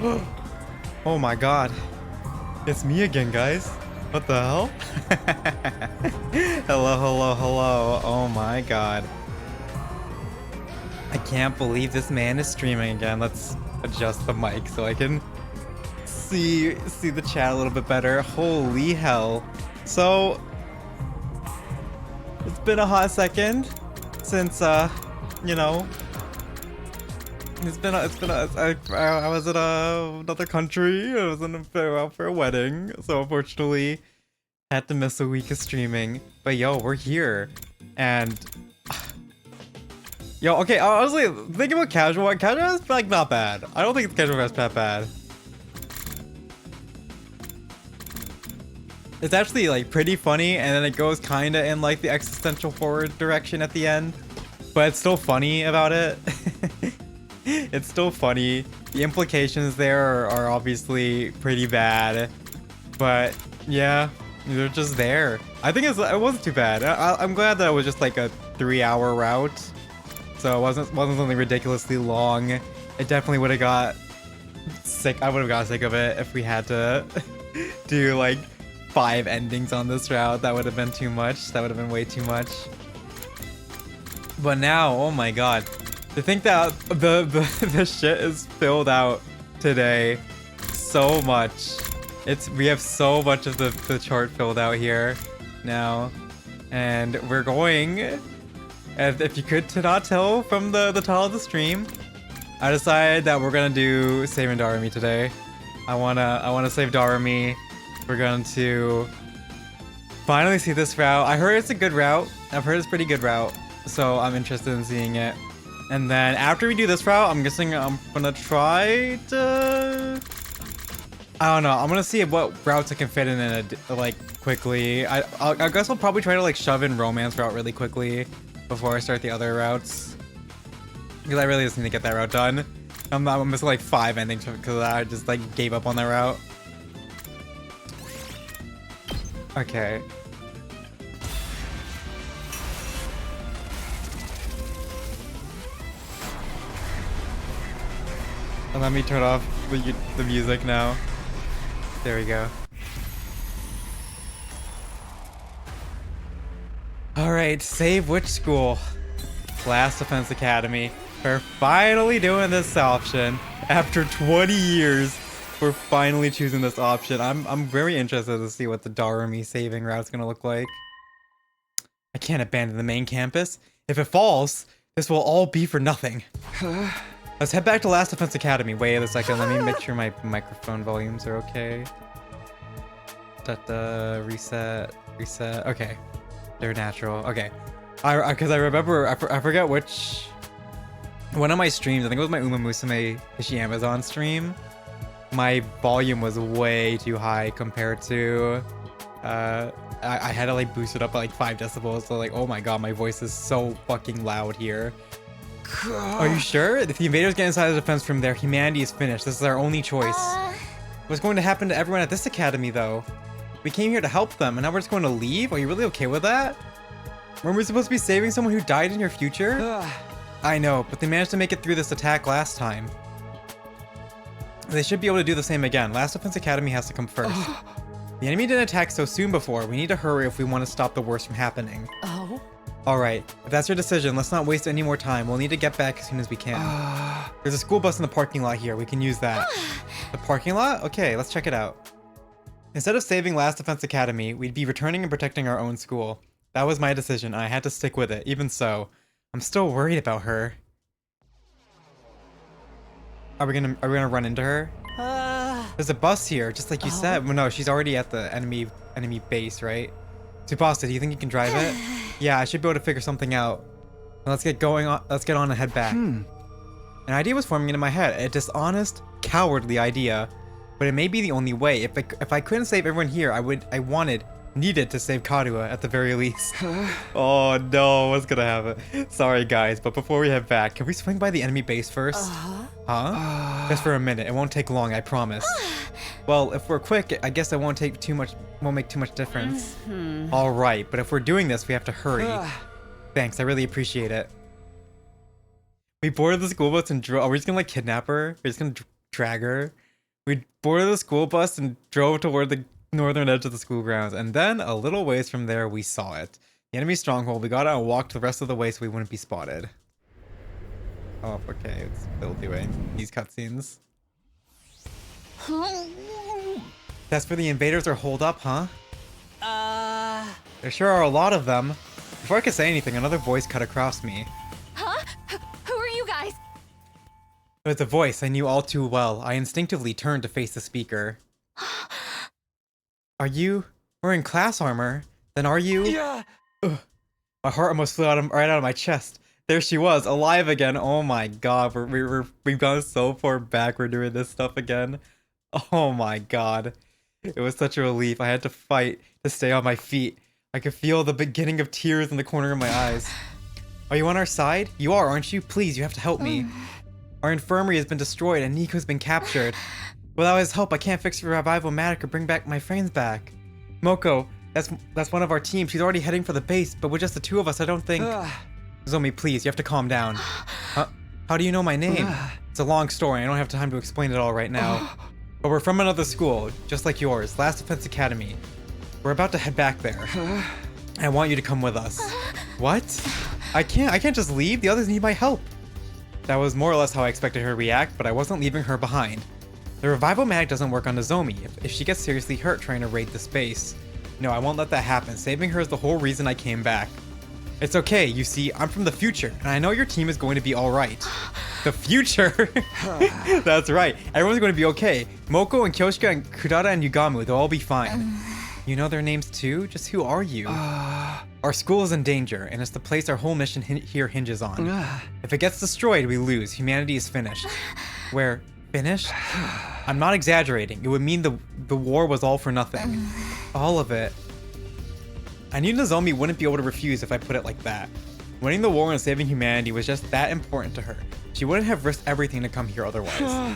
Oh my god. It's me again, guys. What the hell? Hello, hello, hello. Oh my god. I can't believe this man is streaming again. Let's adjust the mic so I can see the chat a little bit better. Holy hell. So it's been a hot second since you know, I was in another country. I was out for a wedding, so unfortunately had to miss a week of streaming. But yo, we're here, and yo, okay. Honestly, thinking about casual is like not bad. I don't think it's casual is that bad. It's actually like pretty funny, and then it goes kind of in like the existential horror direction at the end, but it's still funny about it. It's still funny. The implications there are obviously pretty bad, but yeah, they're just there. I think it wasn't too bad. I'm glad that it was just like a 3-hour route, so it wasn't something ridiculously long. It definitely would have got sick. I would have got sick of it if we had to do like 5 endings on this route. That would have been too much. That would have been way too much. But now, oh my god. To think that the shit is filled out today so much. We have so much of the chart filled out here now. And we're going, if you could not tell from the title of the stream, I decided that we're gonna do saving Darumi today. I wanna save Darumi. We're going to finally see this route. I heard it's a good route. I've heard it's a pretty good route, so I'm interested in seeing it. And then after we do this route, I'm guessing I'm gonna try to... I don't know. I'm gonna see what routes I can fit in like quickly. I guess I'll probably try to like shove in romance route really quickly before I start the other routes, because I really just need to get that route done. I'm missing like 5 endings because I just like gave up on that route. Okay. And let me turn off the music now. There we go. Alright, save which school? Last Defense Academy. We're finally doing this option. After 20 years, we're finally choosing this option. I'm very interested to see what the Darumi saving route's gonna look like. I can't abandon the main campus. If it falls, this will all be for nothing. Let's head back to Last Defense Academy. Wait a second, let me make sure my microphone volumes are okay. Reset. Okay, they're natural. Okay, because I remember, I forget which one of my streams. I think it was my Uma Musume Hishi Amazon stream. My volume was way too high compared to. I had to like boost it up by like 5 decibels. So like, oh my god, my voice is so fucking loud here. Are you sure? If the invaders get inside the defense from there, humanity is finished. This is our only choice. What's going to happen to everyone at this academy, though? We came here to help them, and now we're just going to leave? Are you really okay with that? Weren't we supposed to be saving someone who died in your future? I know, but they managed to make it through this attack last time. They should be able to do the same again. Last Defense Academy has to come first. The enemy didn't attack so soon before. We need to hurry if we want to stop the worst from happening. Oh. Alright, if that's your decision, let's not waste any more time. We'll need to get back as soon as we can. There's a school bus in the parking lot here. We can use that. The parking lot? Okay, let's check it out. Instead of saving Last Defense Academy, we'd be returning and protecting our own school. That was my decision, and I had to stick with it. Even so, I'm still worried about her. Are we gonna run into her? There's a bus here, just like you said. Well, no, she's already at the enemy base, right? Tsubasa, do you think you can drive it? Yeah, I should be able to figure something out. Let's get going on. Let's get on and head back. An idea was forming into my head. A dishonest, cowardly idea, but it may be the only way. If I couldn't save everyone here, needed to save Karua at the very least. Oh no, what's gonna happen? Sorry guys, but before we head back, can we swing by the enemy base first? Huh? Just for a minute. It won't take long, I promise. Well, if we're quick, I guess it won't make too much difference. All right, but if we're doing this, we have to hurry. Thanks, I really appreciate it. We boarded the school bus and are we just gonna like kidnap her? We're just gonna drag her? We boarded the school bus and drove toward the northern edge of the school grounds, and then a little ways from there we saw it. The enemy stronghold. We got out and walked the rest of the way so we wouldn't be spotted. Oh, okay, it's still doing these cutscenes. That's where the invaders are holed up, huh? There sure are a lot of them. Before I could say anything, another voice cut across me. Huh? Who are you guys? It was a voice I knew all too well. I instinctively turned to face the speaker. Are you wearing class armor? Then are you? Yeah. Ugh. My heart almost flew right out of my chest. There she was, alive again. Oh my god, we've gone so far back. We're doing this stuff again. Oh my god. It was such a relief. I had to fight to stay on my feet. I could feel the beginning of tears in the corner of my eyes. Are you on our side? You are, aren't you? Please, you have to help me. Our infirmary has been destroyed and Nico's been captured. Without his help, I can't fix the revival matic or bring back my friends back. Moko, that's one of our team. She's already heading for the base, but with just the two of us, I don't think... Zomi, please, you have to calm down. How do you know my name? It's a long story. I don't have time to explain it all right now. But we're from another school, just like yours, Last Defense Academy. We're about to head back there. I want you to come with us. What? I can't just leave. The others need my help. That was more or less how I expected her to react, but I wasn't leaving her behind. The revival mag doesn't work on Nozomi if she gets seriously hurt trying to raid the space. No, I won't let that happen. Saving her is the whole reason I came back. It's okay, you see, I'm from the future, and I know your team is going to be alright. The future? That's right, everyone's going to be okay. Moko and Kyoshika and Kurata and Yugamo, they'll all be fine. You know their names too? Just who are you? Our school is in danger, and it's the place our whole mission here hinges on. If it gets destroyed, we lose. Humanity is finished. We're finished? I'm not exaggerating. It would mean the war was all for nothing. All of it. I knew Nozomi wouldn't be able to refuse if I put it like that. Winning the war and saving humanity was just that important to her. She wouldn't have risked everything to come here otherwise.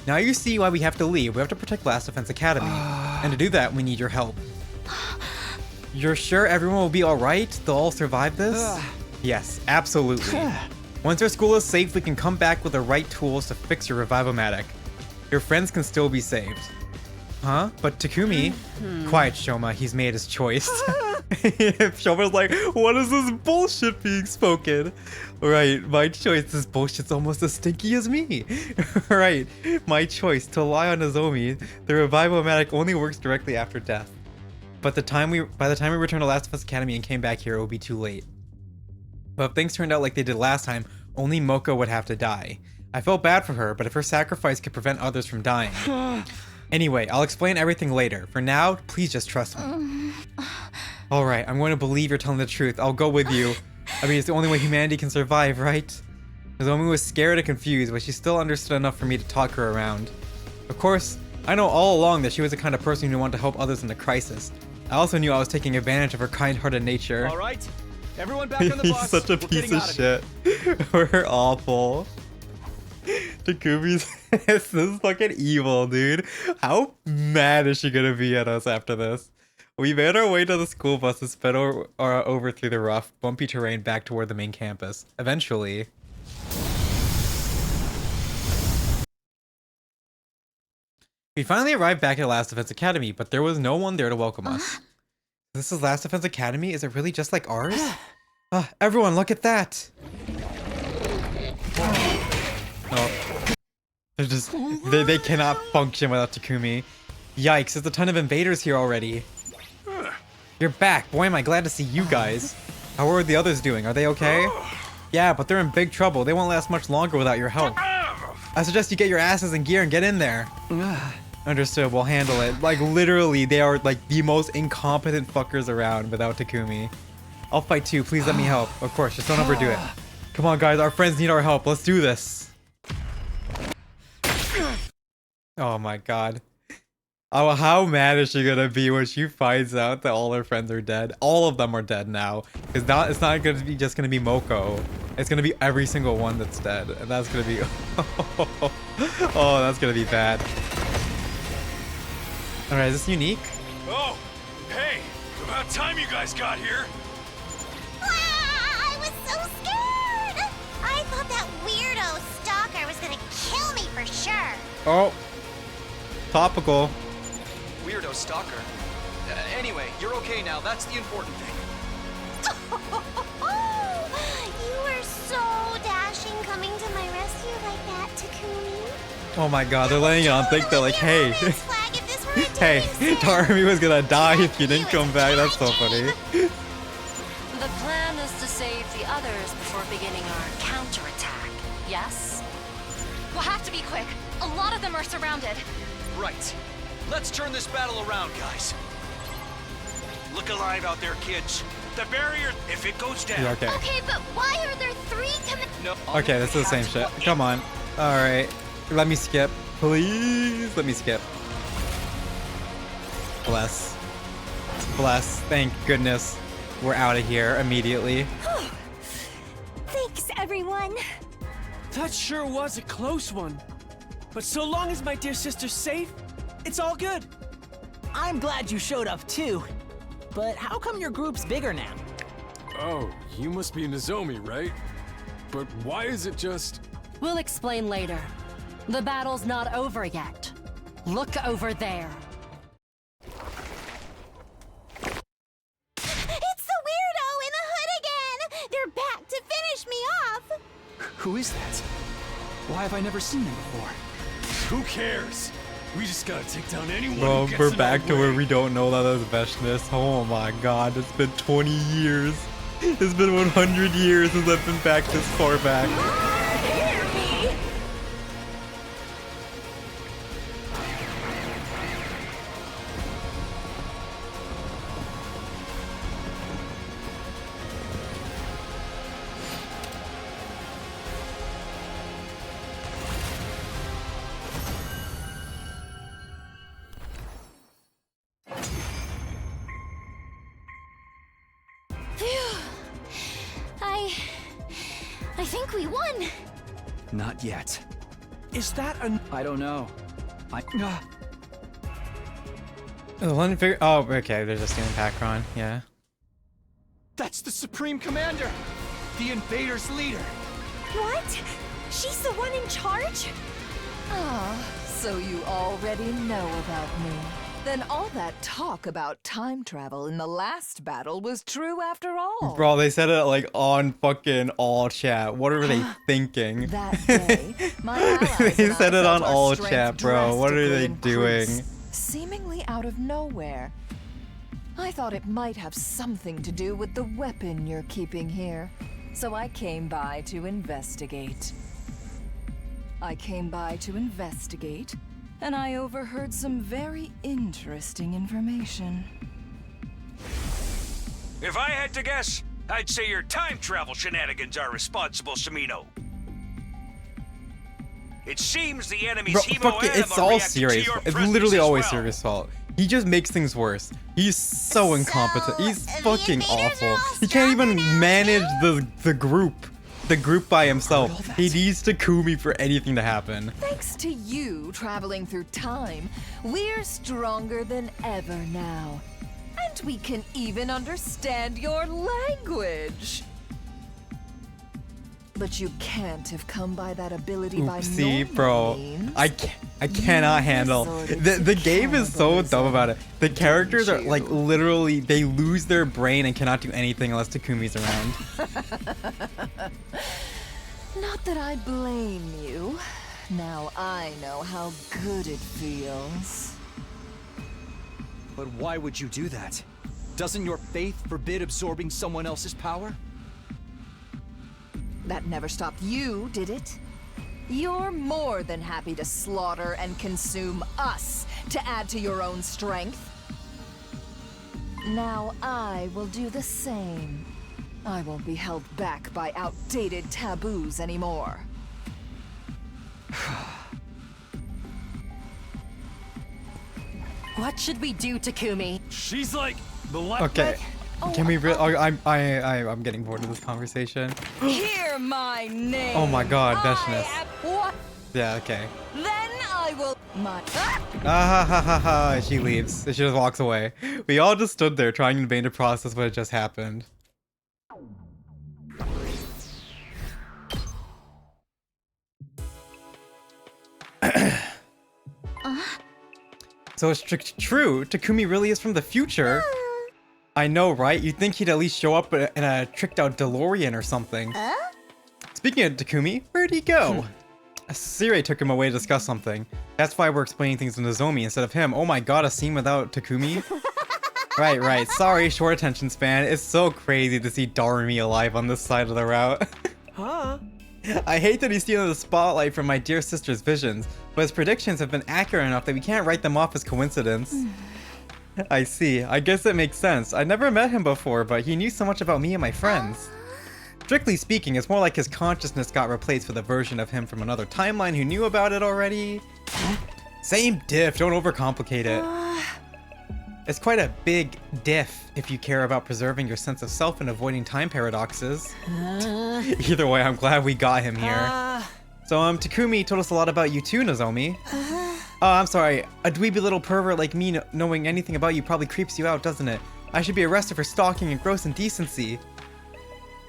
Now you see why we have to leave. We have to protect Last Defense Academy. And to do that, we need your help. You're sure everyone will be alright? They'll all survive this? Yes, absolutely. Once our school is safe, we can come back with the right tools to fix your revivomatic. Your friends can still be saved. Huh? But Takumi? Quiet, Shoma. He's made his choice. Shoma's like, what is this bullshit being spoken? Right, my choice. This bullshit's almost as stinky as me. Right, my choice to lie on Nozomi. The revivomatic only works directly after death. But by the time we returned to Last Defense Academy and came back here, it would be too late. But if things turned out like they did last time, only Moko would have to die. I felt bad for her, but if her sacrifice could prevent others from dying. Anyway, I'll explain everything later. For now, please just trust me. Alright, I'm going to believe you're telling the truth. I'll go with you. I mean, it's the only way humanity can survive, right? Nozomi was scared and confused, but she still understood enough for me to talk her around. Of course, I know all along that she was the kind of person who wanted to help others in a crisis. I also knew I was taking advantage of her kind-hearted nature. Alright, everyone back on the bus. He's such a piece of shit. We're awful. Takumi's this is fucking evil, dude. How mad is she gonna be at us after this? We made our way to the school bus and sped over through the rough, bumpy terrain back toward the main campus. Eventually, we finally arrived back at Last Defense Academy, but there was no one there to welcome us. This is Last Defense Academy? Is it really just like ours? Everyone, look at that! Oh. They're just... They cannot function without Takumi. Yikes, there's a ton of invaders here already. You're back. Boy, am I glad to see you guys. How are the others doing? Are they okay? Yeah, but they're in big trouble. They won't last much longer without your help. I suggest you get your asses in gear and get in there. Understood, we'll handle it. Like, literally, they are, like, the most incompetent fuckers around without Takumi. I'll fight too. Please let me help. Of course, just don't overdo it. Come on, guys. Our friends need our help. Let's do this. Oh, my God. Oh, how mad is she gonna be when she finds out that all her friends are dead? All of them are dead now. It's not gonna be just gonna be Moko. It's gonna be every single one that's dead. And that's gonna be... Oh, that's gonna be bad. Alright, is this unique? Oh, hey, about time you guys got here. I was so scared! I thought that weirdo stalker was gonna kill me for sure. Oh. topical. Weirdo stalker. Anyway, you're okay now. That's the important thing. You were so dashing coming to my rescue like that, Takumi. Oh my god, they're laying it on thick. They're like, hey, Romance flag if this were a hey, dating sim. Darumi was gonna die if you didn't come back. That's so funny. The plan is to save the others before beginning our counterattack, yes? We'll have to be quick. A lot of them are surrounded. Right. Let's turn this battle around, guys. Look alive out there, kids. The barrier, if it goes down. Yeah, okay. Okay, but why are there 3 No. Okay, this is the same shit. Come on. Alright. Let me skip. Please let me skip. Bless. Bless. Thank goodness. We're out of here immediately. Thanks, everyone. That sure was a close one. But so long as my dear sister's safe, it's all good. I'm glad you showed up too. But how come your group's bigger now? Oh, you must be Nozomi, right? But why is it just... We'll explain later. The battle's not over yet. Look over there. It's the weirdo in the hood again. They're back to finish me off. Who is that? Why have I never seen him before? Who cares? We just gotta take down anyone Bro, who gets we're in back our to where way. we don't know that that's Veshness. Oh my god, it's been 20 years. It's been 100 years since I've been back this far back. Hear me. Phew. I think we won. Not yet. Is that an... I don't know. The one figure. Oh, okay. There's a stealing Pacron. Yeah. That's the Supreme Commander! The invaders' leader! What? She's the one in charge? Ah, so you already know about me. Then all that talk about time travel in the last battle was true after all. Bro, they said it like on fucking all chat. What are they thinking? That day, my allies They and said I it felt on our all strength chat, bro. What are they drastically doing? increase, seemingly out of nowhere. I thought it might have something to do with the weapon you're keeping here. So I came by to investigate. And I overheard some very interesting information. If I had to guess, I'd say your time travel shenanigans are responsible, Samino. It seems the enemy's Bro, hemo fuck it, anima it's all reacted to serious. your It's presence literally as always well. serious fault. He just makes things worse. He's so incompetent. He's the fucking invaders are awful. all He can't even stronger now, manage the group. The group by all himself. that. He needs Takumi for anything to happen. Thanks to you traveling through time, we're stronger than ever now. And we can even understand your language. But you can't have come by that ability by See, normal bro, means. I cannot handle. The game is so dumb about it. The characters are like literally they lose their brain and cannot do anything unless Takumi's around. Not that I blame you. Now I know how good it feels. But why would you do that? Doesn't your faith forbid absorbing someone else's power? That never stopped you, did it? You're more than happy to slaughter and consume us to add to your own strength. Now I will do the same. I won't be held back by outdated taboos anymore. What should we do, Takumi? She's like the light. Okay. Can we? I'm getting bored of this conversation. Hear my name. Oh my God, Veshness. What? Yeah. Okay. Then I will. My. Ah ha ha ha ha. She leaves. She just walks away. We all just stood there trying in vain to process what had just happened. So it's true, Takumi really is from the future. I know, right? You'd think he'd at least show up in a tricked out DeLorean or something. Speaking of Takumi, where'd he go? Sirei took him away to discuss something. That's why we're explaining things to Nozomi instead of him. Oh my god, a scene without Takumi? Right. Sorry, short attention span. It's so crazy to see Darumi alive on this side of the route. Huh? I hate that he's stealing the spotlight from my dear sister's visions, but his predictions have been accurate enough that we can't write them off as coincidence. I see. I guess it makes sense. I never met him before, but he knew so much about me and my friends. Strictly speaking, it's more like his consciousness got replaced with a version of him from another timeline who knew about it already. Same diff, don't overcomplicate it. It's quite a big diff if you care about preserving your sense of self and avoiding time paradoxes. Either way, I'm glad we got him here. So, Takumi told us a lot about you too, Nozomi. Oh, I'm sorry. A dweeby little pervert like me knowing anything about you probably creeps you out, doesn't it? I should be arrested for stalking and gross indecency.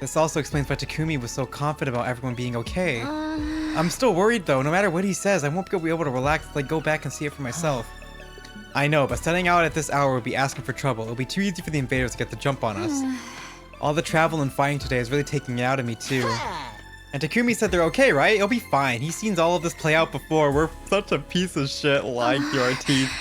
This also explains why Takumi was so confident about everyone being okay. I'm still worried though. No matter what he says, I won't be able to relax, like go back and see it for myself. I know, but setting out at this hour would be asking for trouble. It'll be too easy for the invaders to get the jump on us. All the travel and fighting today is really taking it out of me too. And Takumi said they're okay, right? It'll be fine. He's seen all of this play out before. We're such a piece of shit lying through our teeth.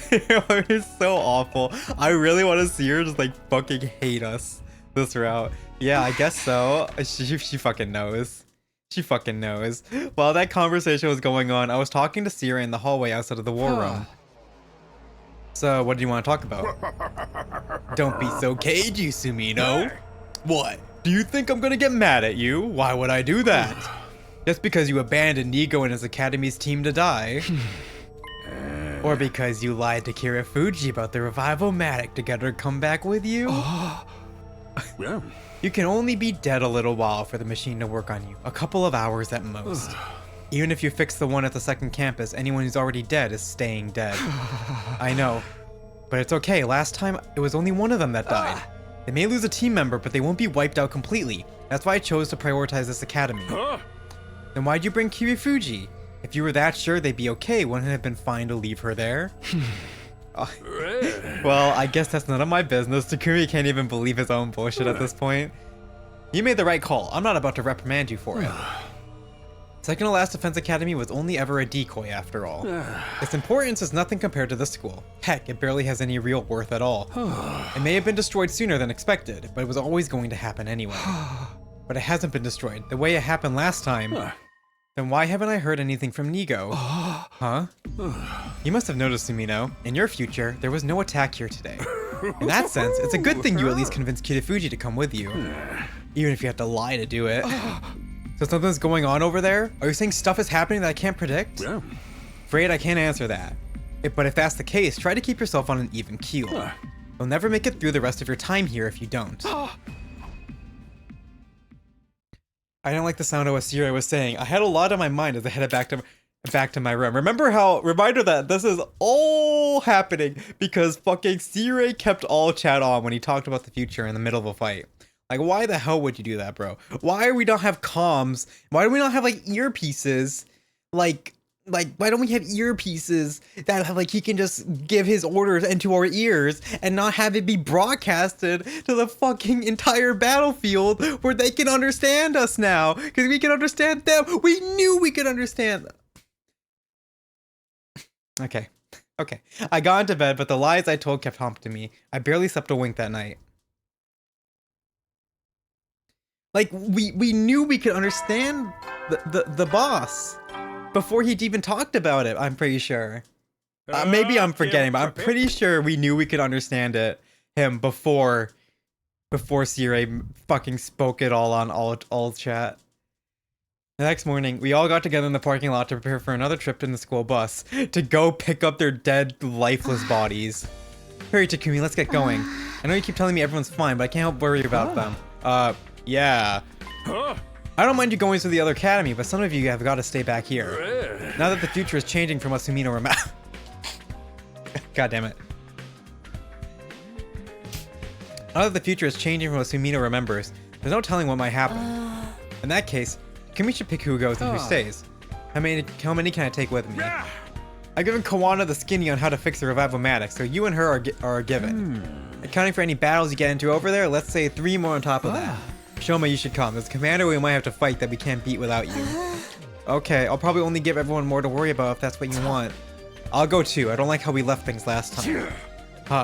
It's so awful. I really want to see her just like fucking hate us this route. Yeah, I guess so. She fucking knows. She fucking knows. While that conversation was going on, I was talking to Sierra in the hallway outside of the war room. So, what do you want to talk about? Don't be so cagey, Sumino. What? Do you think I'm gonna get mad at you? Why would I do that? Just because you abandoned Nigo and his academy's team to die? Or because you lied to Kira Fuji about the revival Matic to get her to come back with you? You can only be dead a little while for the machine to work on you. A couple of hours at most. Even if you fix the one at the second campus, anyone who's already dead is staying dead. I know. But it's okay. Last time, it was only one of them that died. They may lose a team member, but they won't be wiped out completely. That's why I chose to prioritize this academy. Then why'd you bring Kirifuji? If you were that sure they'd be okay, wouldn't it have been fine to leave her there? Well, I guess that's none of my business. Takumi can't even believe his own bullshit at this point. You made the right call. I'm not about to reprimand you for it. Second to last Defense Academy was only ever a decoy after all. Its importance is nothing compared to this school. Heck, it barely has any real worth at all. It may have been destroyed sooner than expected, but it was always going to happen anyway. But it hasn't been destroyed, the way it happened last time. Then why haven't I heard anything from Nigo? Huh? You must have noticed, Sumino. In your future, there was no attack here today. In that sense, it's a good thing you at least convinced Kirifuji to come with you. Even if you have to lie to do it. So something's going on over there? Are you saying stuff is happening that I can't predict? Afraid I can't answer that. But if that's the case, try to keep yourself on an even keel. You'll never make it through the rest of your time here if you don't. I don't like the sound of what Sierra was saying. I had a lot on my mind as I headed back to my room. Reminder that this is all happening because fucking Sierra kept all chat on when he talked about the future in the middle of a fight. Like, why the hell would you do that, bro? Why do we not have comms? Why do we not have, like, earpieces? Like, why don't we have earpieces that, like, he can just give his orders into our ears and not have it be broadcasted to the fucking entire battlefield where they can understand us now? Because we can understand them. We knew we could understand them. Okay. I got into bed, but the lies I told kept haunting me. I barely slept a wink that night. Like, we knew we could understand the boss before he'd even talked about it, I'm pretty sure. Maybe I'm forgetting, but I'm pretty sure we knew we could understand him before Sierra fucking spoke it all on all chat. The next morning, we all got together in the parking lot to prepare for another trip in the school bus to go pick up their dead, lifeless bodies. Hurry, Takumi, let's get going. I know you keep telling me everyone's fine, but I can't help worry about them. Yeah. I don't mind you going to the other academy, but some of you have got to stay back here. Now that the future is changing from what Sumino remembers. God damn it. Now that the future is changing from what Sumino remembers, there's no telling what might happen. In that case, Kumi should pick who goes and who stays. How many can I take with me? I've given Kawana the skinny on how to fix the revival-matic, so you and her are a given. Accounting for any battles you get into over there, let's say 3 more on top of that. Shoma, you should come. There's a commander we might have to fight that we can't beat without you. Okay, I'll probably only give everyone more to worry about if that's what you want. I'll go too. I don't like how we left things last time.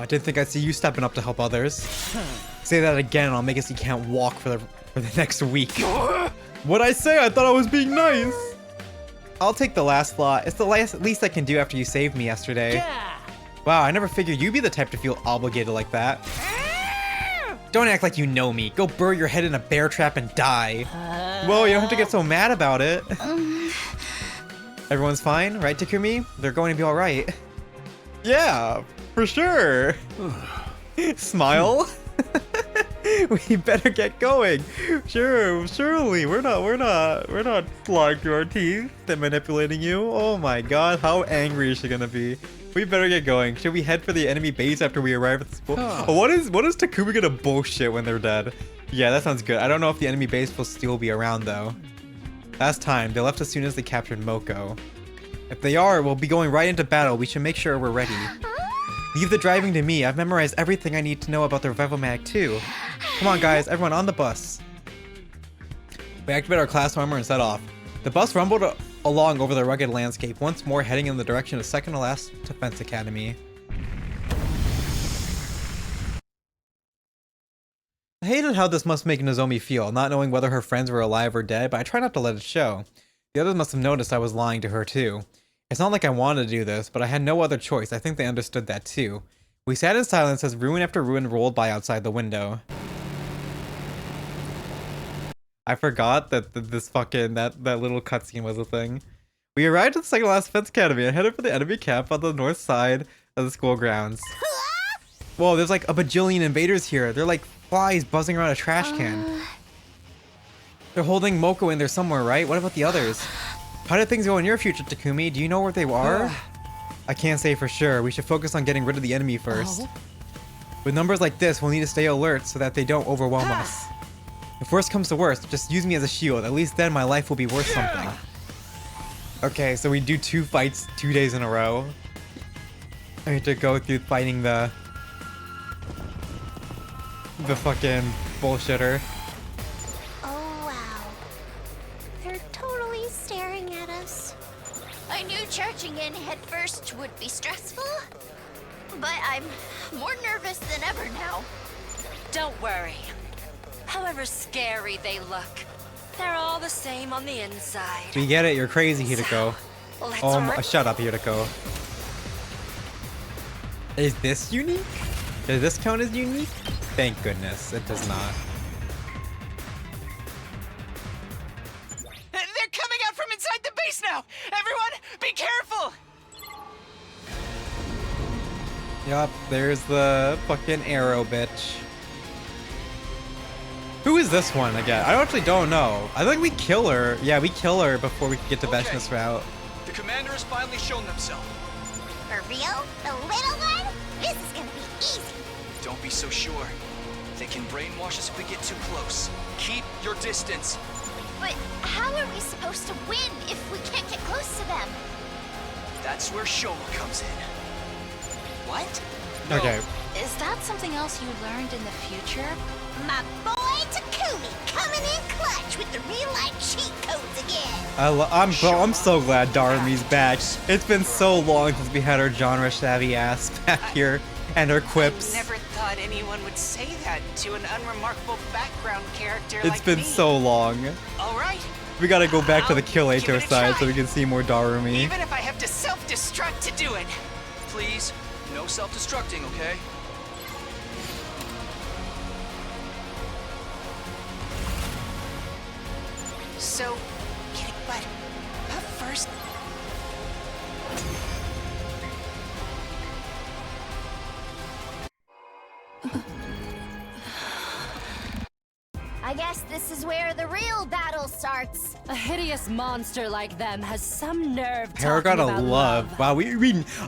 Didn't think I'd see you stepping up to help others. Say that again and I'll make it so you can't walk for the next week. What'd I say? I thought I was being nice. I'll take the last slot. It's the least I can do after you saved me yesterday. Wow, I never figured you'd be the type to feel obligated like that. Don't act like you know me. Go bury your head in a bear trap and die. Whoa, you don't have to get so mad about it. Everyone's fine, right, Takumi? They're going to be alright. Yeah, for sure. Smile. We better get going. Sure, surely. We're not lying through our teeth and manipulating you. Oh my god, how angry is she gonna be? We better get going. Should we head for the enemy base after we arrive at the school? What is Takumi gonna bullshit when they're dead? Yeah, that sounds good. I don't know if the enemy base will still be around though. Last time, they left as soon as they captured Moko. If they are, we'll be going right into battle. We should make sure we're ready. Leave the driving to me. I've memorized everything I need to know about the revival-matic too. Come on guys, everyone on the bus. We activate our class armor and set off. The bus rumbled along over the rugged landscape, once more heading in the direction of second to last defense academy. I hated how this must make Nozomi feel, not knowing whether her friends were alive or dead, but I try not to let it show. The others must have noticed I was lying to her too. It's not like I wanted to do this, but I had no other choice. I think they understood that too. We sat in silence as ruin after ruin rolled by outside the window. I forgot that this fucking, that little cutscene was a thing. We arrived at the second last defense academy and headed for the enemy camp on the north side of the school grounds. Whoa, there's like a bajillion invaders here. They're like flies buzzing around a trash can. They're holding Moko in there somewhere, right? What about the others? How did things go in your future, Takumi? Do you know where they are? I can't say for sure. We should focus on getting rid of the enemy first. With numbers like this, we'll need to stay alert so that they don't overwhelm us. If worst comes to worst, just use me as a shield. At least then my life will be worth something. Okay, so we do 2 fights 2 days in a row. I have to go through fighting the fucking bullshitter. Oh wow. They're totally staring at us. I knew charging in headfirst would be stressful, but I'm more nervous than ever now. Don't worry. However scary they look, they're all the same on the inside. We get it, you're crazy, Hideko. Let's Shut up, Hideko. Is this unique? Does this count as unique? Thank goodness, it does not. They're coming out from inside the base now! Everyone, be careful! Yup, there's the fucking arrow bitch. Who is this one again? I actually don't know. I think we kill her. Yeah, we kill her before we can get to Veshna's route. The commander has finally shown themselves. For real? The little one? This is gonna be easy. Don't be so sure. They can brainwash us if we get too close. Keep your distance. But how are we supposed to win if we can't get close to them? That's where Shoma comes in. What? No. Okay. Is that something else you learned in the future? My boy Takumi coming in clutch with the real-life cheat codes again. I'm so glad Darumi's back. It's been so long since we had our genre-savvy ass back here and her quips. I never thought anyone would say that to an unremarkable background character like me. It's been so long. All right. We gotta go back to the Kill give Ato it a side try. so we can see more Darumi. Even if I have to self-destruct to do it. Please, no self-destructing, okay? So, but first. I guess this is where the real battle starts. A hideous monster like them has some nerve Paragon talking of about Love. Wow,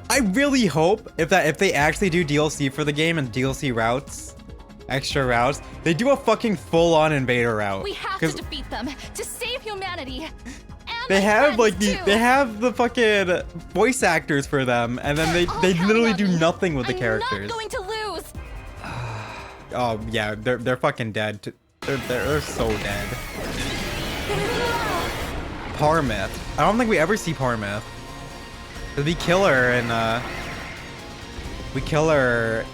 I really hope if they actually do DLC for the game and DLC routes, extra routes, they do a fucking full-on invader route. We have to defeat them to save humanity. They have like friends, they have the fucking voice actors for them, and then they literally do nothing with the characters. I'm not going to lose. Oh yeah, they're fucking dead. They're so dead. Parmeth. I don't think we ever see Parmeth. 'Cause we kill her and we kill her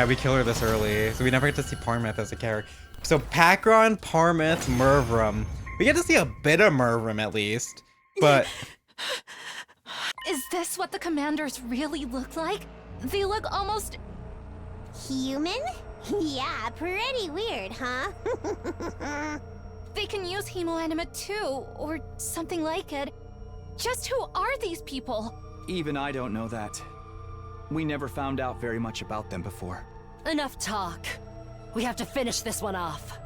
we kill her this early, so we never get to see Parmeth as a character. So Pakron, Parmeth, Mervram. We get to see a bit of Mervram at least, but Is this what the commanders really look like? They look almost Human? Yeah, pretty weird, huh? They can use hemoanima too, or something like it. Just who are these people? Even I don't know that. We never found out very much about them before. Enough talk. We have to finish this one off.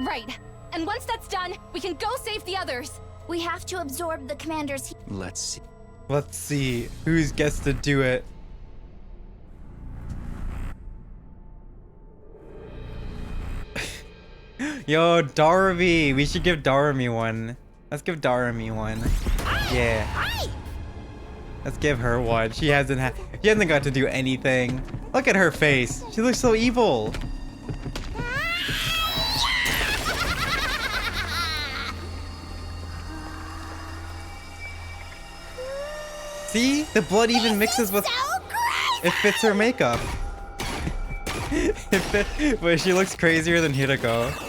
Right. And once that's done, we can go save the others. We have to absorb the commander's... Let's see. let's see who gets to do it. Yo, Darumi. We should give Darumi one. Let's give Darumi one. Yeah. Let's give her one. She hasn't got to do anything. Look at her face. She looks so evil. See? The blood even mixes with... It fits her makeup. But she looks crazier than Hideko.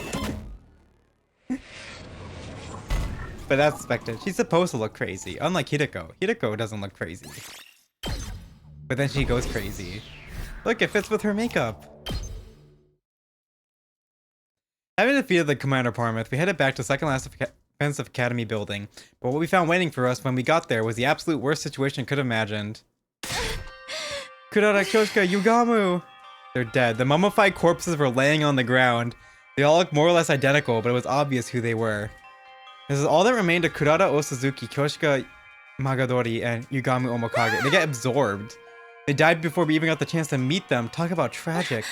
But that's expected. She's supposed to look crazy. Unlike Hideko. Hideko doesn't look crazy. But then she goes crazy. Look, it fits with her makeup. Having defeated the Commander Parmeth, we headed back to second last offensive academy building. But what we found waiting for us when we got there was the absolute worst situation could have imagined. Kurara, Kyoshika, Yugamu! They're dead. The mummified corpses were laying on the ground. They all looked more or less identical, but it was obvious who they were. This is all that remained of Kurara Osuzuki, Kyoshika Magadori, and Yugamu Omokage. They get absorbed. They died before we even got the chance to meet them. Talk about tragic.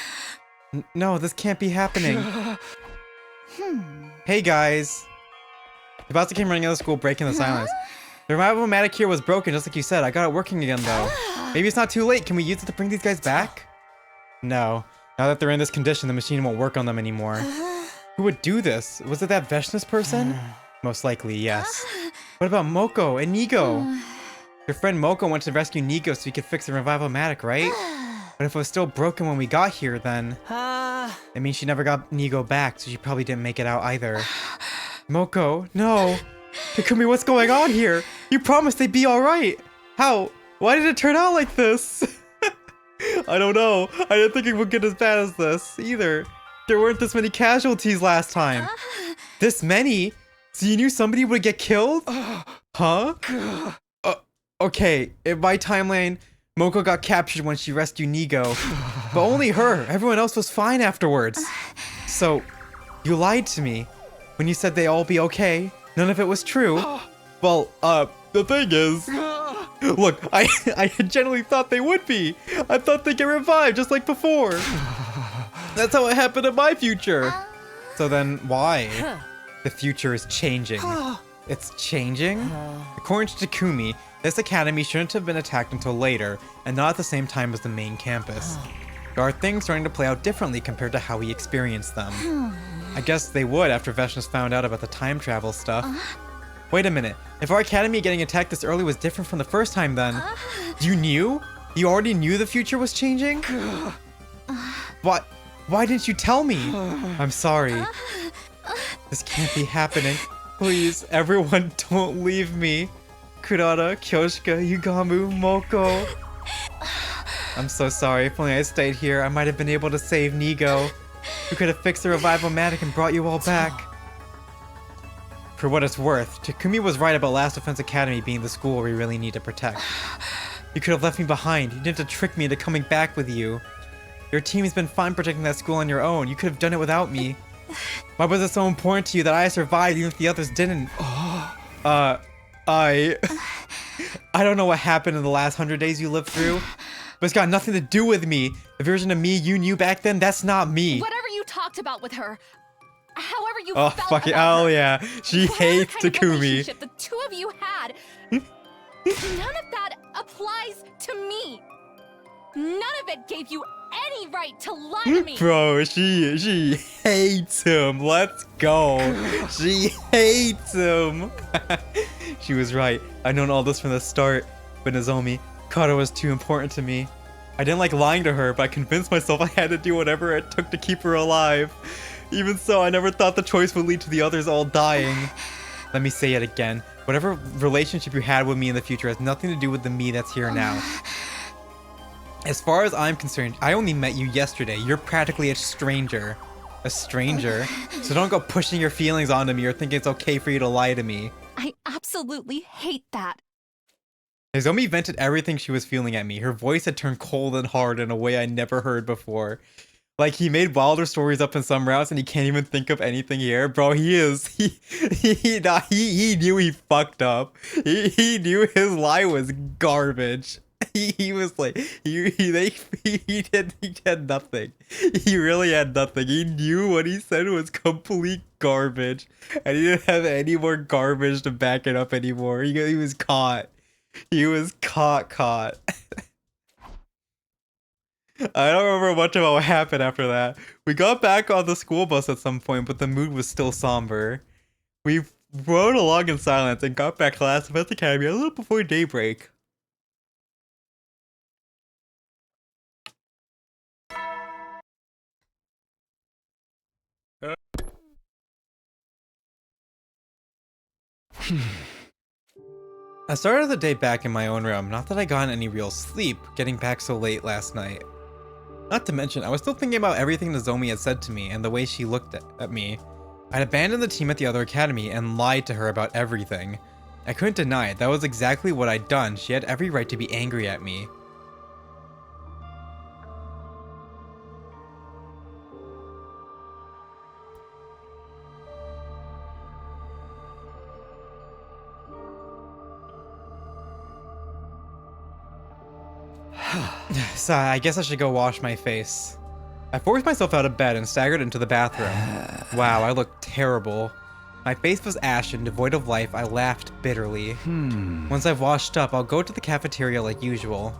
No, this can't be happening. Hey guys. Tabata came running out of school, breaking the silence. The revival-matic here was broken, just like you said. I got it working again, though. Maybe it's not too late. Can we use it to bring these guys back? No. Now that they're in this condition, the machine won't work on them anymore. Who would do this? Was it that Veshness person? Most likely, yes. What about Moko and Nigo? Your friend Moko went to rescue Nigo so he could fix the revival-matic, right? But if it was still broken when we got here, then... It means she never got Nigo back, so she probably didn't make it out either. Moko, no! Takumi, what's going on here? You promised they'd be alright! How? Why did it turn out like this? I don't know. I didn't think it would get as bad as this, either. There weren't this many casualties last time. This many? So you knew somebody would get killed? Huh? Okay, in my timeline, Moko got captured when she rescued Nigo. But only her. Everyone else was fine afterwards. So, you lied to me. When you said they'd all be okay, none of it was true. Well, the thing is... Look, I genuinely thought they would be. I thought they'd get revived just like before. That's how it happened in my future. So then, why? The future is changing. It's changing? According to Takumi, this academy shouldn't have been attacked until later, and not at the same time as the main campus. There are things starting to play out differently compared to how we experienced them. I guess they would after Veshness found out about the time travel stuff. Wait a minute, if our academy getting attacked this early was different from the first time then, you knew? You already knew the future was changing? What? Why didn't you tell me? I'm sorry. This can't be happening. Please, everyone, don't leave me. Kurara, Kyoshika, Yugamu, Moko. I'm so sorry. If only I stayed here, I might have been able to save Nigo. We could have fixed the revival-matic and brought you all back. For what it's worth, Takumi was right about Last Defense Academy being the school we really need to protect. You could have left me behind. You didn't have to trick me into coming back with you. Your team has been fine protecting that school on your own. You could have done it without me. Why was it so important to you that I survived even if the others didn't? I don't know what happened in the last 100 days you lived through, but it's got nothing to do with me. The version of me you knew back then, that's not me. Whatever you talked about with her, however you Oh, felt fuck it. about Oh, her, yeah. She whatever hates kind of Takumi. relationship the two of you had, none of that applies to me. None of it gave you any right to lie to me. Bro, she hates him. Let's go. She hates him. She was right. I'd known all this from the start. But Nozomi, Kata was too important to me. I didn't like lying to her, but I convinced myself I had to do whatever it took to keep her alive. Even so, I never thought the choice would lead to the others all dying. Let me say it again. Whatever relationship you had with me in the future has nothing to do with the me that's here now. As far as I'm concerned, I only met you yesterday. You're practically a stranger. A stranger? So don't go pushing your feelings onto me or thinking it's okay for you to lie to me. I absolutely hate that. Nozomi vented everything she was feeling at me. Her voice had turned cold and hard in a way I never heard before. Like, he made wilder stories up in some routes and he can't even think of anything here. Bro, he knew he fucked up. He knew his lie was garbage. He was like, he had nothing. He really had nothing. He knew what he said was complete garbage. And he didn't have any more garbage to back it up anymore. He was caught. He was caught. I don't remember much about what happened after that. We got back on the school bus at some point, but the mood was still somber. We rode along in silence and got back to Last Defense Academy a little before daybreak. I started the day back in my own room, not that I got any real sleep, getting back so late last night. Not to mention, I was still thinking about everything Nozomi had said to me and the way she looked at me. I'd abandoned the team at the other academy and lied to her about everything. I couldn't deny it, that was exactly what I'd done. She had every right to be angry at me. So I guess I should go wash my face. I forced myself out of bed and staggered into the bathroom. Wow, I looked terrible. My face was ashen, devoid of life. I laughed bitterly. Once I've washed up, I'll go to the cafeteria like usual.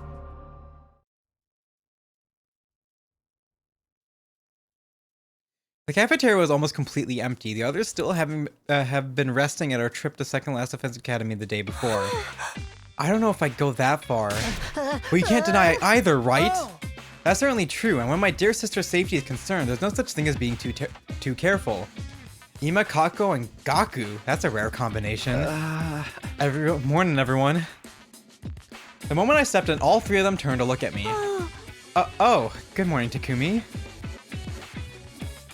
The cafeteria was almost completely empty. The others still have been resting at our trip to Second Last Defense Academy the day before. I don't know if I'd go that far. But you can't deny it either, right? That's certainly true, and when my dear sister's safety is concerned, there's no such thing as being too careful. Ima, Kako, and Gaku. That's a rare combination. Morning, everyone. The moment I stepped in, all three of them turned to look at me. Oh, good morning, Takumi.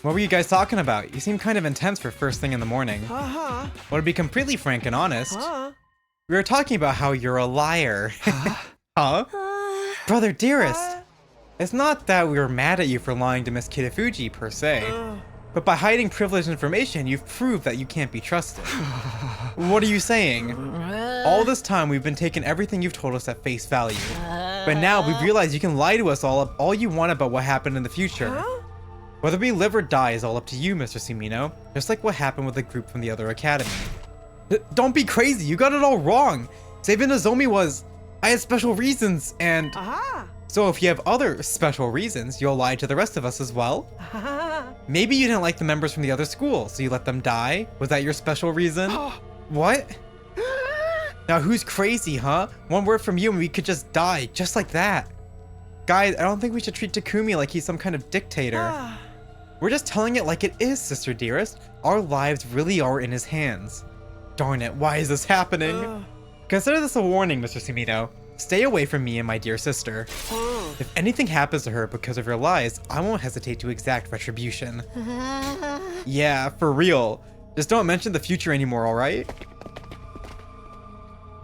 What were you guys talking about? You seem kind of intense for first thing in the morning. Well, to be completely frank and honest, we were talking about how you're a liar. Huh? Brother dearest, it's not that we were mad at you for lying to Miss Kitafuji, per se. But by hiding privileged information, you've proved that you can't be trusted. What are you saying? All this time, we've been taking everything you've told us at face value. But now, we've realized you can lie to us all you want about what happened in the future. Whether we live or die is all up to you, Mr. Sumino. Just like what happened with the group from the other academy. Don't be crazy, you got it all wrong. Saving Nozomi was... I had special reasons, and... So if you have other special reasons, you'll lie to the rest of us as well? Maybe you didn't like the members from the other school, so you let them die? Was that your special reason? What? Now who's crazy, huh? One word from you and we could just die, just like that. Guys, I don't think we should treat Takumi like he's some kind of dictator. We're just telling it like it is, sister dearest. Our lives really are in his hands. Darn it, why is this happening? Consider this a warning, Mr. Sumino. Stay away from me and my dear sister. If anything happens to her because of your lies, I won't hesitate to exact retribution. Yeah, for real. Just don't mention the future anymore, alright?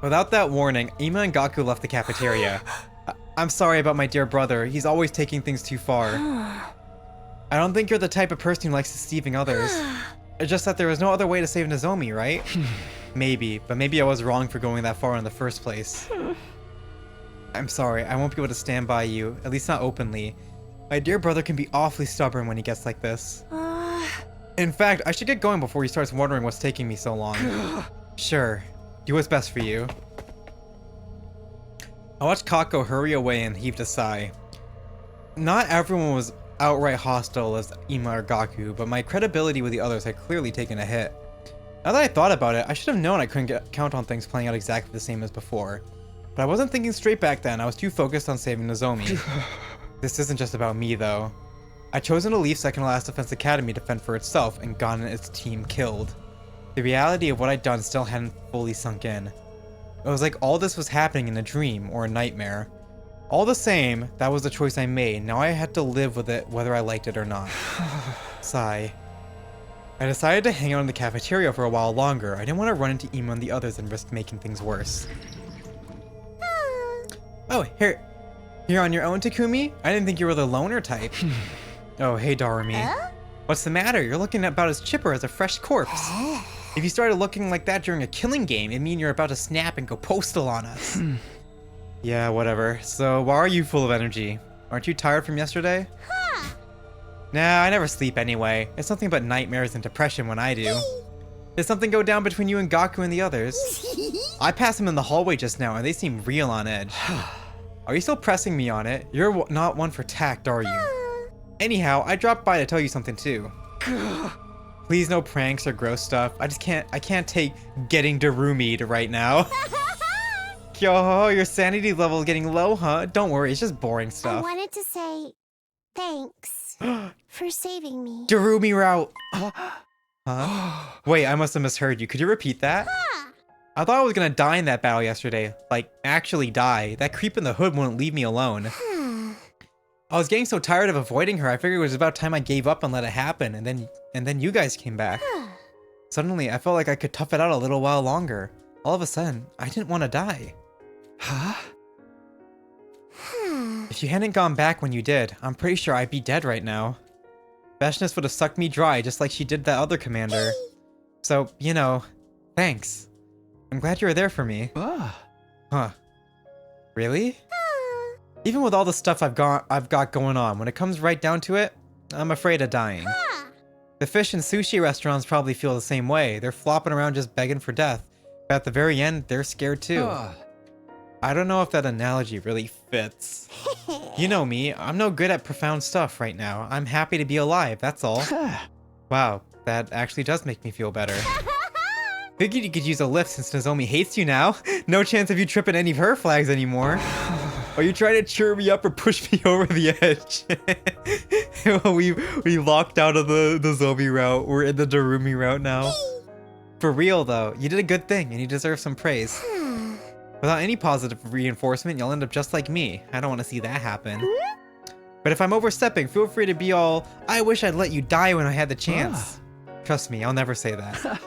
Without that warning, Ima and Gaku left the cafeteria. I'm sorry about my dear brother. He's always taking things too far. I don't think you're the type of person who likes deceiving others. It's just that there was no other way to save Nozomi, right? Maybe, but maybe I was wrong for going that far in the first place. I'm sorry, I won't be able to stand by you, at least not openly. My dear brother can be awfully stubborn when he gets like this. In fact, I should get going before he starts wondering what's taking me so long. Sure. Do what's best for you. I watched Kako hurry away and heaved a sigh. Not everyone was outright hostile as Ima or Gaku, but my credibility with the others had clearly taken a hit. Now that I thought about it, I should have known I couldn't count on things playing out exactly the same as before. But I wasn't thinking straight back then, I was too focused on saving Nozomi. This isn't just about me though. I'd chosen to leave Second Last Defense Academy to fend for itself and gotten its team killed. The reality of what I'd done still hadn't fully sunk in. It was like all this was happening in a dream or a nightmare. All the same, that was the choice I made. Now I had to live with it whether I liked it or not. Sigh. I decided to hang out in the cafeteria for a while longer. I didn't want to run into Ima and the others and risk making things worse. Oh, here on your own, Takumi? I didn't think you were the loner type. Oh, hey, Darumi. What's the matter? You're looking about as chipper as a fresh corpse. If you started looking like that during a killing game, it means you're about to snap and go postal on us. Yeah, whatever. So, why are you full of energy? Aren't you tired from yesterday? Nah, I never sleep anyway. It's nothing but nightmares and depression when I do. Did something go down between you and Gaku and the others? I passed them in the hallway just now and they seem real on edge. Are you still pressing me on it? You're not one for tact, are you? Anyhow, I dropped by to tell you something too. Please no pranks or gross stuff. I can't take getting Darumi'd right now. Yo, your sanity level is getting low, huh? Don't worry, it's just boring I stuff. wanted to say thanks for saving me. Darumi route. Huh? Wait, I must have misheard you. Could you repeat that? I thought I was gonna die in that battle yesterday. Like, actually die. That creep in the hood wouldn't leave me alone. I was getting so tired of avoiding her, I figured it was about time I gave up and let it happen, and then you guys came back. Suddenly, I felt like I could tough it out a little while longer. All of a sudden, I didn't want to die. Huh? If you hadn't gone back when you did, I'm pretty sure I'd be dead right now. Beshness would have sucked me dry just like she did that other commander. So, you know, thanks. I'm glad you were there for me. Huh. Really? Even with all the stuff I've got going on, when it comes right down to it, I'm afraid of dying. The fish and sushi restaurants probably feel the same way. They're flopping around just begging for death. But at the very end, they're scared too. I don't know if that analogy really fits. You know me, I'm no good at profound stuff right now. I'm happy to be alive, that's all. Wow, that actually does make me feel better. Figured you could use a lift since Nozomi hates you now. No chance of you tripping any of her flags anymore. Are you trying to cheer me up or push me over the edge? we locked out of the Nozomi route. We're in the Darumi route now. For real though, you did a good thing and you deserve some praise. Without any positive reinforcement, you'll end up just like me. I don't want to see that happen. But if I'm overstepping, feel free to be all, I wish I'd let you die when I had the chance. Trust me, I'll never say that.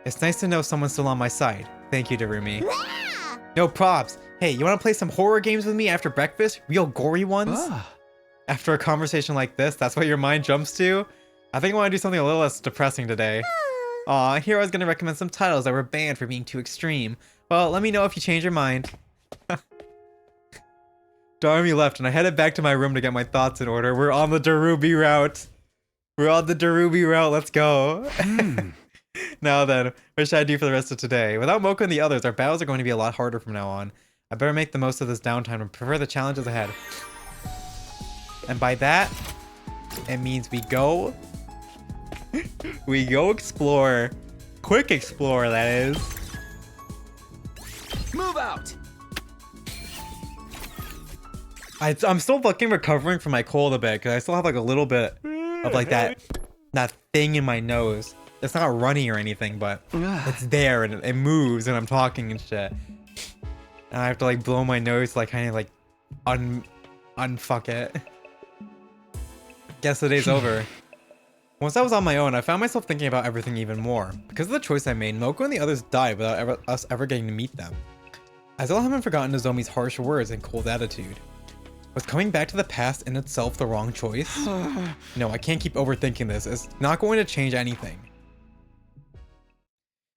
It's nice to know someone's still on my side. Thank you, Darumi. No props. Hey, you want to play some horror games with me after breakfast? Real gory ones? After a conversation like this, that's what your mind jumps to? I think I want to do something a little less depressing today. Aw, here I was going to recommend some titles that were banned for being too extreme. Well, let me know if you change your mind. Darumi left and I headed back to my room to get my thoughts in order. We're on the Darumi route. We're on the Darumi route. Let's go. Now then, what should I do for the rest of today? Without Mocha and the others, our battles are going to be a lot harder from now on. I better make the most of this downtime and prefer the challenges ahead. And by that, it means we go explore. Quick explore, that is. Move out! I'm still recovering from my cold a bit, because I still have like a little bit of like that thing in my nose. It's not runny or anything, but it's there and it moves and I'm talking and shit. And I have to like blow my nose to like kind of like unfuck it. Guess the day's over. Once I was on my own, I found myself thinking about everything even more. Because of the choice I made, Moko and the others died without us ever getting to meet them. I still haven't forgotten Nozomi's harsh words and cold attitude. Was coming back to the past in itself the wrong choice? No, I can't keep overthinking this. It's not going to change anything.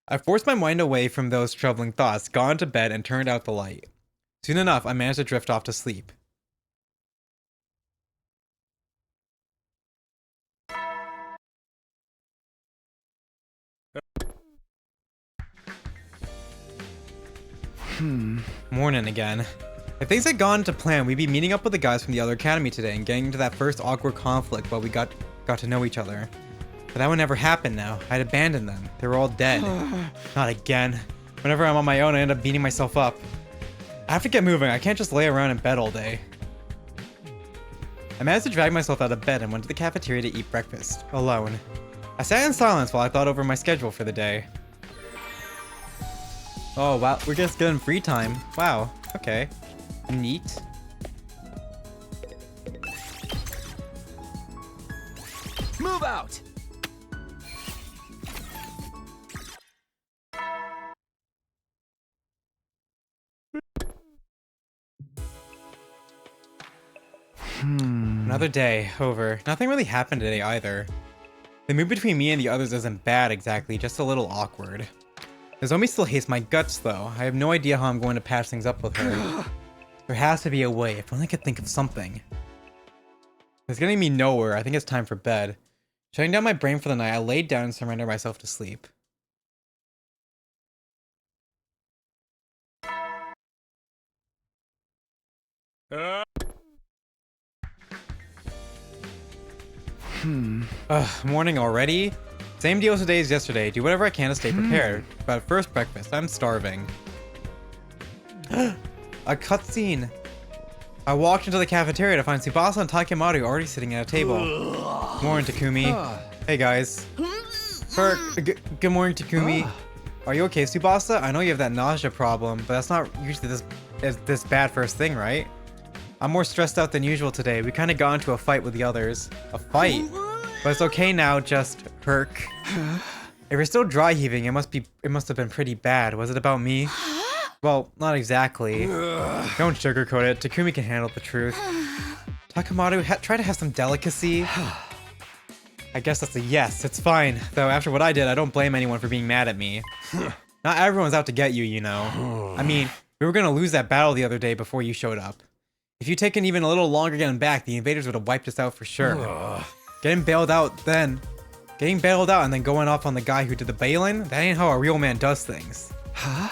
I forced my mind away from those troubling thoughts, got into bed, and turned out the light. Soon enough, I managed to drift off to sleep. Morning again. If things had gone to plan, we'd be meeting up with the guys from the other academy today and getting into that first awkward conflict while we got to know each other. But that would never happen now. I'd abandoned them. They were all dead. Not again. Whenever I'm on my own, I end up beating myself up. I have to get moving. I can't just lay around in bed all day. I managed to drag myself out of bed and went to the cafeteria to eat breakfast, alone. I sat in silence while I thought over my schedule for the day. Oh, wow, we're just getting free time. Wow, okay. Neat. Move out! Another day, over. Nothing really happened today either. The mood between me and the others isn't bad exactly, just a little awkward. Nozomi still hates my guts though. I have no idea how I'm going to patch things up with her. There has to be a way, if only I could think of something. It's getting me nowhere. I think it's time for bed. Shutting down my brain for the night, I laid down and surrendered myself to sleep. Morning already? Same deal today as yesterday. Do whatever I can to stay prepared. But first breakfast, I'm starving. A cutscene. I walked into the cafeteria to find Tsubasa and Takemaru already sitting at a table. Morning, Takumi. Hey guys. Good morning, Takumi. Are you okay, Tsubasa? I know you have that nausea problem, but that's not usually this bad first thing, right? I'm more stressed out than usual today. We kind of got into a fight with the others. A fight? But it's okay now, just Herc. If you're still dry heaving, it must have been pretty bad. Was it about me? Well, not exactly. Don't sugarcoat it. Takumi can handle the truth. Takemaru, try to have some delicacy. I guess that's a yes. It's fine. Though after what I did, I don't blame anyone for being mad at me. Not everyone's out to get you, you know. I mean, we were gonna lose that battle the other day before you showed up. If you'd taken even a little longer getting back, the invaders would have wiped us out for sure. Getting bailed out and then going off on the guy who did the bailing? That ain't how a real man does things. Huh?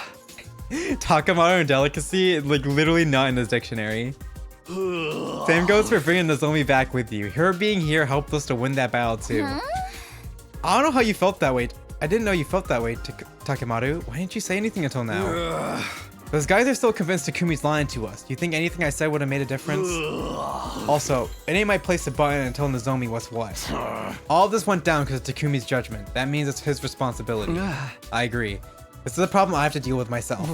Takemaru and delicacy, like literally not in this dictionary. Same goes for bringing Nozomi back with you. Her being here helped us to win that battle too. I don't know how you felt that way. I didn't know you felt that way, Takemaru. Why didn't you say anything until now? Those guys are still convinced Takumi's lying to us. Do you think anything I said would have made a difference? Also, it ain't my place to butt in and tell Nozomi what's what. All of this went down because of Takumi's judgment. That means it's his responsibility. I agree. This is a problem I have to deal with myself.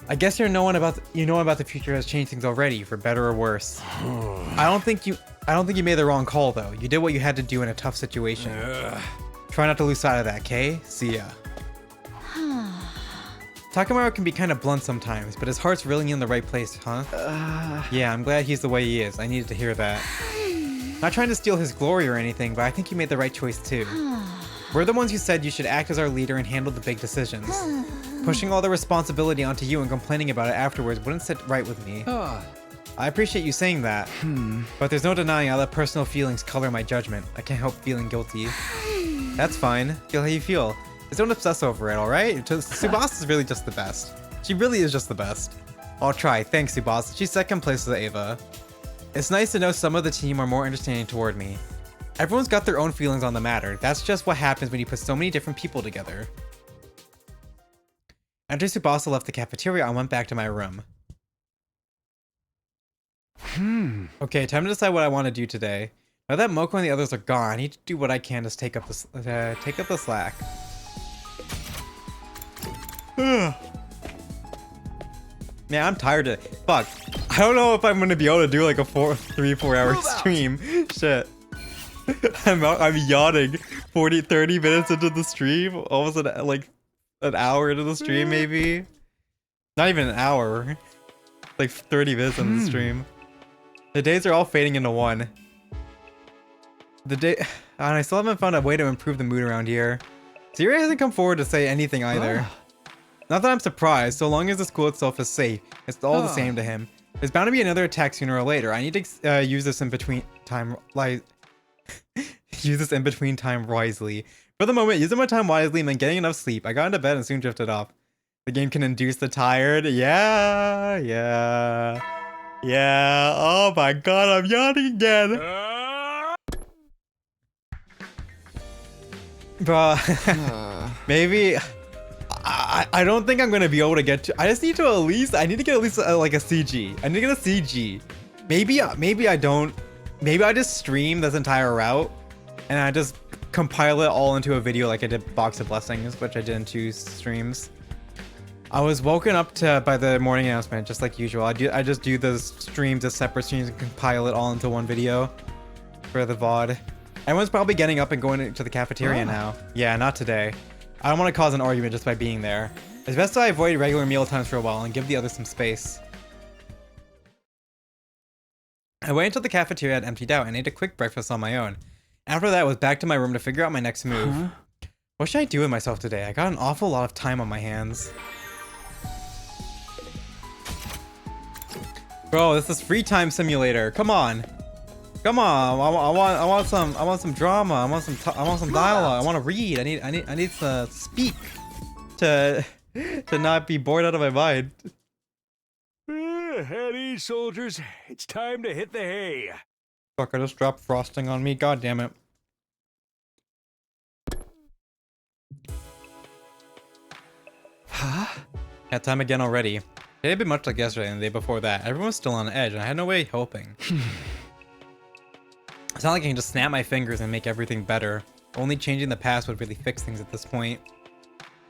I guess you know about the future has changed things already, for better or worse. I don't think you made the wrong call though. You did what you had to do in a tough situation. Try not to lose sight of that, okay? See ya. Takemaru can be kind of blunt sometimes, but his heart's really in the right place, huh? Yeah, I'm glad he's the way he is. I needed to hear that. Not trying to steal his glory or anything, but I think you made the right choice too. We're the ones who said you should act as our leader and handle the big decisions. Pushing all the responsibility onto you and complaining about it afterwards wouldn't sit right with me. I appreciate you saying that, but there's no denying how that personal feelings color my judgment. I can't help feeling guilty. That's fine. Feel how you feel. Just don't obsess over it, alright? Tsubasa is really just the best. She really is just the best. I'll try. Thanks, Tsubasa. She's second place with Ava. It's nice to know some of the team are more understanding toward me. Everyone's got their own feelings on the matter. That's just what happens when you put so many different people together. After Tsubasa left the cafeteria, I went back to my room. Okay, time to decide what I want to do today. Now that Moko and the others are gone, I need to do what I can to take up the slack. Man, I'm tired of it. Fuck. I don't know if I'm gonna be able to do like a 3-4 hour stream. Shit. I'm yawning 30 minutes into the stream. Almost like an hour into the stream, maybe. Not even an hour. Like 30 minutes into the stream. The days are all fading into one. And I still haven't found a way to improve the mood around here. Zero hasn't come forward to say anything either. Not that I'm surprised, so long as the school itself is safe, it's all the same to him. There's bound to be another attack sooner or later. I need to use this in between time wisely. For the moment, using my time wisely meant getting enough sleep. I got into bed and soon drifted off. The game can induce the tired. Yeah, yeah, yeah. Oh my god, I'm yawning again. Bruh, maybe I don't think I'm gonna be able to get to. I just need to at least. I need to get at least like a CG. I need to get a CG. Maybe I don't. Maybe I just stream this entire route, and I just compile it all into a video like I did Box of Blessings, which I did in 2 streams. I was woken up by the morning announcement, just like usual. I just do the streams as separate streams and compile it all into one video for the VOD. Everyone's probably getting up and going to the cafeteria now. Yeah, not today. I don't want to cause an argument just by being there. It's best I avoid regular meal times for a while and give the others some space. I waited until the cafeteria had emptied out and ate a quick breakfast on my own. After that, I was back to my room to figure out my next move. What should I do with myself today? I got an awful lot of time on my hands. Bro, this is free time simulator. Come on. Come on, I want some drama. I want some dialogue. I want to read. I need to speak to not be bored out of my mind. At ease, soldiers. It's time to hit the hay. Fuck, I just dropped frosting on me. God damn it. Huh? Yeah, time again already. It had been much like yesterday and the day before that. Everyone was still on edge and I had no way of helping. It's not like I can just snap my fingers and make everything better. Only changing the past would really fix things at this point.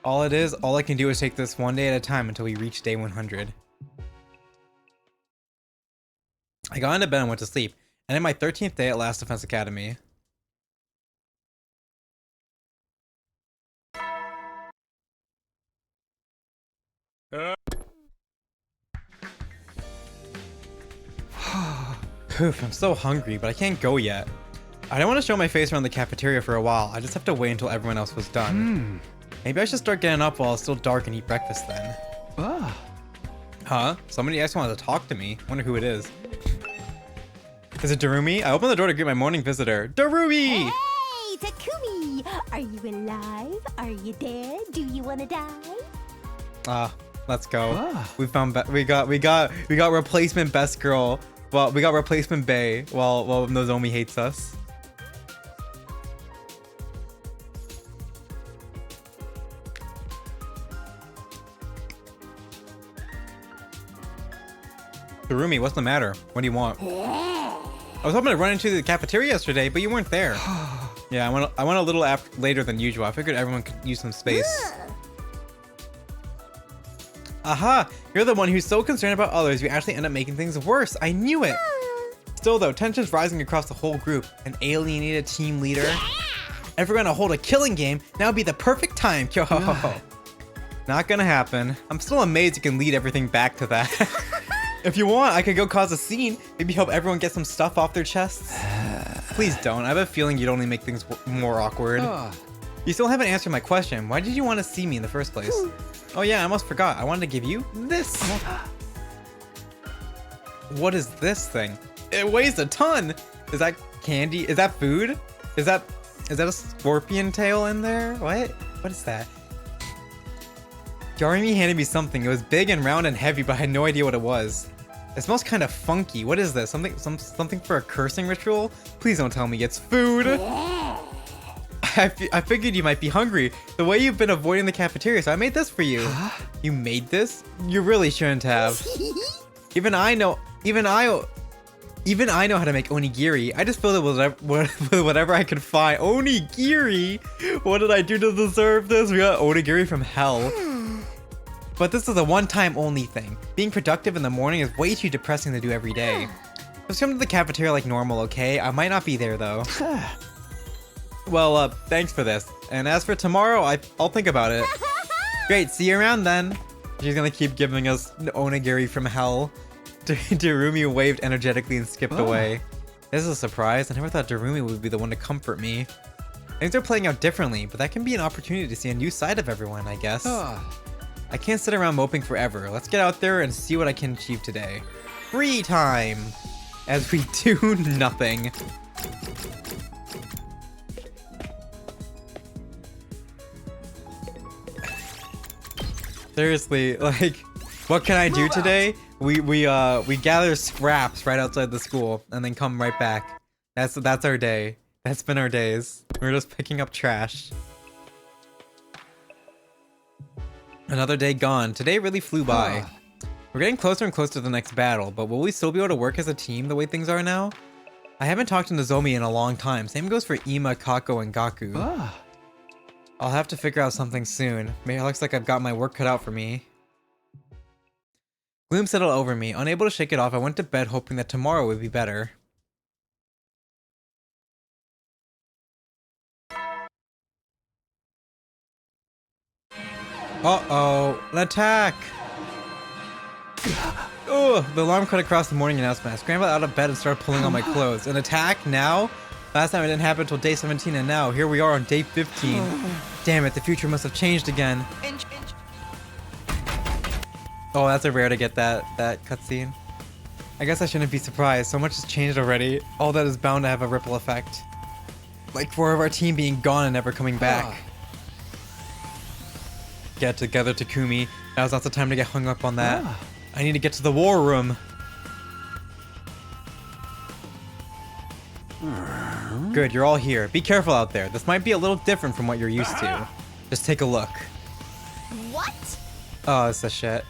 All I can do is take this one day at a time until we reach day 100. I got into bed and went to sleep, and in my 13th day at Last Defense Academy. Oof, I'm so hungry, but I can't go yet. I don't want to show my face around the cafeteria for a while. I just have to wait until everyone else was done. Maybe I should start getting up while it's still dark and eat breakfast then. Huh? Somebody else wanted to talk to me. Wonder who it is. Is it Darumi? I opened the door to greet my morning visitor. Darumi! Hey, Takumi! Are you alive? Are you dead? Do you want to die? Let's go. We got replacement best girl. Well, we got replacement bae while Nozomi hates us. Darumi, what's the matter? What do you want? I was hoping to run into the cafeteria yesterday, but you weren't there. Yeah, I went a little later than usual. I figured everyone could use some space. Aha! You're the one who's so concerned about others, you actually end up making things worse. I knew it! Still though, tension's rising across the whole group. An alienated team leader. If we're gonna hold a killing game, now would be the perfect time. Not gonna happen. I'm still amazed you can lead everything back to that. If you want, I could go cause a scene. Maybe help everyone get some stuff off their chests. Please don't. I have a feeling you'd only make things more awkward. You still haven't answered my question. Why did you want to see me in the first place? Oh yeah, I almost forgot. I wanted to give you this. What is this thing? It weighs a ton. Is that candy? Is that food? Is that a scorpion tail in there? What? What is that? Darumi handed me something. It was big and round and heavy, but I had no idea what it was. It smells kind of funky. What is this? Something for a cursing ritual? Please don't tell me it's food. I figured you might be hungry. The way you've been avoiding the cafeteria, so I made this for you. You made this? You really shouldn't have. Even I know how to make onigiri. I just filled it with whatever I could find. Onigiri? What did I do to deserve this? We got onigiri from hell. But this is a one-time only thing. Being productive in the morning is way too depressing to do every day. Just come to the cafeteria like normal, okay? I might not be there though. Well, thanks for this. And as for tomorrow, I'll think about it. Great, see you around then. She's gonna keep giving us onigiri from hell. Darumi waved energetically and skipped away. This is a surprise. I never thought Darumi would be the one to comfort me. Things are playing out differently, but that can be an opportunity to see a new side of everyone, I guess. I can't sit around moping forever. Let's get out there and see what I can achieve today. Free time! As we do nothing. Seriously, like, what can I do today? We gather scraps right outside the school and then come right back. That's our day. That's been our days. We're just picking up trash. Another day gone. Today really flew by. We're getting closer and closer to the next battle, but will we still be able to work as a team the way things are now? I haven't talked to Nozomi in a long time. Same goes for Ima, Kako, and Gaku. I'll have to figure out something soon. Maybe it looks like I've got my work cut out for me. Gloom settled over me. Unable to shake it off, I went to bed hoping that tomorrow would be better. Uh-oh, an attack! Ugh, the alarm cut across the morning announcement. I scrambled out of bed and started pulling on my clothes. An attack? Now? Last time it didn't happen until day 17 and now, here we are on day 15. Damn it, the future must have changed again. Oh, that's a rare to get that cutscene. I guess I shouldn't be surprised. So much has changed already. All that is bound to have a ripple effect. Like 4 of our team being gone and never coming back. Get together, Takumi. Now's not the time to get hung up on that. I need to get to the war room. Good, you're all here. Be careful out there. This might be a little different from what you're used to. Just take a look. What? Oh, it's a shit.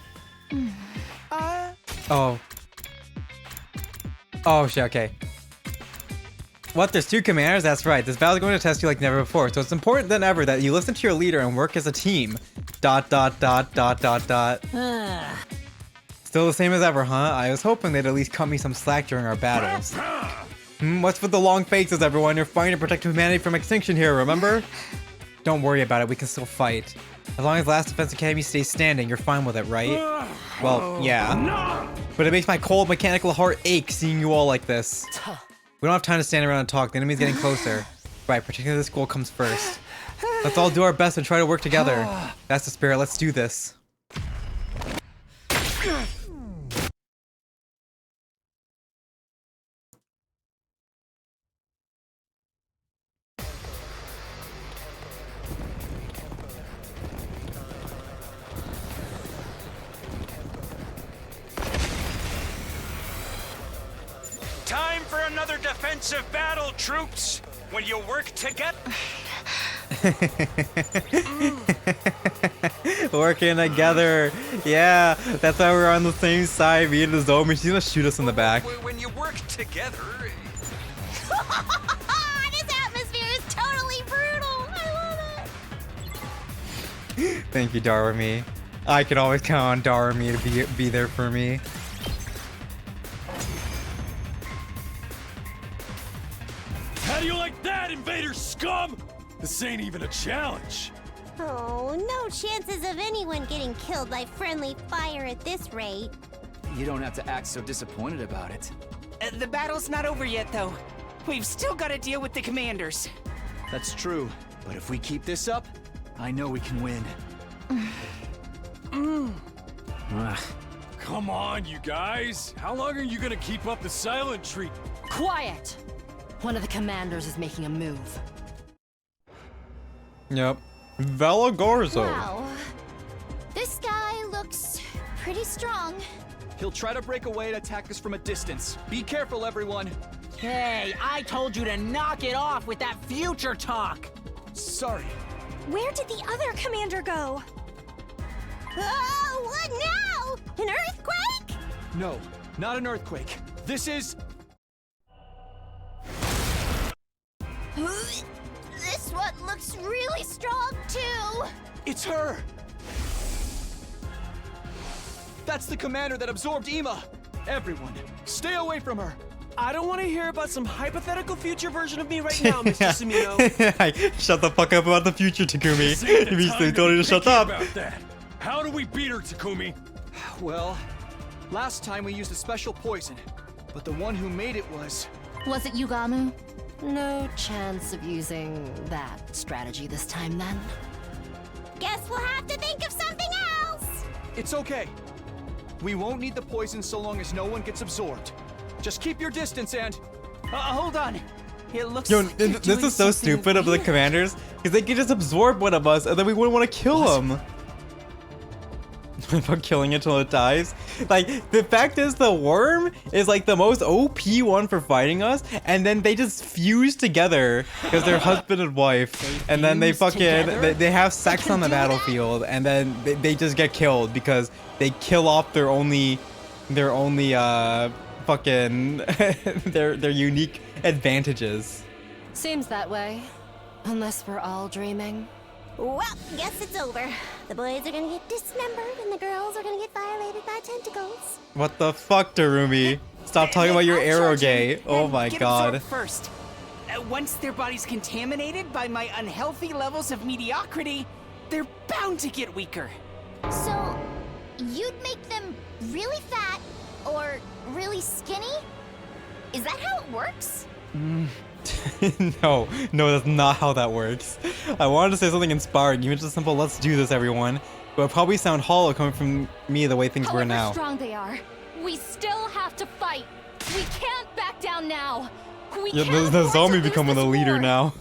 Oh. Oh shit, okay. What, there's 2 commanders? That's right. This battle's going to test you like never before, so it's important than ever that you listen to your leader and work as a team. ... Still the same as ever, huh? I was hoping they'd at least cut me some slack during our battles. What's with the long faces, everyone? You're fighting to protect humanity from extinction here, remember? Don't worry about it, we can still fight. As long as Last Defense Academy stays standing, you're fine with it, right? Well, yeah. But it makes my cold mechanical heart ache seeing you all like this. We don't have time to stand around and talk, the enemy's getting closer. Right, protecting the school comes first. Let's all do our best and try to work together. That's the spirit, let's do this. Time for another defensive battle, troops! When you work together... Working together. Yeah, that's why we're on the same side. Me and Nozomi. She's gonna shoot us in the back. When you work together... This atmosphere is totally brutal! I love it! Thank you, Darumi. I can always count on Darumi to be there for me. How do you like that, invader scum? This ain't even a challenge. Oh, no chances of anyone getting killed by friendly fire at this rate. You don't have to act so disappointed about it. The battle's not over yet, though. We've still got to deal with the commanders. That's true, but if we keep this up, I know we can win. Come on, you guys. How long are you gonna keep up the silent treat? Quiet! One of the commanders is making a move. Yep. Valagorzo. Wow. This guy looks pretty strong. He'll try to break away and attack us from a distance. Be careful, everyone. Hey, I told you to knock it off with that future talk. Sorry. Where did the other commander go? Oh, what now? An earthquake? No, not an earthquake. This is... This one looks really strong, too. It's her! That's the commander that absorbed Ima! Everyone, stay away from her! I don't want to hear about some hypothetical future version of me right now, Mr. Sumino. Shut the fuck up about the future, Takumi. This ain't the You time told you to shut picky up. about that. How do we beat her, Takumi? Well, last time we used a special poison, but the one who made it was... Was it Yugamu? No chance of using that strategy this time, then. Guess we'll have to think of something else. It's okay. We won't need the poison so long as no one gets absorbed. Just keep your distance and... Hold on. It looks Yo, like you're this doing is so something stupid of the weird. commanders, because they could just absorb one of us and then we wouldn't want to kill them. About killing it till it dies. Like, the fact is the worm is like the most OP one for fighting us, and then they just fuse together because they're husband and wife, and then they fucking they have sex on the battlefield, and then they just get killed because they kill off their only fucking their unique advantages. Seems that way. Unless we're all dreaming. Well, guess it's over. The boys are gonna get dismembered and the girls are gonna get violated by tentacles. What the fuck, Darumi? Stop talking about your arrow gay. Oh my god. First, once their body's contaminated by my unhealthy levels of mediocrity, they're bound to get weaker. So, you'd make them really fat or really skinny? Is that how it works? No, that's not how that works. I wanted to say something inspiring, even just a simple "let's do this, everyone," but it'd probably sound hollow coming from me the way things were now. However strong they are, we still have to fight. We can't back down now. We can't The zombie lose becoming this the leader war. now.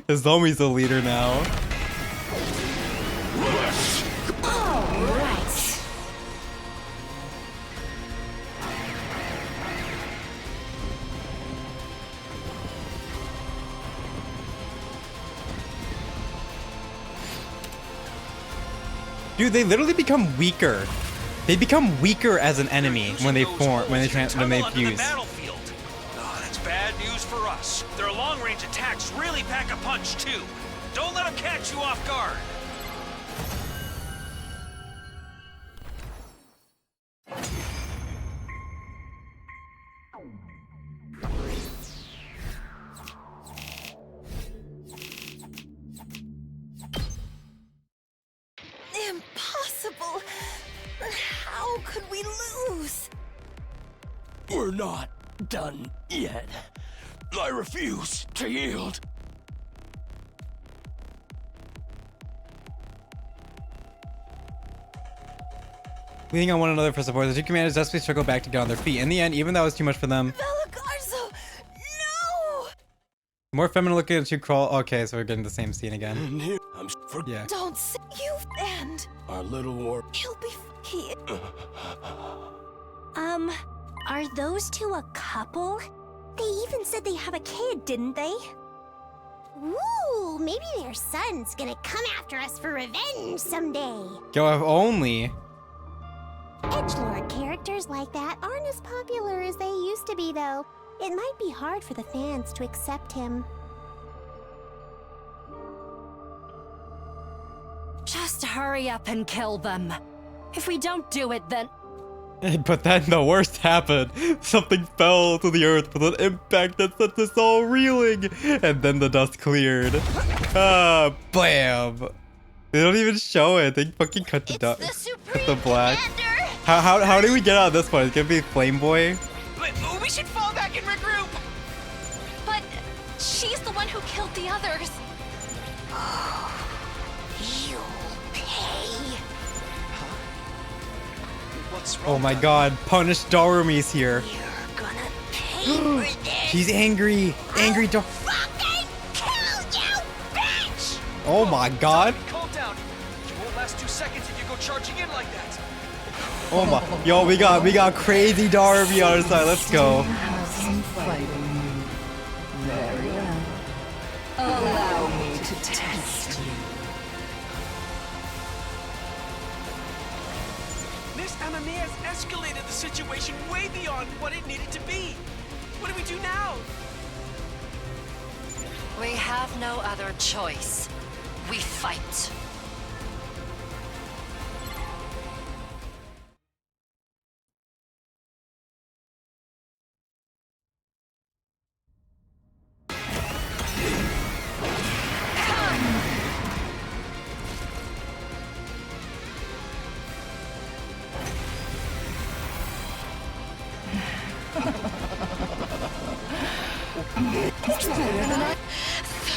The zombie's the leader now. Dude, they literally become weaker. They become weaker as an enemy when they fuse. Battlefield. Oh, that's bad news for us. Their long-range attacks really pack a punch too. Don't let them catch you off guard. Impossible! How could we lose? We're not done yet. I refuse to yield. Leaning on one another for support, the two commanders desperately struggle back to get on their feet. In the end, even though it was too much for them, Valagarzo! No! the more feminine looking two crawl. Okay, so we're getting the same scene again. Yeah. Don't say you and Our little war. he'll be here. Are those two a couple? They even said they have a kid, didn't they? Ooh, maybe their son's gonna come after us for revenge someday. Go, if only. Edgelord characters like that aren't as popular as they used to be, though. It might be hard for the fans to accept him. Just hurry up and kill them. If we don't do it, then... But then the worst happened. Something fell to the earth with an impact that set us all reeling. And then the dust cleared. Ah, blam. They don't even show it. They fucking cut the dust. Cut the black. How do we get out of this one? It's gonna be Flame Boy? We should fall back and regroup. But she's the one who killed the others. You'll pay. What's wrong? Oh my god, punish Darumi's here. You're gonna pay for this. She's angry. Angry Dar- Fucking kill you, bitch! Oh my god. Calm down. You won't last 2 seconds if you go charging in like that. Oh my. Yo, we got crazy Darumi on our side. Let's go. Have some fighting. Very well. Allow me to test you. Miss Amamiya has escalated the situation way beyond what it needed to be. What do we do now? We have no other choice. We fight.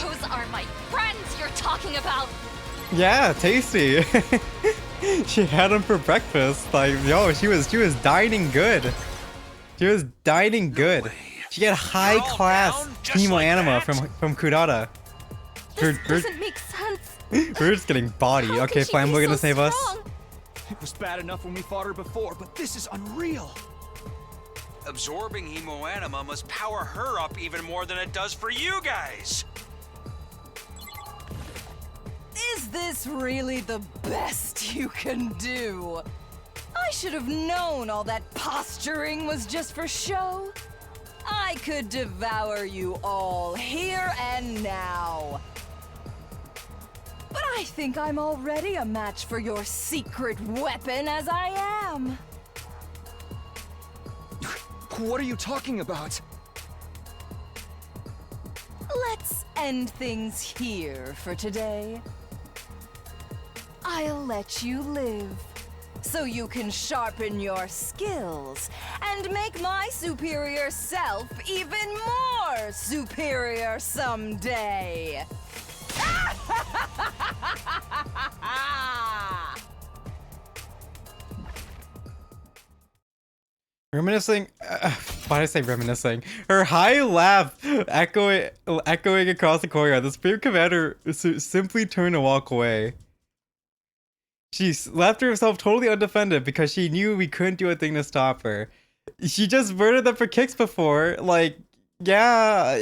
Those are my friends you're talking about. Yeah, tasty. She had him for breakfast. Like, yo, she was dining good. She was dining good. She had high class Hemo Anima from Kurata. This doesn't make sense. We're just getting body. How Okay, could she Flambo be gonna so save us. strong? It was bad enough when we fought her before, but this is unreal. Absorbing hemoanima must power her up even more than it does for you guys. Is this really the best you can do? I should have known all that posturing was just for show. I could devour you all here and now. But I think I'm already a match for your secret weapon as I am. What are you talking about? Let's end things here for today. I'll let you live, so you can sharpen your skills and make my superior self even more superior someday. Reminiscing, why did I say reminiscing? Her high laugh echoing across the courtyard. The Supreme Commander simply turned to walk away. She left herself totally undefended because she knew we couldn't do a thing to stop her. She just murdered them for kicks before. Like, yeah,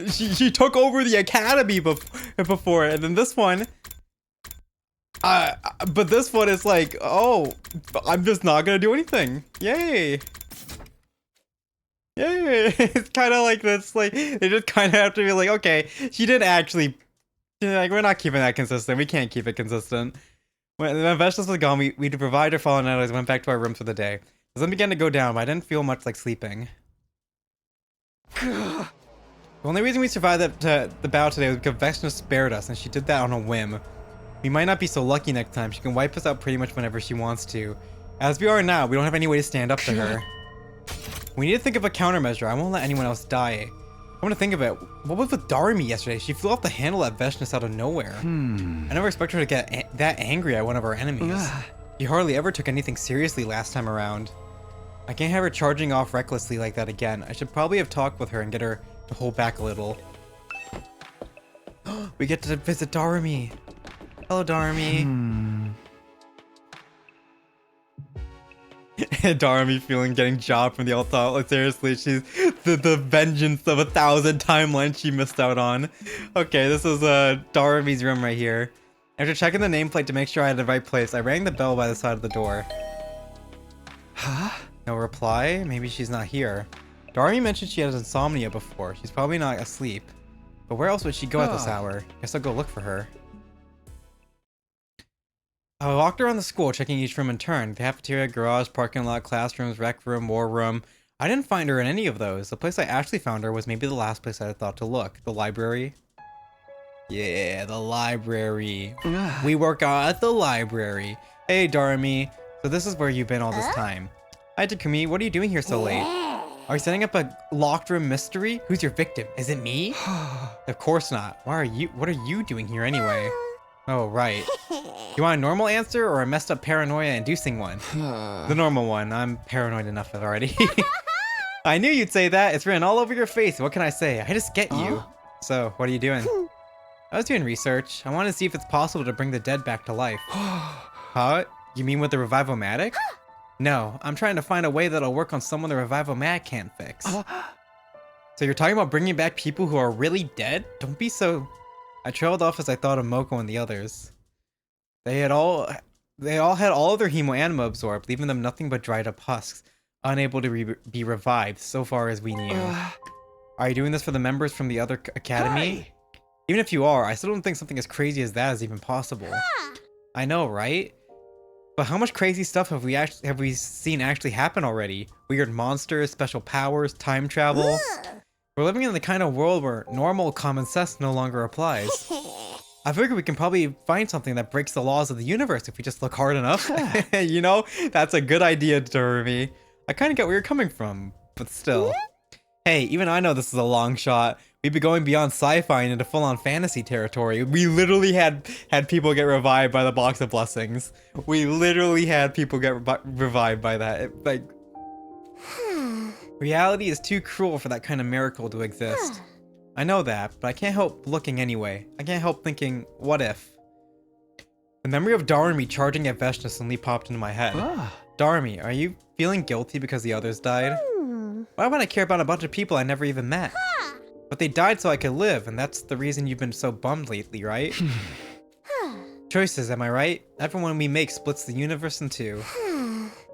she took over the academy before, and then this one. But this one is like, oh, I'm just not gonna do anything. Yay. Yay. It's kind of like this, like, they just kind of have to be like, okay, she did actually, like, we're not keeping that consistent. We can't keep it consistent. When Vegetables was gone, we had to provide our fallen allies, went back to our rooms for the day. The sun began to go down, but I didn't feel much like sleeping. The only reason we survived the battle today was because Vexna spared us, and she did that on a whim. We might not be so lucky next time. She can wipe us out pretty much whenever she wants to. As we are now, we don't have any way to stand up to her. We need to think of a countermeasure. I won't let anyone else die. I want to think of it. What was with Darumi yesterday? She flew off the handle at Veshness out of nowhere. I never expected her to get that angry at one of our enemies. She hardly ever took anything seriously last time around. I can't have her charging off recklessly like that again. I should probably have talked with her and get her to hold back a little. We get to visit Darumi. Hello, Darumi. Darumi feeling getting jobbed from the altar. Like, seriously, she's the vengeance of 1,000 timelines she missed out on. Okay, this is Darumi's room right here. After checking the nameplate to make sure I had the right place, I rang the bell by the side of the door. Huh? No reply? Maybe she's not here. Darumi mentioned she has insomnia before. She's probably not asleep. But where else would she go at this hour? Guess I'll go look for her. I walked around the school, checking each room in turn. Cafeteria, garage, parking lot, classrooms, rec room, war room. I didn't find her in any of those. The place I actually found her was maybe the last place I had thought to look. The library. Yeah, the library. We work out at the library. Hey, Darumi. So this is where you've been all this time. Hi, Takumi. What are you doing here so late? Are you setting up a locked room mystery? Who's your victim? Is it me? Of course not. What are you doing here anyway? Oh, right. You want a normal answer or a messed up paranoia-inducing one? The normal one. I'm paranoid enough already. I knew you'd say that. It's written all over your face. What can I say? I just get you. So, what are you doing? I was doing research. I wanted to see if it's possible to bring the dead back to life. Huh? You mean with the Revivomatic? No, I'm trying to find a way that'll work on someone the Revivomatic can't fix. So you're talking about bringing back people who are really dead? Don't be so... I trailed off as I thought of Moko and the others. They all had all of their hemoanima absorbed, leaving them nothing but dried up husks, unable to be revived, so far as we knew. Are you doing this for the members from the other academy? Hi. Even if you are, I still don't think something as crazy as that is even possible. I know, right? But how much crazy stuff have we seen actually happen already? Weird monsters, special powers, time travel. We're living in the kind of world where normal common sense no longer applies. I figure we can probably find something that breaks the laws of the universe if we just look hard enough. You know, that's a good idea, Darumi. I kind of get where you're coming from, but still. Hey, even I know this is a long shot. We'd be going beyond sci-fi and into full-on fantasy territory. We literally had people get revived by the box of blessings. We literally had people get revived by that. Reality is too cruel for that kind of miracle to exist. I know that, but I can't help looking anyway. I can't help thinking, what if? The memory of Darumi charging at Veshna suddenly popped into my head. Darumi, are you feeling guilty because the others died? Why would I care about a bunch of people I never even met? But they died so I could live, and that's the reason you've been so bummed lately, right? Choices, am I right? Everyone we make splits the universe in two.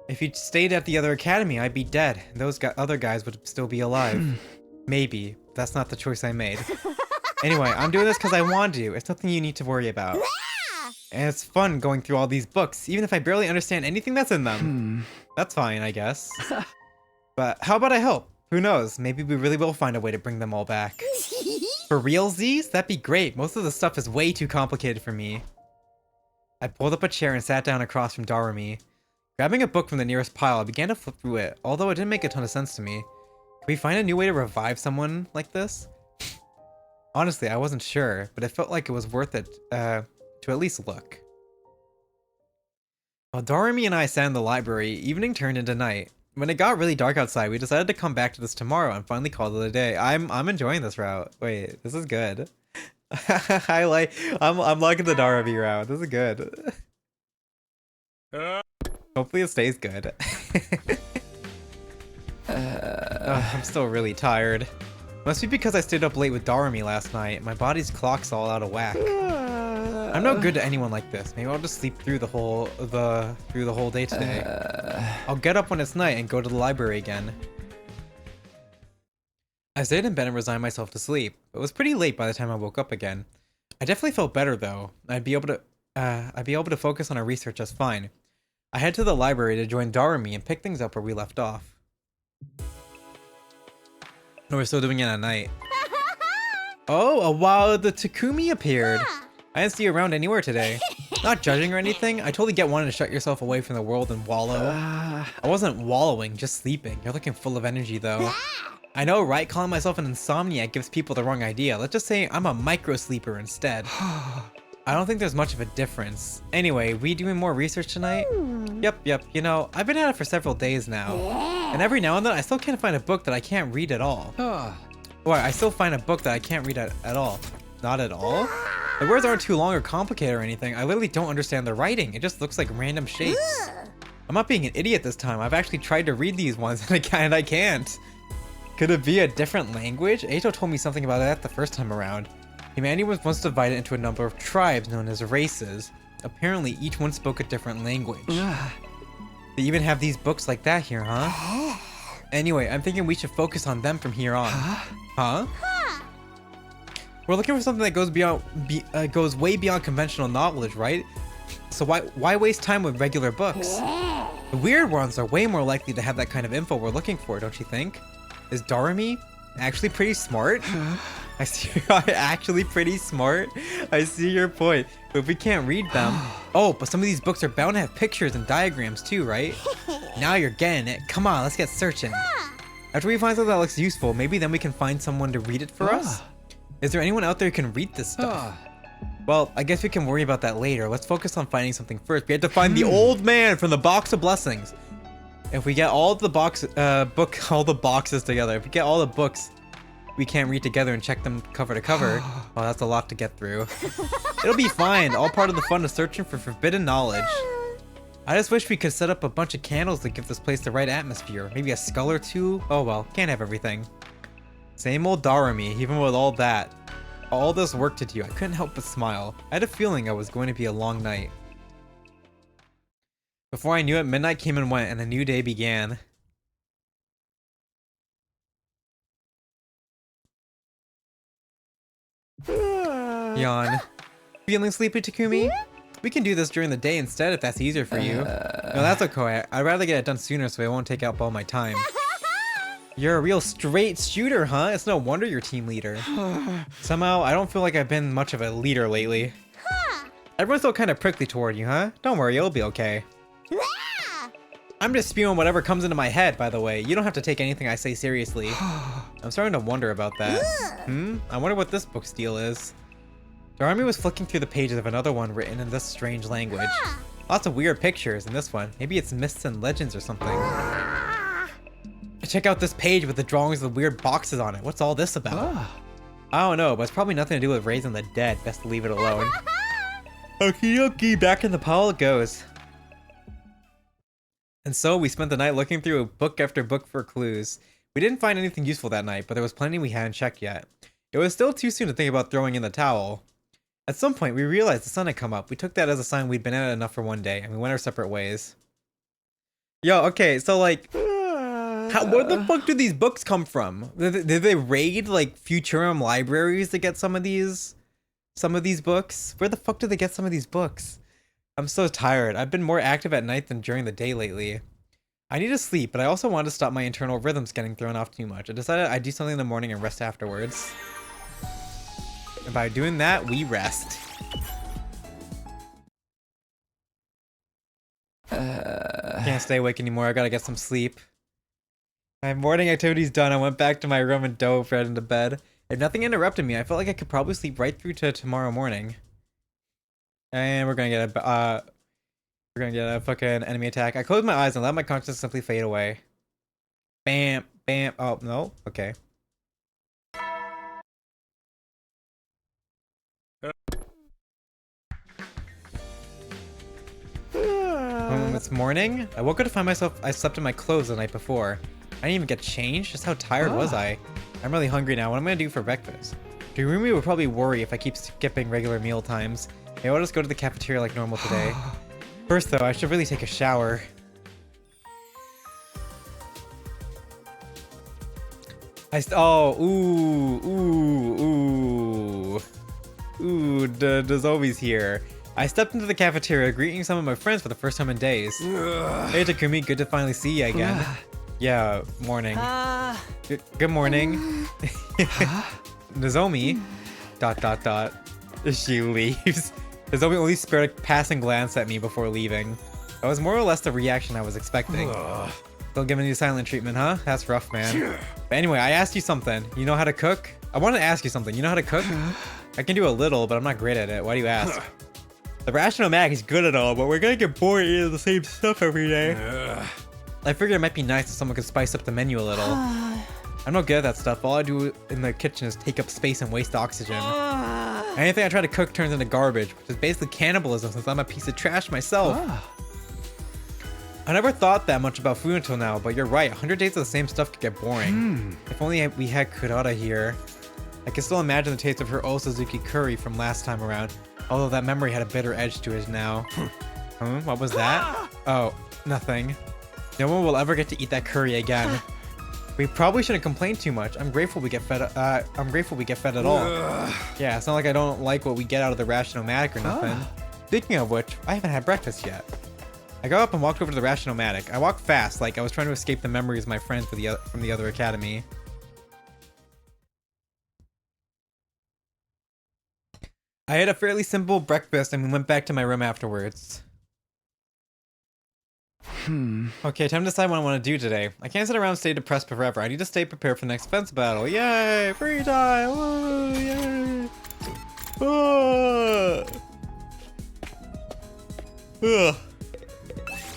If you'd stayed at the other academy, I'd be dead, and those other guys would still be alive. Maybe. That's not the choice I made. Anyway, I'm doing this because I want to. It's nothing you need to worry about. And it's fun going through all these books, even if I barely understand anything that's in them. That's fine, I guess. But how about I help? Who knows? Maybe we really will find a way to bring them all back. For realsies? That'd be great. Most of the stuff is way too complicated for me. I pulled up a chair and sat down across from Darumi. Grabbing a book from the nearest pile, I began to flip through it, although it didn't make a ton of sense to me. Can we find a new way to revive someone like this? Honestly, I wasn't sure, but it felt like it was worth it to at least look. While Darumi and I sat in the library, evening turned into night. When it got really dark outside, we decided to come back to this tomorrow and finally call it a day. I'm enjoying this route. Wait, this is good. I'm liking the Darumi route. This is good. Hopefully it stays good. I'm still really tired. Must be because I stayed up late with Darumi last night. My body's clock's all out of whack. I'm no good to anyone like this. Maybe I'll just sleep through the whole day today. I'll get up when it's night and go to the library again. I stayed in bed and resigned myself to sleep. It was pretty late by the time I woke up again. I definitely felt better though. I'd be able to focus on our research just fine. I head to the library to join Darumi and pick things up where we left off. No, we're still doing it at night. Oh, wow, the Takumi appeared. I didn't see you around anywhere today. Not judging or anything, I totally get wanting to shut yourself away from the world and wallow. I wasn't wallowing, just sleeping. You're looking full of energy though. I know, right? Calling myself an insomniac gives people the wrong idea. Let's just say I'm a micro sleeper instead. I don't think there's much of a difference. Anyway, we doing more research tonight? Yep. You know, I've been at it for several days now. And every now and then, I still can't find a book that I can't read at all. Or I still find a book that I can't read at all. Not at all? The words aren't too long or complicated or anything. I literally don't understand the writing. It just looks like random shapes. I'm not being an idiot this time. I've actually tried to read these ones and I can't. Could it be a different language? Eito told me something about that the first time around. Humanity was once divided into a number of tribes known as races. Apparently, each one spoke a different language. They even have these books like that here, huh? Anyway, I'm thinking we should focus on them from here on. Huh? We're looking for something that goes way beyond conventional knowledge, right? So why waste time with regular books? The weird ones are way more likely to have that kind of info we're looking for, don't you think? Is Darumi actually pretty smart? I see you're actually pretty smart. I see your point. But if we can't read them... Oh, but some of these books are bound to have pictures and diagrams too, right? Now you're getting it. Come on, let's get searching. After we find something that looks useful, maybe then we can find someone to read it for us? Is there anyone out there who can read this stuff? Well, I guess we can worry about that later. Let's focus on finding something first. We have to find the old man from the Box of Blessings. If we get all the boxes together, if we get all the books we can't read together and check them cover to cover, well, that's a lot to get through. It'll be fine. All part of the fun of searching for forbidden knowledge. I just wish we could set up a bunch of candles to give this place the right atmosphere. Maybe a skull or two. Oh well, can't have everything. Same old Darumi, even with all that. All this work to do, I couldn't help but smile. I had a feeling it was going to be a long night. Before I knew it, midnight came and went, and a new day began. Yawn. Feeling sleepy, Takumi? We can do this during the day instead if that's easier for you. No, that's okay. I'd rather get it done sooner so it won't take up all my time. You're a real straight shooter, huh? It's no wonder you're team leader. Somehow, I don't feel like I've been much of a leader lately. Everyone's still kind of prickly toward you, huh? Don't worry, it'll be okay. I'm just spewing whatever comes into my head, by the way. You don't have to take anything I say seriously. I'm starting to wonder about that. I wonder what this book's deal is. Darumi was flicking through the pages of another one written in this strange language. Lots of weird pictures in this one. Maybe it's myths and legends or something. Check out this page with the drawings of the weird boxes on it. What's all this about? I don't know, but it's probably nothing to do with raising the dead. Best to leave it alone. Okie dokie, back in the pile it goes. And so we spent the night looking through book after book for clues. We didn't find anything useful that night, but there was plenty we hadn't checked yet. It was still too soon to think about throwing in the towel. At some point, we realized the sun had come up. We took that as a sign we'd been at it enough for one day, and we went our separate ways. Yo, okay, so like, where the fuck do these books come from? Did they raid like Futurum libraries to get some of these books? Where the fuck do they get some of these books? I'm so tired. I've been more active at night than during the day lately. I need to sleep, but I also want to stop my internal rhythms getting thrown off too much. I decided I'd do something in the morning and rest afterwards. And by doing that, we rest. Can't stay awake anymore. I gotta get some sleep. My morning activity's done. I went back to my room and dove right into bed. If nothing interrupted me, I felt like I could probably sleep right through to tomorrow morning. And we're gonna get a fucking enemy attack. I closed my eyes and let my consciousness simply fade away. Bam, bam. Oh no. Okay. It's morning. I woke up to find myself. I slept in my clothes the night before. I didn't even get changed. Just how tired was I? I'm really hungry now. What am I gonna do for breakfast? Darumi would probably worry if I keep skipping regular meal times. Maybe I'll just go to the cafeteria like normal today. First though, I should really take a shower. Dazomi's here. I stepped into the cafeteria, greeting some of my friends for the first time in days. Hey Takumi, good to finally see you again. Yeah, morning. Good morning. Nozomi. ... She leaves. Nozomi only spared a passing glance at me before leaving. That was more or less the reaction I was expecting. Still giving you silent treatment, huh? That's rough, man. But anyway, I asked you something. You know how to cook? I want to ask you something. You know how to cook? I can do a little, but I'm not great at it. Why do you ask? The Rational Mag is good at all, but we're gonna get bored eating the same stuff every day. I figured it might be nice if someone could spice up the menu a little. I'm not good at that stuff. All I do in the kitchen is take up space and waste oxygen. Anything I try to cook turns into garbage, which is basically cannibalism since I'm a piece of trash myself. I never thought that much about food until now, but you're right. 100 days of the same stuff could get boring. If only we had Kurata here. I can still imagine the taste of her old Suzuki curry from last time around, although that memory had a bitter edge to it now. What was that? Oh, nothing. No one will ever get to eat that curry again. We probably shouldn't complain too much. I'm grateful we get fed. I'm grateful we get fed at all. Yeah, it's not like I don't like what we get out of the Rational-matic or nothing. Speaking of which, I haven't had breakfast yet. I got up and walked over to the Rational-matic. I walked fast, like I was trying to escape the memories of my friends from the other academy. I had a fairly simple breakfast and we went back to my room afterwards. Okay, time to decide what I want to do today. I can't sit around and stay depressed forever. I need to stay prepared for the next fence battle. Yay! Free time! Woo, yay! Ugh.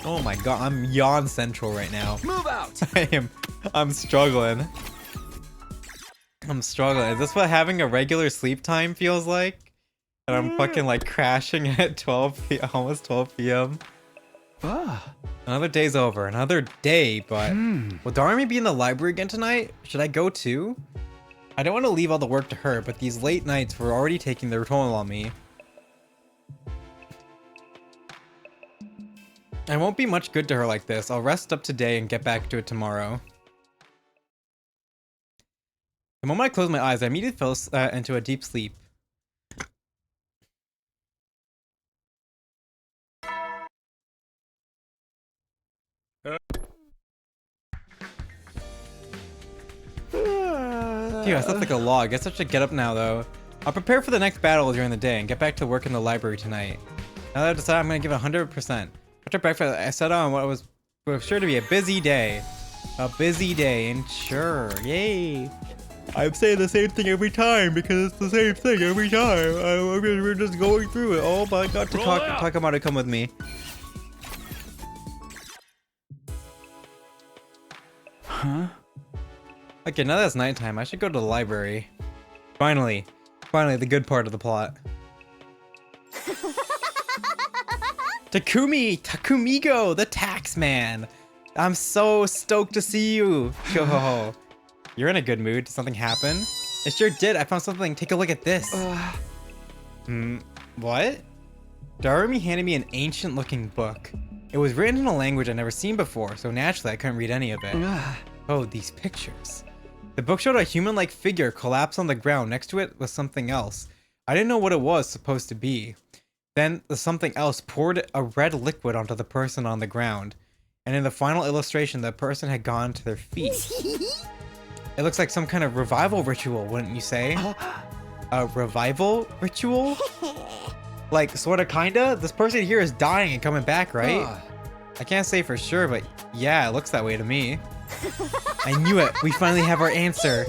Oh my god, I'm yawn central right now. Move out! I'm struggling. I'm struggling. Is this what having a regular sleep time feels like? And I'm fucking like crashing at almost 12 p.m. Another day's over. Another day, but will Darumi be in the library again tonight? Should I go too? I don't want to leave all the work to her, but these late nights were already taking their toll on me. I won't be much good to her like this. I'll rest up today and get back to it tomorrow. The moment I closed my eyes, I immediately fell into a deep sleep. Dude, I slept like a log. Guess I should get up now, though. I'll prepare for the next battle during the day and get back to work in the library tonight. Now that I've decided, I'm going to give it 100%. After breakfast, I set on what was sure to be a busy day. A busy day, and sure, yay. I'm saying the same thing every time because it's the same thing every time. We're just going through it. Oh my god, Takamata, come with me. Huh? Okay, now that it's nighttime, I should go to the library. Finally, the good part of the plot. Takumigo, the tax man. I'm so stoked to see you. Yo, you're in a good mood. Did something happen? It sure did. I found something. Take a look at this. What? Darumi handed me an ancient-looking book. It was written in a language I'd never seen before, so naturally I couldn't read any of it. Oh, these pictures. The book showed a human-like figure collapse on the ground. Next to it was something else. I didn't know what it was supposed to be. Then the something else poured a red liquid onto the person on the ground. And in the final illustration, the person had gone to their feet. It looks like some kind of revival ritual, wouldn't you say? A revival ritual? Like, sorta, kinda? This person here is dying and coming back, right? I can't say for sure, but yeah, it looks that way to me. I knew it. We finally have our answer.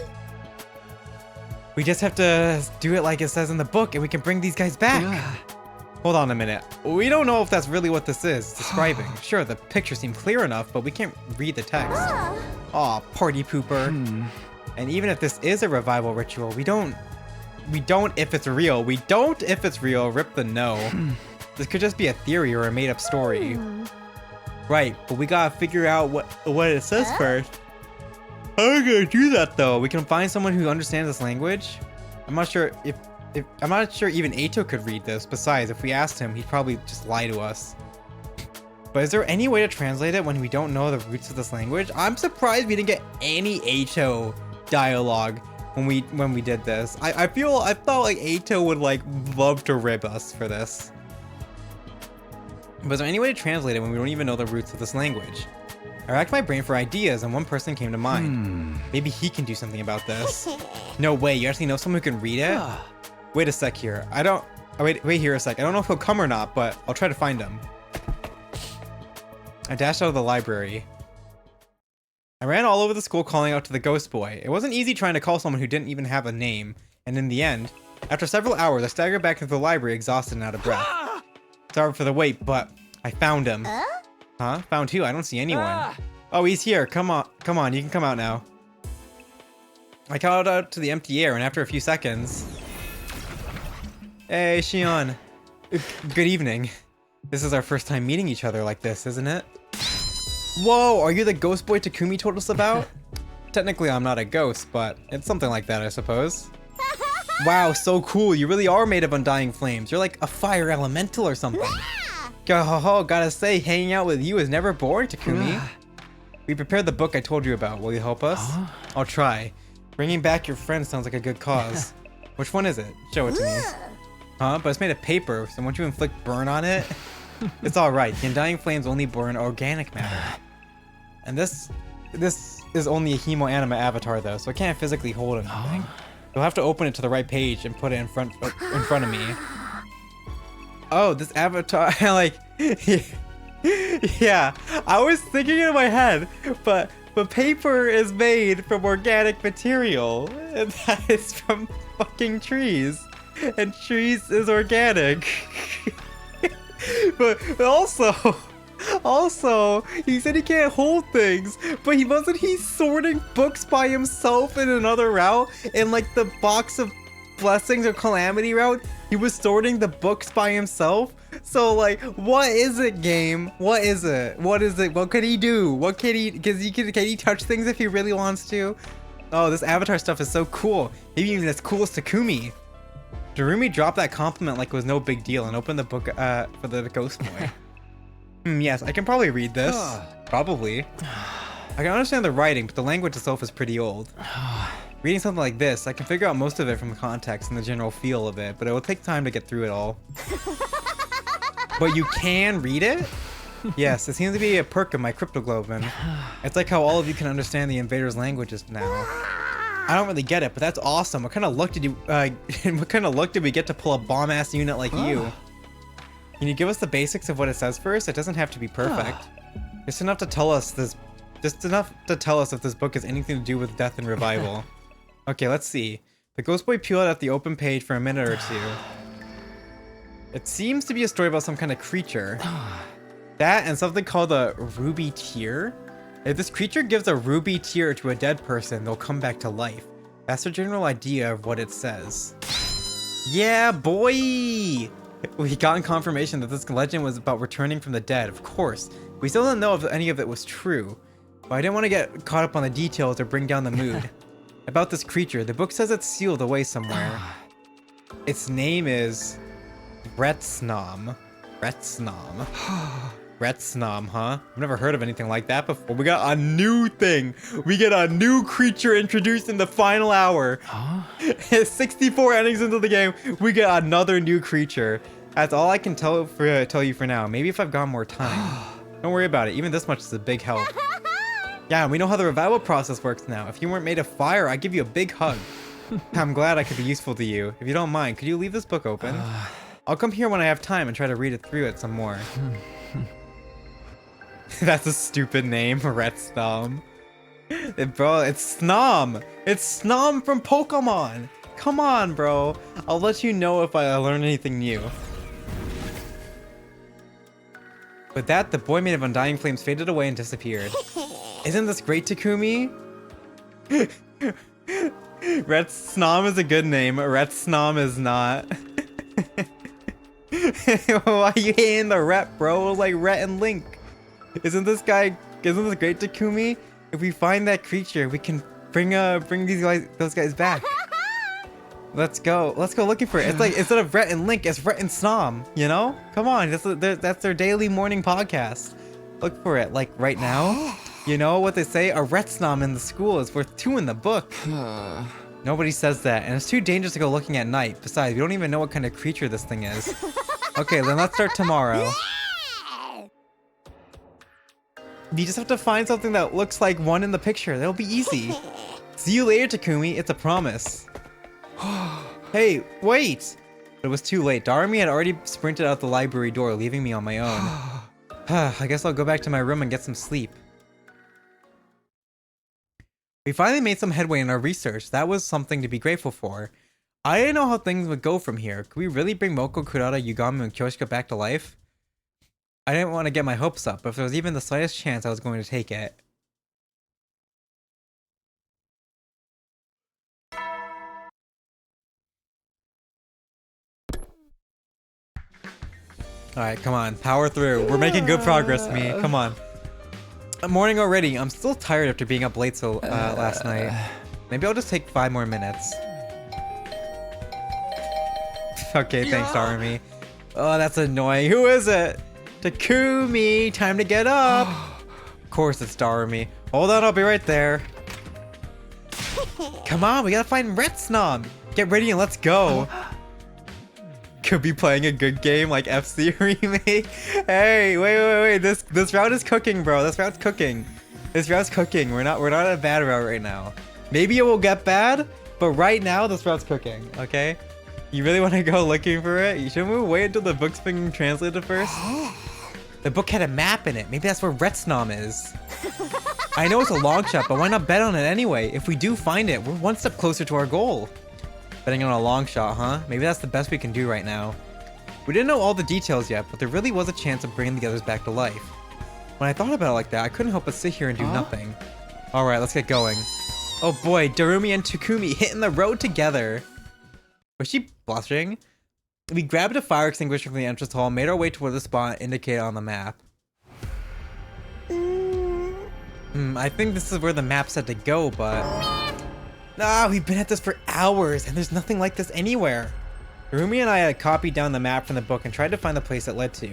We just have to do it like it says in the book, and we can bring these guys back. Hold on a minute. We don't know if that's really what this is describing. Sure, the pictures seem clear enough, but we can't read the text. Aw, party pooper. And even if this is a revival ritual, we don't if it's real. We don't if it's real. Rip the no. This could just be a theory or a made-up story. Right, but we gotta figure out what it says first. How are we gonna do that though? We can find someone who understands this language? I'm not sure I'm not sure even Eito could read this. Besides, if we asked him, he'd probably just lie to us. But is there any way to translate it when we don't know the roots of this language? I'm surprised we didn't get any Eito dialogue when we did this. I felt like Eito would like love to rib us for this. But is there any way to translate it when we don't even know the roots of this language? I racked my brain for ideas and one person came to mind. Maybe he can do something about this. No way, you actually know someone who can read it? Wait a sec here. Wait here a sec. I don't know if he'll come or not, but I'll try to find him. I dashed out of the library. I ran all over the school calling out to the ghost boy. It wasn't easy trying to call someone who didn't even have a name. And in the end, after several hours, I staggered back into the library exhausted and out of breath. Sorry for the wait, but I found him. Huh? Found who? I don't see anyone. Oh, he's here. Come on, you can come out now. I called out to the empty air, and after a few seconds... Hey, Shion. Good evening. This is our first time meeting each other like this, isn't it? Whoa, are you the ghost boy Takumi told us about? Technically, I'm not a ghost, but it's something like that, I suppose. Wow, so cool. You really are made of undying flames. You're like a fire elemental or something. Gotta say, hanging out with you is never boring, Takumi. We prepared the book I told you about. Will you help us? I'll try. Bringing back your friend sounds like a good cause. Which one is it? Show it to me. Huh? But it's made of paper, so won't you inflict burn on it? It's alright. The undying flames only burn organic matter. And this is only a hemo-anima avatar though, so I can't physically hold anything. You'll have to open it to the right page and put it in front of me. Oh, this avatar, like, yeah, I was thinking in my head, but paper is made from organic material, and that is from fucking trees, and trees is organic. But also, he said he can't hold things, but he's sorting books by himself in another route, in like the box of blessings or calamity route, he was sorting the books by himself. So like, what is it, game? What is it? What is it? What could he do? What can he, can he touch things if he really wants to? Oh, this avatar stuff is so cool. Maybe even as cool as Takumi. Darumi dropped that compliment like it was no big deal and opened the book for the ghost boy. Yes, I can probably read this. Probably. I can understand the writing, but the language itself is pretty old. Reading something like this, I can figure out most of it from the context and the general feel of it, but it will take time to get through it all. But you can read it? Yes, it seems to be a perk of my cryptoglobin. It's like how all of you can understand the invaders' languages now. I don't really get it, but that's awesome. What kind of luck did you, what kind of luck did we get to pull a bomb-ass unit like you? Can you give us the basics of what it says first? It doesn't have to be perfect. Just enough to tell us if this book has anything to do with death and revival. Okay, let's see. The ghost boy peeled at the open page for a minute or two. It seems to be a story about some kind of creature. That and something called a ruby tear. If this creature gives a ruby tear to a dead person, they'll come back to life. That's the general idea of what it says. Yeah, boy! We gotten confirmation that this legend was about returning from the dead, of course. We still don't know if any of it was true. But I didn't want to get caught up on the details or bring down the mood. About this creature, the book says it's sealed away somewhere. Its name is Retsnom. Retsnom. Retsnom, huh? I've never heard of anything like that before. We got a new thing. We get a new creature introduced in the final hour. Huh? 64 endings into the game, we get another new creature. That's all I can tell you for now. Maybe if I've got more time. Don't worry about it. Even this much is a big help. Yeah, we know how the revival process works now. If you weren't made of fire, I'd give you a big hug. I'm glad I could be useful to you. If you don't mind, could you leave this book open? I'll come here when I have time and try to read it through it some more. That's a stupid name, Retsnom. Bro, it's Snom. It's Snom from Pokemon. Come on, bro. I'll let you know if I learn anything new. With that, the boy made of undying flames faded away and disappeared. Isn't this great, Takumi? Retsnom is a good name. Retsnom is not. Why are you hating the rep, bro? Like Rhett and Link. Isn't this great, Takumi? If we find that creature, we can bring those guys back. Let's go looking for it. It's like, instead of Rhett and Link, it's Rhett and Snom, you know? Come on, that's their daily morning podcast. Look for it, like right now. You know what they say? A Retsnom in the school is worth 2 in the book. Nobody says that, and it's too dangerous to go looking at night. Besides, we don't even know what kind of creature this thing is. Okay, then let's start tomorrow. You just have to find something that looks like one in the picture. That'll be easy. See you later, Takumi. It's a promise. Hey, wait! But it was too late. Darumi had already sprinted out the library door, leaving me on my own. I guess I'll go back to my room and get some sleep. We finally made some headway in our research. That was something to be grateful for. I didn't know how things would go from here. Could we really bring Moko, Kurata, Yugami, and Kyoshika back to life? I didn't want to get my hopes up, but if there was even the slightest chance, I was going to take it. Alright, come on. Power through. We're making good progress, me. Come on. Morning already. I'm still tired after being up late last night. Maybe I'll just take 5 more minutes. Okay, thanks, Darumi. Oh, that's annoying. Who is it? Takumi, time to get up. Of course it's Darumi. Hold on, I'll be right there. Come on, we gotta find Retsnom. Get ready and let's go. Could be playing a good game like FC Remake. Hey, wait. This route is cooking, bro. This route's cooking. We're not in a bad route right now. Maybe it will get bad, but right now this route's cooking, okay? You really want to go looking for it? Shouldn't we wait until the book's being translated first? The book had a map in it. Maybe that's where Retsnom is. I know it's a long shot, but why not bet on it anyway? If we do find it, we're one step closer to our goal. Betting on a long shot, huh? Maybe that's the best we can do right now. We didn't know all the details yet, but there really was a chance of bringing the others back to life. When I thought about it like that, I couldn't help but sit here and do nothing. Alright, let's get going. Oh boy, Darumi and Takumi hitting the road together. Was she blushing? We grabbed a fire extinguisher from the entrance hall and made our way toward the spot indicated on the map. I think this is where the map said to go, but... we've been at this for hours, and there's nothing like this anywhere. Darumi and I had copied down the map from the book and tried to find the place it led to.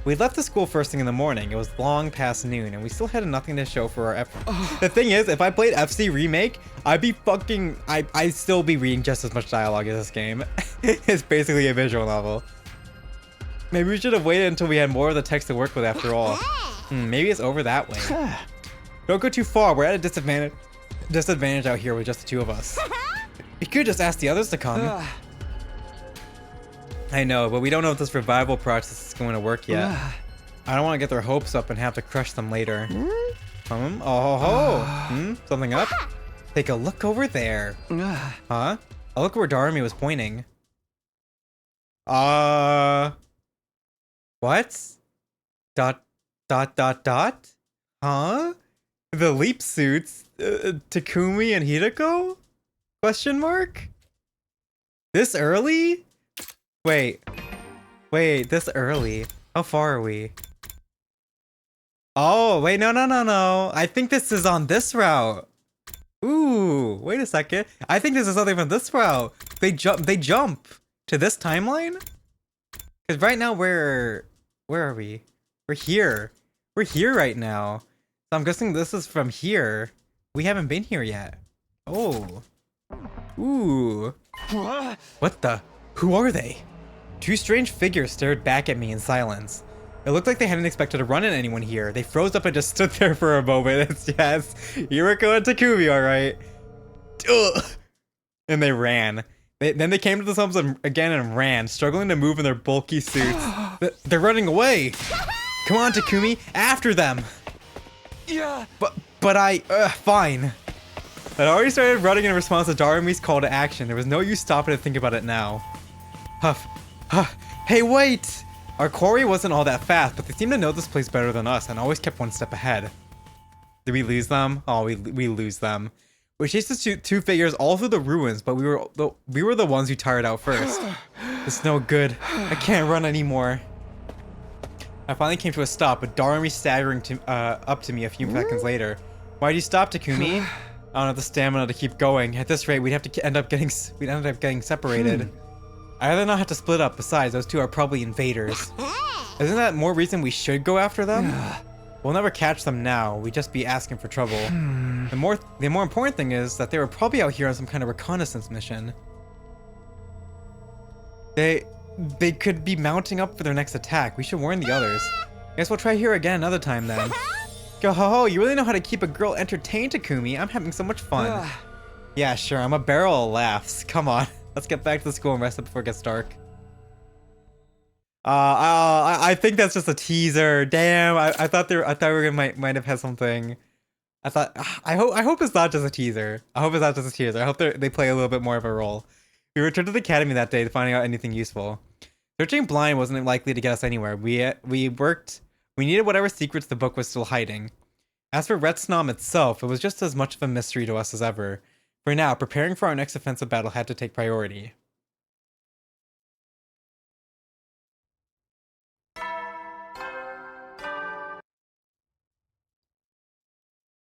We left the school first thing in the morning. It was long past noon, and we still had nothing to show for our effort. The thing is, if I played FC Remake, I'd still be reading just as much dialogue as this game. It's basically a visual novel. Maybe we should have waited until we had more of the text to work with after all. Maybe it's over that way. Don't go too far. We're at a disadvantage out here with just the 2 of us. We could just ask the others to come. I know, but we don't know if this revival process is going to work yet. I don't want to get their hopes up and have to crush them later. Something up? Take a look over there. Huh? Oh, look where Darumi was pointing. What? ... Huh? The leap suits? Takumi and Hideko? Question mark? This early? Wait. Wait, this early? How far are we? Oh, wait, no. I think this is on this route. Ooh, wait a second. I think this is something from this route. They jump to this timeline? Because right now where are we? We're here. We're here right now. So I'm guessing this is from here. We haven't been here yet. Oh. Ooh. What the? Who are they? Two strange figures stared back at me in silence. It looked like they hadn't expected to run into anyone here. They froze up and just stood there for a moment. Yes, Yuriko and Takumi, alright. And they ran. Then they came to themselves again and ran, struggling to move in their bulky suits. They're running away! Come on, Takumi, after them! Yeah. But I, fine. I'd already started running in response to Darumi's call to action. There was no use stopping to think about it now. Huff. Hey, wait! Our quarry wasn't all that fast, but they seemed to know this place better than us and always kept one step ahead. Did we lose them? Oh, we lose them. We chased the two figures all through the ruins, but we were the ones who tired out first. It's no good. I can't run anymore. I finally came to a stop, with Darumi staggering up to me a few seconds later. Why'd you stop, Takumi? I don't have the stamina to keep going. At this rate, we'd end up getting separated. I'd rather not have to split up. Besides, those two are probably invaders. Isn't that more reason we should go after them? We'll never catch them now. We'd just be asking for trouble. The more important thing is that they were probably out here on some kind of reconnaissance mission. They could be mounting up for their next attack. We should warn the others. Guess we'll try here again another time then. Go ho ho, you really know how to keep a girl entertained, Takumi. I'm having so much fun. Yeah, sure, I'm a barrel of laughs. Come on, let's get back to the school and rest up before it gets dark. I think that's just a teaser. Damn, I thought we might have had something. I hope it's not just a teaser. I hope they play a little bit more of a role. We returned to the academy that day to find out anything useful. Searching blind wasn't likely to get us anywhere. We needed whatever secrets the book was still hiding. As for Retsnom itself, it was just as much of a mystery to us as ever. For now, preparing for our next offensive battle had to take priority.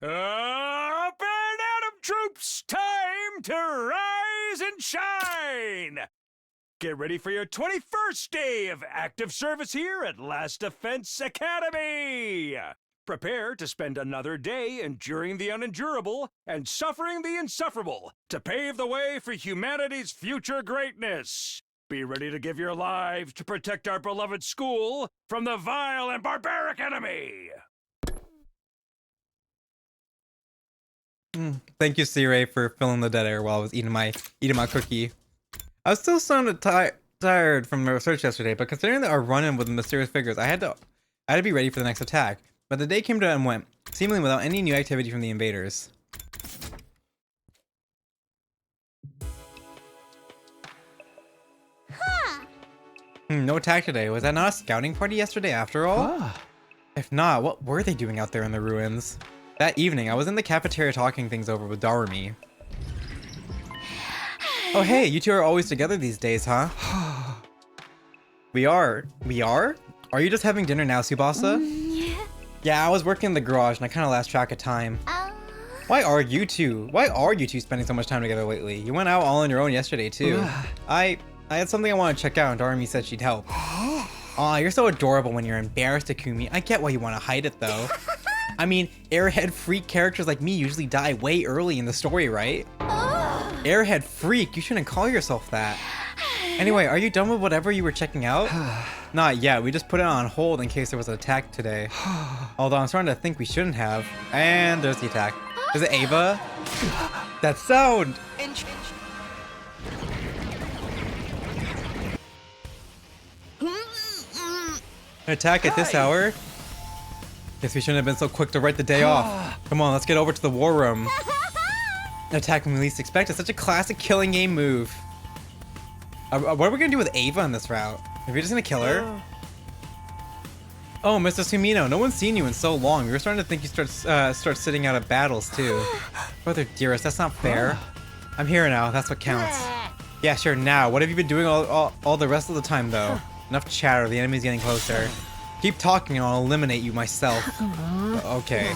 Up and Atom troops, time to rise and shine! Get ready for your 21st day of active service here at Last Defense Academy! Prepare to spend another day enduring the unendurable and suffering the insufferable to pave the way for humanity's future greatness. Be ready to give your lives to protect our beloved school from the vile and barbaric enemy! Thank you, Sirei, for filling the dead air while I was eating my cookie. I was still sounding tired from the research yesterday, but considering that our run-in with the mysterious figures, I had to be ready for the next attack. But the day came to and went, seemingly without any new activity from the invaders. No attack today. Was that not a scouting party yesterday after all? If not, what were they doing out there in the ruins? That evening, I was in the cafeteria talking things over with Darumi. Oh hey, you two are always together these days, huh? We are? Are you just having dinner now, Tsubasa? Yeah, I was working in the garage and I kind of lost track of time. Why are you two spending so much time together lately? You went out all on your own yesterday too. I had something I want to check out and Darumi said she'd help. Aw, you're so adorable when you're embarrassed, Takumi. I get why you want to hide it though. I mean, airhead freak characters like me usually die way early in the story, right? Airhead freak, you shouldn't call yourself that. Anyway, are you done with whatever you were checking out? Not yet, we just put it on hold in case there was an attack today. Although I'm starting to think we shouldn't have. And there's the attack. Is it Ava? That sound! An attack at this hour? Guess we shouldn't have been so quick to write the day off. Come on, let's get over to the war room. An attack when we least expect it. Such a classic killing game move. What are we gonna do with Ava in this route? Are we just gonna kill her? Oh, Mr. Sumino, no one's seen you in so long. We were starting to think you start sitting out of battles too. Brother dearest, that's not fair. I'm here now, that's what counts. Yeah, sure, now. What have you been doing all the rest of the time though? Enough chatter. The enemy's getting closer. Keep talking and I'll eliminate you myself. Okay.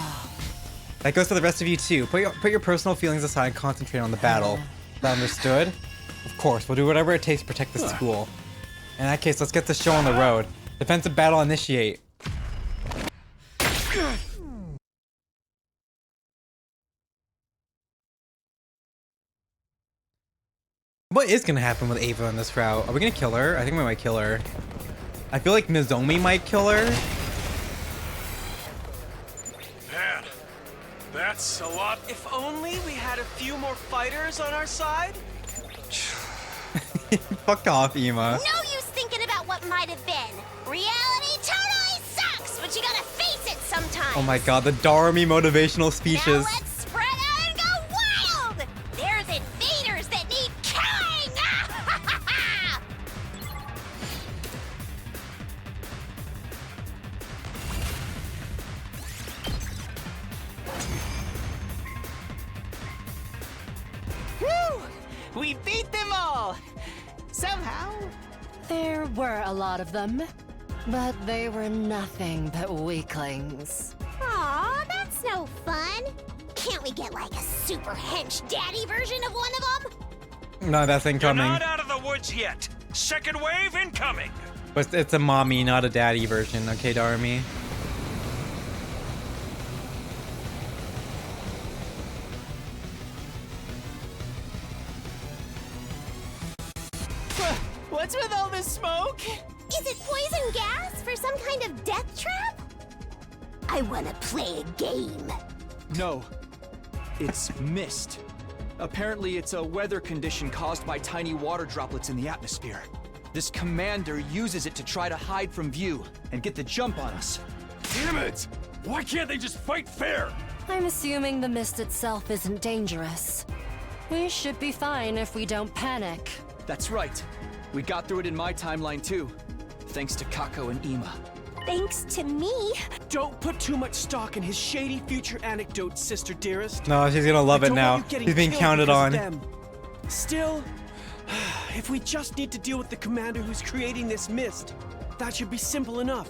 That goes for the rest of you too. Put your personal feelings aside and concentrate on the battle. Is that understood? Of course, we'll do whatever it takes to protect the school. In that case, let's get this show on the road. Defensive battle initiate. What is gonna happen with Ava in this route? Are we gonna kill her? I think we might kill her. I feel like Nozomi might kill her. Man, that's a lot. If only we had a few more fighters on our side. Fuck off, Ema. No use thinking about what might have been. Reality totally sucks, but you gotta face it sometimes. Oh my god, the Darumi motivational speeches. Now let's spread out and go wild! There's invaders that need killing! Whew! We beat them all! Somehow. There were a lot of them, but they were nothing but weaklings. Aw, that's no fun. Can't we get like a super hench daddy version of one of them? No, that's You're incoming. not out of the woods yet. Second wave incoming. But it's a mommy, not a daddy version, okay, Darumi? What's with all this smoke? Is it poison gas for some kind of death trap? I wanna play a game. No. It's mist. Apparently it's a weather condition caused by tiny water droplets in the atmosphere. This commander uses it to try to hide from view and get the jump on us. Damn it! Why can't they just fight fair? I'm assuming the mist itself isn't dangerous. We should be fine if we don't panic. That's right. We got through it in my timeline too. Thanks to Kako and Ema. Thanks to me. Don't put too much stock in his shady future anecdotes, sister dearest. No, she's gonna love I it don't now. want you getting He's being killed counted because on. of them. Still, if we just need to deal with the commander who's creating this mist, that should be simple enough.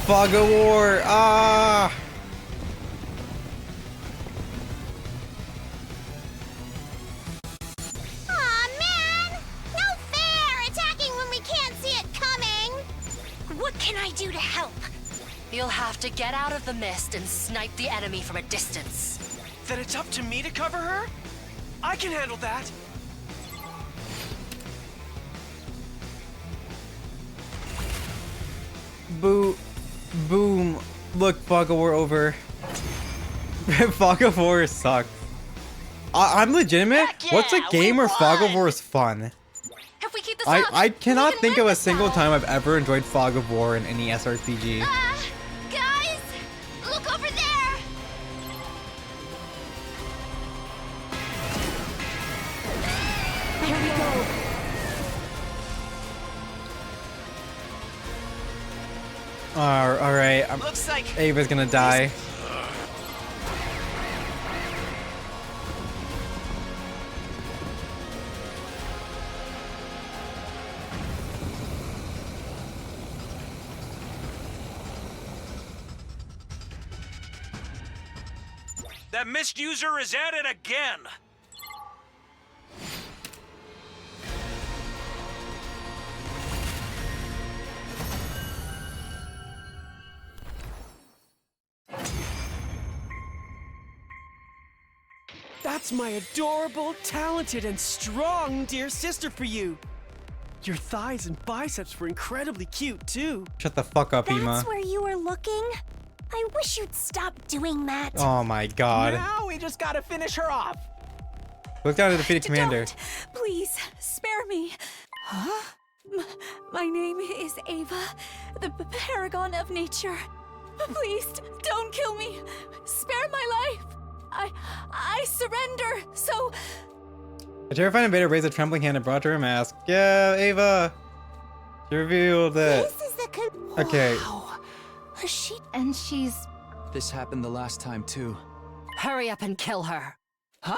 Fog of War! Ah! Aw, man! No fair! Attacking when we can't see it coming! What can I do to help? You'll have to get out of the mist and snipe the enemy from a distance. Then it's up to me to cover her? I can handle that. Boom. Look, Fog of War over. Fog of War sucks. I'm legitimate? Heck yeah, What's a game we where Fog of won! War is fun? If we keep this up, I cannot we can think win of a this single battle. time I've ever enjoyed Fog of War in any SRPG. Guys! Look over there! Here we go. Alright, Looks like Ava's gonna die. That mist user is at it again. That's my adorable, talented, and strong dear sister for you. Your thighs and biceps were incredibly cute, too. Shut the fuck up, Ema. That's where you were looking? I wish you'd stop doing that. Oh my god. now we just gotta finish her off. Look down at the defeated commander. Please, spare me. Huh? My name is Ava, the paragon of nature. Please, don't kill me. Spare my life. I surrender. So... A terrified invader raised a trembling hand and brought her a mask. Yeah, Ava. She revealed it. This is the Okay. And she's... This happened the last time too. Hurry up and kill her. Huh?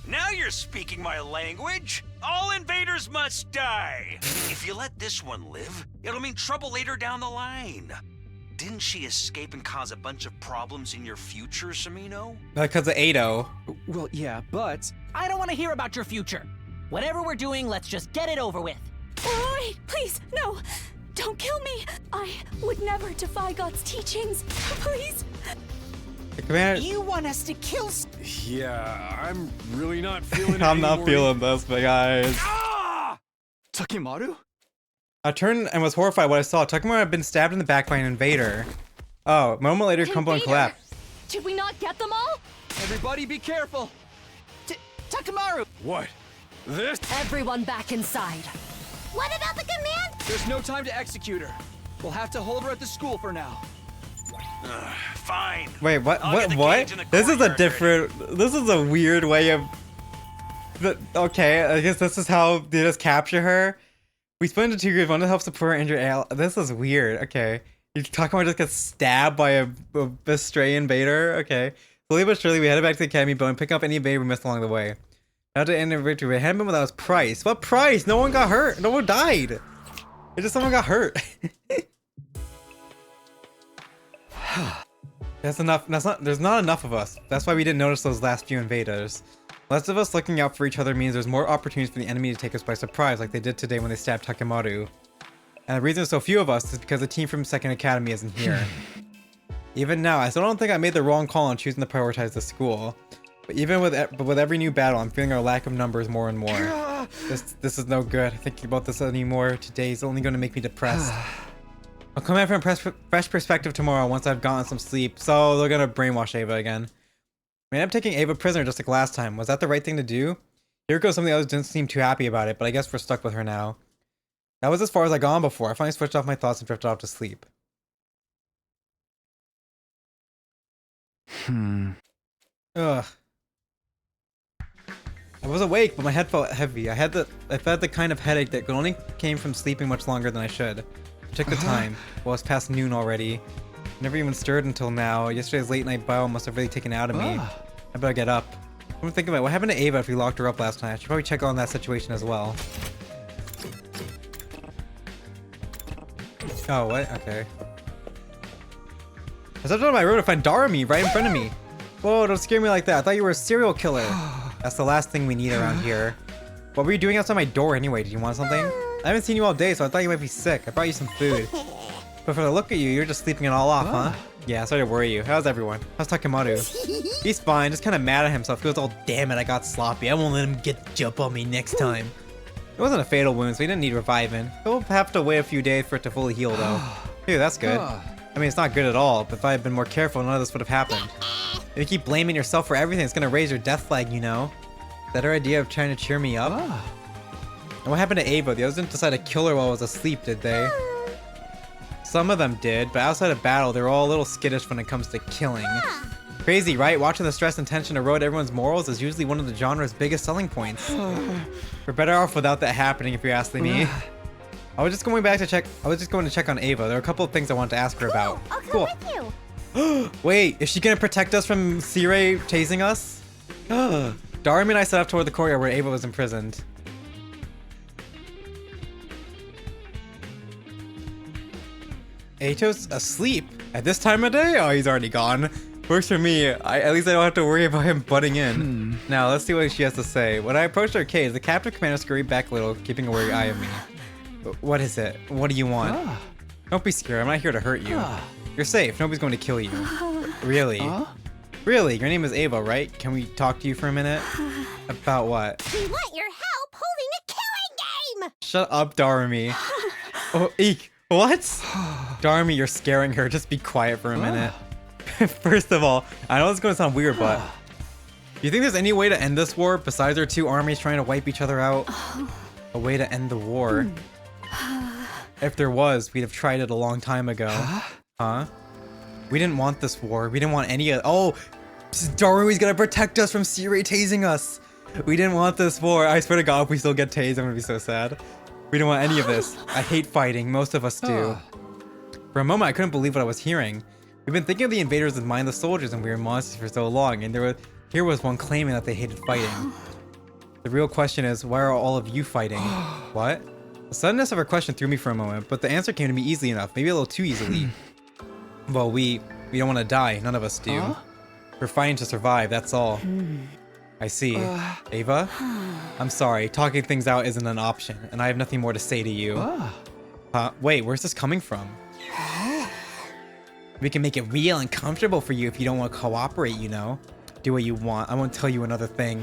Now you're speaking my language. All invaders must die. If you let this one live, it'll mean trouble later down the line. Didn't she escape and cause a bunch of problems in your future, Samino? Because of Ado. Well, yeah, but... I don't want to hear about your future. Whatever we're doing, let's just get it over with. Wait, please, no. Don't kill me. I would never defy God's teachings. Please. Commander... You want us to kill... Yeah, I'm really not feeling it I'm not anymore. feeling this, but guys. Ah! Takimaru? I turned and was horrified when I saw Takimaru had been stabbed in the back by an invader. Oh, a moment later, crumbled and collapsed. Did we not get them all? Everybody be careful! Takimaru! What? This? Everyone back inside. What about the command? There's no time to execute her. We'll have to hold her at the school for now. Fine. Wait, what? I'll get the What? cage in the This is a courtyard different. This is a weird way of. Okay, I guess this is how they just capture her. We split into two groups. One to help support her injured ally. This is weird. Okay, you talking about just get stabbed by a stray invader. Okay, slowly but surely we headed back to the academy building, pick up any invader we missed along the way. Now to end the victory, we hadn't been without price. What price? No one got hurt. No one died. It's just someone got hurt. That's enough. There's not enough of us. That's why we didn't notice those last few invaders. Less of us looking out for each other means there's more opportunities for the enemy to take us by surprise, like they did today when they stabbed Takimaru. And the reason there's so few of us is because the team from Second Academy isn't here. Even now, I still don't think I made the wrong call on choosing to prioritize the school. But even with every new battle, I'm feeling our lack of numbers more and more. This is no good. Thinking about this anymore today is only going to make me depressed. I'll come back from a fresh perspective tomorrow once I've gotten some sleep. So they're gonna brainwash Ava again. I ended up taking Ava prisoner just like last time. Was that the right thing to do? Here goes, some of the others didn't seem too happy about it, but I guess we're stuck with her now. That was as far as I gone before. I finally switched off my thoughts and drifted off to sleep. Ugh. I was awake, but my head felt heavy. I had the kind of headache that only came from sleeping much longer than I should. I took the time. Well, it's past noon already. Never even stirred until now. Yesterday's late night battle must have really taken it out of me. I better get up. I'm thinking about what happened to Ava if we locked her up last night. I should probably check on that situation as well. Oh, what? Okay. I stepped out of my road to find Darumi right in front of me. Whoa, don't scare me like that. I thought you were a serial killer. That's the last thing we need around here. What were you doing outside my door anyway? Did you want something? I haven't seen you all day, so I thought you might be sick. I brought you some food. But for the look at you, you're just sleeping it all off, huh? Yeah, sorry to worry you. How's everyone? How's Takimaru? He's fine, just kind of mad at himself. He goes, oh, damn it, I got sloppy. I won't let him jump on me next time. It wasn't a fatal wound, so he didn't need reviving. He'll have to wait a few days for it to fully heal, though. Dude, that's good. I mean, it's not good at all, but if I had been more careful, none of this would have happened. If you keep blaming yourself for everything, it's gonna raise your death flag, you know? Is that her idea of trying to cheer me up? And what happened to Ava? The others didn't decide to kill her while I was asleep, did they? Some of them did, but outside of battle, they're all a little skittish when it comes to killing. Crazy, right? Watching the stress and tension erode everyone's morals is usually one of the genre's biggest selling points. We're better off without that happening, if you're asking me. I was just going to check on Ava. There are a couple of things I wanted to ask her about. I'll come with you. Wait, is she gonna protect us from Sirei chasing us? Darumi and I set off toward the courtyard where Ava was imprisoned. Ato's asleep at this time of day? Oh, he's already gone. Works for me. At least I don't have to worry about him butting in. Now, let's see what she has to say. When I approached our cage, the captive commander scurried back a little, keeping a wary eye on me. What is it? What do you want? Don't be scared. I'm not here to hurt you. You're safe. Nobody's going to kill you. Really? Really? Your name is Ava, right? Can we talk to you for a minute? About what? We want your help holding a killing game! Shut up, Darumi. Oh, eek. What? Darumi, you're scaring her. Just be quiet for a minute. First of all, I know it's going to sound weird, but do you think there's any way to end this war besides our two armies trying to wipe each other out? A way to end the war? If there was, we'd have tried it a long time ago. Huh? We didn't want this war. We didn't want any of— oh! Darumi's gonna protect us from Sirei tasing us! We didn't want this war. I swear to God, if we still get tased, I'm gonna be so sad. We didn't want any of this. I hate fighting. Most of us do. For a moment, I couldn't believe what I was hearing. We've been thinking of the invaders as mindless soldiers and weird monsters for so long, and here was one claiming that they hated fighting. The real question is, why are all of you fighting? What? The suddenness of her question threw me for a moment, but the answer came to me easily enough, maybe a little too easily. Well, we don't want to die. None of us do. We're fighting to survive, that's all. I see. Ava? I'm sorry, talking things out isn't an option, and I have nothing more to say to you. Wait, where's this coming from? We can make it real and comfortable for you if you don't want to cooperate, you know? Do what you want. I won't tell you another thing.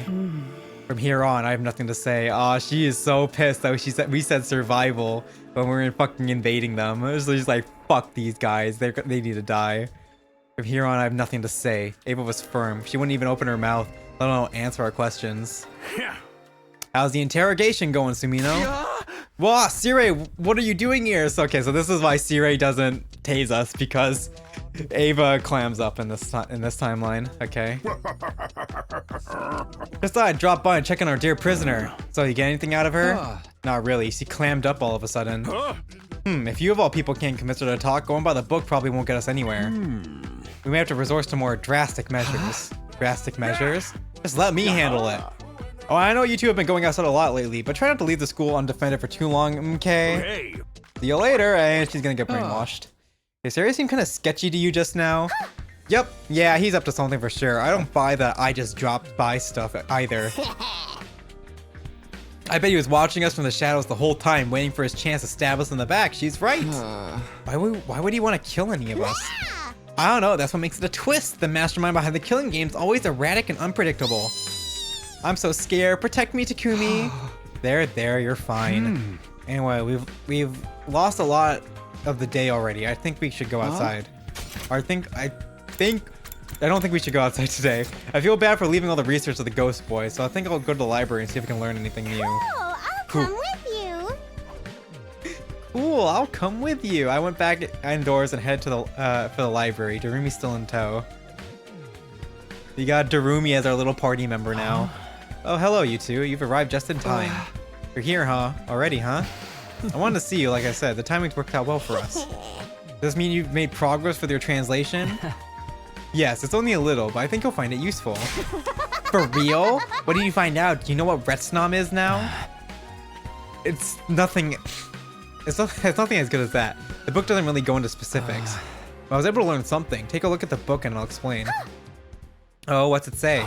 From here on, I have nothing to say. Aw, she is so pissed that we said survival when we were fucking invading them. So she's like, fuck these guys. They need to die. From here on, I have nothing to say. Ava was firm. She wouldn't even open her mouth, let alone answer our questions. How's the interrogation going, Sumino? Wow, Sirei, what are you doing here? So, okay, so this is why Sirei doesn't tase us, because Ava clams up in this timeline. Okay. Just thought I'd drop by and check on our dear prisoner. So, you get anything out of her? Not really. She clammed up all of a sudden. If you of all people can't convince her to talk, going by the book probably won't get us anywhere. We may have to resort to more drastic measures. Drastic measures? Just let me handle it. Oh, I know you two have been going outside a lot lately, but try not to leave the school undefended for too long, okay? See you later, and she's gonna get brainwashed. Hey, Sarah seemed kind of sketchy to you just now. Yep, yeah, he's up to something for sure. I don't buy that I just dropped by stuff either. I bet he was watching us from the shadows the whole time, waiting for his chance to stab us in the back. She's right. Why would he want to kill any of us? I don't know, that's what makes it a twist. The mastermind behind the killing game's always erratic and unpredictable. I'm so scared. Protect me, Takumi. There, you're fine. Anyway, we've lost a lot of the day already. I think we should go outside. I don't think we should go outside today. I feel bad for leaving all the research to the ghost boy, so I think I'll go to the library and see if I can learn anything new. Oh, I'll come with you. Cool, I'll come with you. I went back indoors and head to the for the library. Darumi's still in tow. We got Darumi as our little party member now. Oh, hello, you two. You've arrived just in time. You're here, huh? Already, huh? I wanted to see you, like I said. The timing's worked out well for us. Does this mean you've made progress with your translation? Yes, it's only a little, but I think you'll find it useful. For real? What did you find out? Do you know what Retsnom is now? It's nothing... It's nothing as good as that. The book doesn't really go into specifics. But I was able to learn something. Take a look at the book and I'll explain. Oh, what's it say?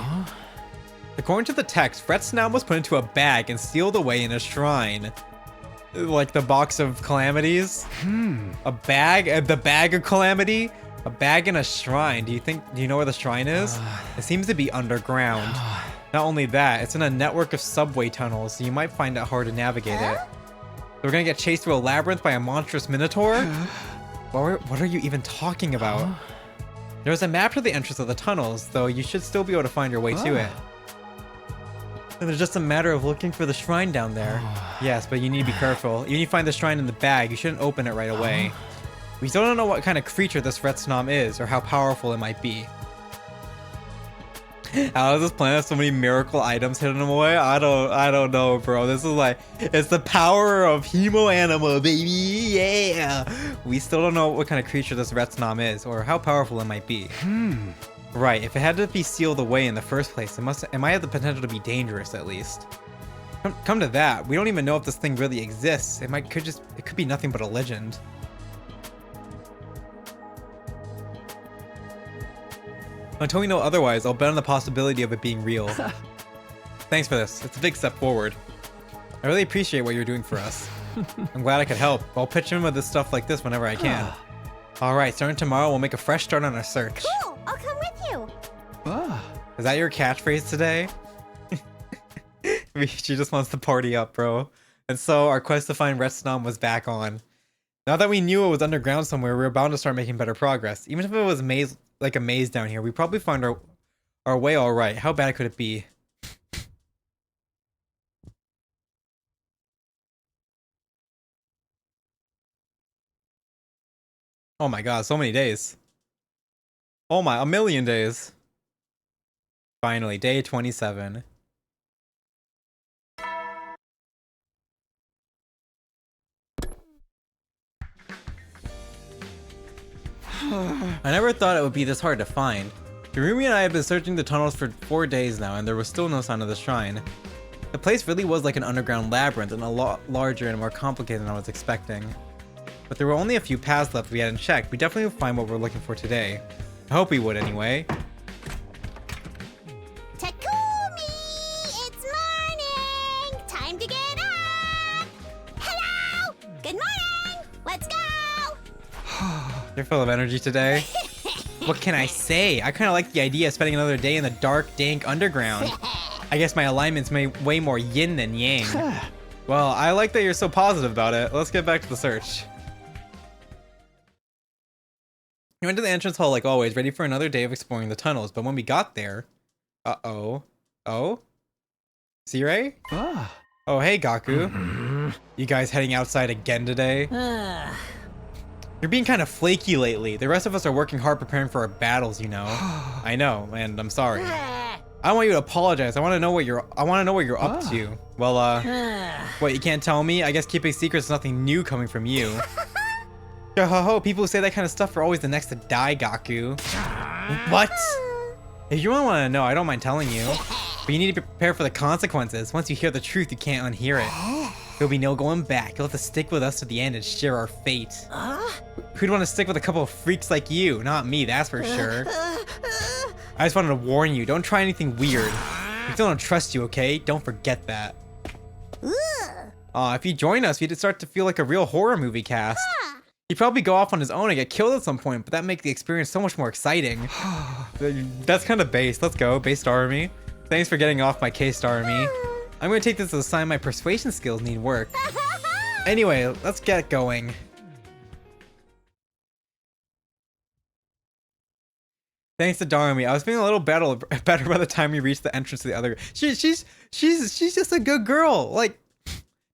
According to the text, Retsnom was put into a bag and sealed away in a shrine. Like the box of calamities? A bag? The bag of calamity? A bag in a shrine. Do you know where the shrine is? It seems to be underground. Not only that, it's in a network of subway tunnels, so you might find it hard to navigate it. So we're gonna get chased through a labyrinth by a monstrous minotaur? What are you even talking about? There's a map to the entrance of the tunnels, though you should still be able to find your way to it. And it's just a matter of looking for the shrine down there. Yes, but you need to be careful. Even if you find the shrine in the bag, you shouldn't open it right away. We still don't know what kind of creature this Retsnom is, or how powerful it might be. How does this planet have so many miracle items hidden away? I don't know, bro. This is like, it's the power of Hemo Anima, baby. Yeah. We still don't know what kind of creature this Retsnom is, or how powerful it might be. Right, if it had to be sealed away in the first place, it might have the potential to be dangerous at least. Come to that, we don't even know if this thing really exists. It could be nothing but a legend. Until we know otherwise, I'll bet on the possibility of it being real. Thanks for this. It's a big step forward. I really appreciate what you're doing for us. I'm glad I could help. I'll pitch in with this stuff like this whenever I can. Alright, starting tomorrow, we'll make a fresh start on our search. Cool, I'll come with you. Is that your catchphrase today? She just wants to party up, bro. And so our quest to find Retsnom was back on. Now that we knew it was underground somewhere, we were bound to start making better progress. Even if it was like a maze down here, we probably find our way all right. How bad could it be? Oh my god, so many days. Oh my, a million days. Finally, day 27. I never thought it would be this hard to find. Darumi and I have been searching the tunnels for 4 days now, and there was still no sign of the shrine. The place really was like an underground labyrinth and a lot larger and more complicated than I was expecting. But there were only a few paths left we hadn't checked. We definitely would find what we're looking for today. I hope we would anyway. Takumi! It's morning! Time to get up! Hello! Good morning! Let's go! You're full of energy today. What can I say? I kind of like the idea of spending another day in the dark, dank underground. I guess my alignment's way more yin than yang. Well, I like that you're so positive about it. Let's get back to the search. We went to the entrance hall like always, ready for another day of exploring the tunnels, but when we got there... Uh-oh. Oh? C-Ray? Oh, hey, Gaku. You guys heading outside again today? You're being kind of flaky lately. The rest of us are working hard preparing for our battles, you know. I know, and I'm sorry. I don't want you to apologize. I want to know what you're up to. Well, what, you can't tell me? I guess keeping secrets is nothing new coming from you. Ho, people who say that kind of stuff are always the next to die, Gaku. What? If you want to know, I don't mind telling you. But you need to be prepared for the consequences. Once you hear the truth, you can't unhear it. There'll be no going back. You'll have to stick with us to the end and share our fate. Who'd want to stick with a couple of freaks like you? Not me, that's for sure. I just wanted to warn you, don't try anything weird. I still don't trust you, okay? Don't forget that. If you join us, you'd start to feel like a real horror movie cast. He'd probably go off on his own and get killed at some point, but that'd make the experience so much more exciting. That's kind of base. Let's go, base Darumi. Thanks for getting off my case, Darumi. I'm gonna take this as a sign my persuasion skills need work. Anyway, let's get going. Thanks to Darumi, I was feeling a little better by the time we reached the entrance to the other. She's just a good girl. Like,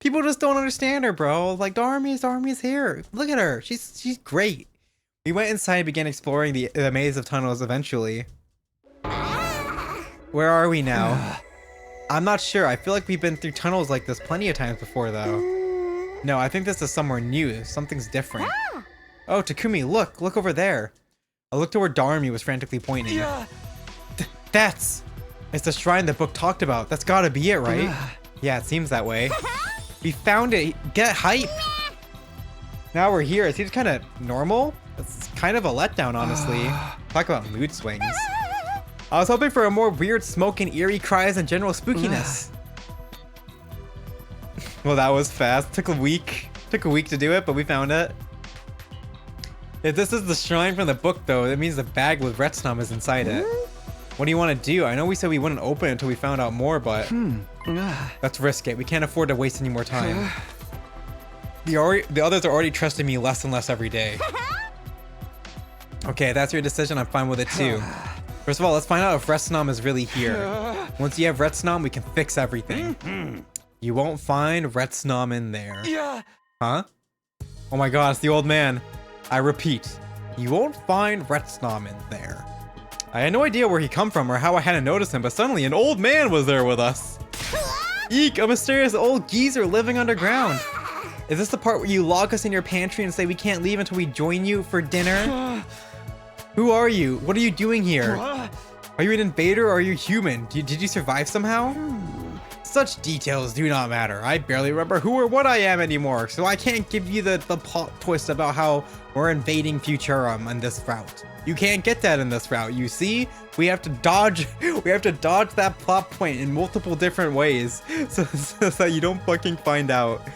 people just don't understand her, bro. Like, Darumi's here. Look at her. She's great. We went inside and began exploring the maze of tunnels eventually. Where are we now? I'm not sure. I feel like we've been through tunnels like this plenty of times before, though. No, I think this is somewhere new. Something's different. Oh, Takumi, look over there. I looked to where Darumi was frantically pointing. It's the shrine the book talked about. That's gotta be it, right? Yeah, it seems that way. We found it. Get hype. Now we're here. It seems kind of normal. It's kind of a letdown, honestly. Talk about mood swings. I was hoping for a more weird smoke and eerie cries and general spookiness. Well, that was fast. Took a week to do it, but we found it. If this is the shrine from the book, though, that means the bag with Retsnom is inside it. What do you want to do? I know we said we wouldn't open it until we found out more, but let's risk it. We can't afford to waste any more time. The others are already trusting me less and less every day. Okay, that's your decision. I'm fine with it too. First of all, let's find out if Retsnom is really here. Once you have Retsnom, we can fix everything. You won't find Retsnom in there. Huh? Oh my god, it's the old man. I repeat, you won't find Retsnom in there. I had no idea where he come from or how I hadn't noticed him, but suddenly an old man was there with us. Eek, a mysterious old geezer living underground. Is this the part where you lock us in your pantry and say we can't leave until we join you for dinner? Who are you? What are you doing here? Are you an invader or are you human? Did you survive somehow? Such details do not matter. I barely remember who or what I am anymore, so I can't give you the plot twist about how we're invading Futurum on this route. You can't get that in this route, you see? We have to dodge that plot point in multiple different ways so that you don't fucking find out.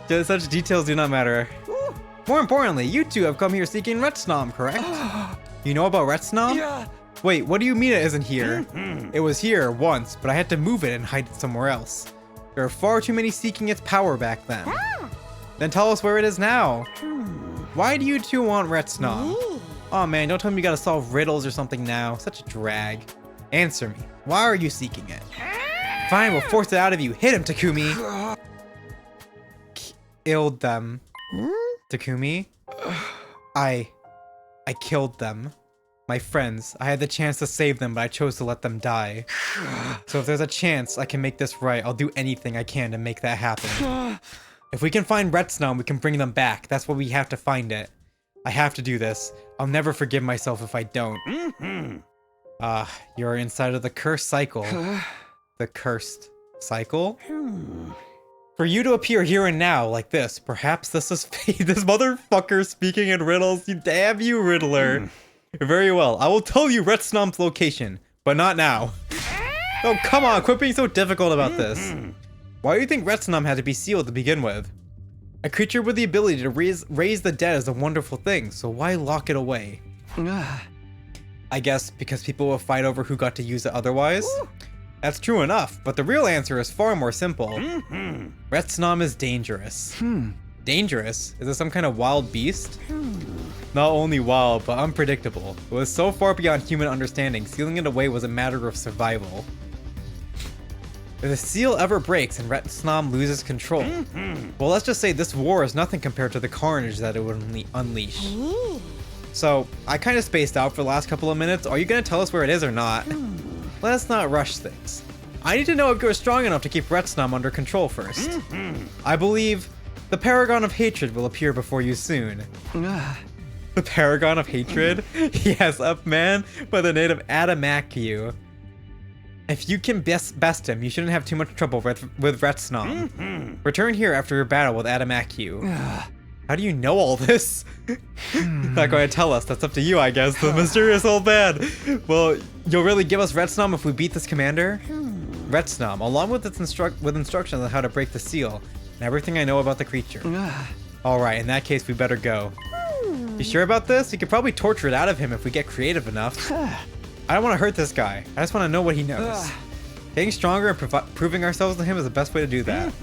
Such details do not matter. More importantly, you two have come here seeking Retsnom, correct? You know about Retsnom? Yeah. Wait, what do you mean it isn't here? It was here once, but I had to move it and hide it somewhere else. There are far too many seeking its power back then. Then tell us where it is now. Why do you two want Retsnom? Oh man, don't tell me you gotta solve riddles or something now. Such a drag. Answer me. Why are you seeking it? Fine, we'll force it out of you. Hit him, Takumi. Killed them. Takumi? I killed them. My friends. I had the chance to save them, but I chose to let them die. So if there's a chance I can make this right, I'll do anything I can to make that happen. If we can find Retsnom, we can bring them back. That's what we have to find it. I have to do this. I'll never forgive myself if I don't. You're inside of the cursed cycle. The cursed Cycle? For you to appear here and now like this, perhaps this is fate. This motherfucker speaking in riddles. You damn you, Riddler. Very well. I will tell you Retsnom's location, but not now. Oh, come on. Quit being so difficult about this. Why do you think Retsnom had to be sealed to begin with? A creature with the ability to raise the dead is a wonderful thing, so why lock it away? I guess because people will fight over who got to use it otherwise? That's true enough, but the real answer is far more simple. Retsnom is dangerous. Dangerous? Is it some kind of wild beast? Not only wild, but unpredictable. It was so far beyond human understanding, sealing it away was a matter of survival. If the seal ever breaks and Retsnom loses control, well, let's just say this war is nothing compared to the carnage that it would unleash. So, I kind of spaced out for the last couple of minutes. Are you going to tell us where it is or not? Let's not rush things. I need to know if you're strong enough to keep Retsnom under control first. I believe the Paragon of Hatred will appear before you soon. The Paragon of Hatred? Yes, a man by the name of Adamakyu. If you can best him, you shouldn't have too much trouble with Retsnom. Return here after your battle with Adamakyu. How do you know all this? Not going to tell us. That's up to you, I guess. The mysterious old man. Well, you'll really give us Retsnom if we beat this commander? Retsnom, along with its instructions on how to break the seal, and everything I know about the creature. Alright, in that case, we better go. You sure about this? You could probably torture it out of him if we get creative enough. I don't want to hurt this guy. I just want to know what he knows. Getting stronger and proving ourselves to him is the best way to do that.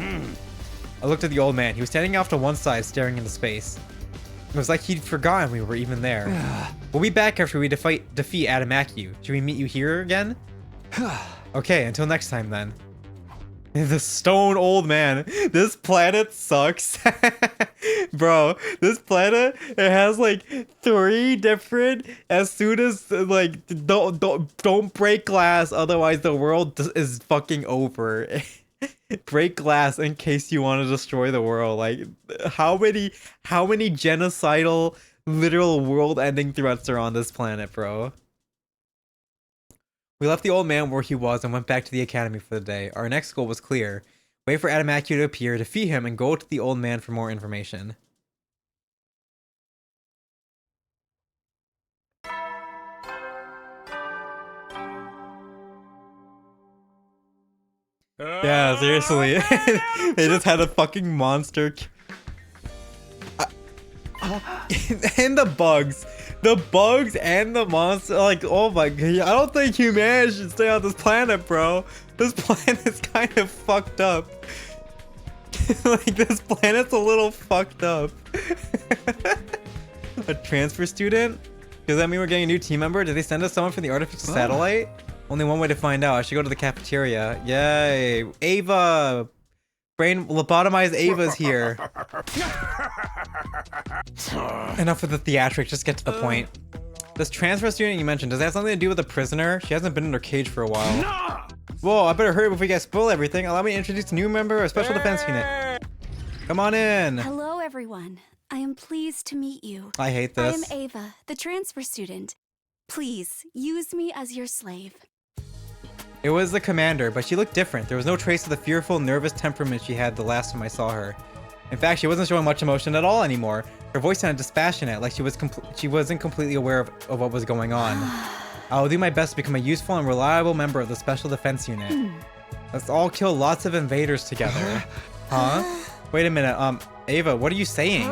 I looked at the old man. He was standing off to one side, staring into space. It was like he'd forgotten we were even there. We'll be back after we defeat Adamakyu. Should we meet you here again? Okay, until next time then. The stone old man. This planet sucks. Bro, this planet, it has like 3 different, as soon as like, don't break glass, otherwise the world is fucking over. Break glass in case you want to destroy the world. Like, how many genocidal, literal world-ending threats are on this planet, bro? We left the old man where he was and went back to the academy for the day. Our next goal was clear. Wait for Adamakyu to appear, defeat him, and go to the old man for more information. Yeah, seriously. They just had a fucking monster. And the bugs. The bugs and the monster. Like, oh my god. I don't think humanity should stay on this planet, bro. This planet's kind of fucked up. Like, this planet's a little fucked up. A transfer student? Does that mean we're getting a new team member? Did they send us someone from the artificial satellite? Only one way to find out. I should go to the cafeteria. Yay. Ava! Brain lobotomized Ava's here. Enough with the theatrics, just get to the point. This transfer student you mentioned, does that have something to do with the prisoner? She hasn't been in her cage for a while. Whoa, I better hurry before you guys spoil everything. Allow me to introduce a new member of Special Defense Unit. Come on in. Hello, everyone. I am pleased to meet you. I hate this. I am Ava, the transfer student. Please, use me as your slave. It was the commander, but she looked different. There was no trace of the fearful, nervous temperament she had the last time I saw her. In fact, she wasn't showing much emotion at all anymore. Her voice sounded dispassionate, like she wasn't completely aware of what was going on. I will do my best to become a useful and reliable member of the Special Defense Unit. Let's all kill lots of invaders together. Huh? Wait a minute, Ava, what are you saying?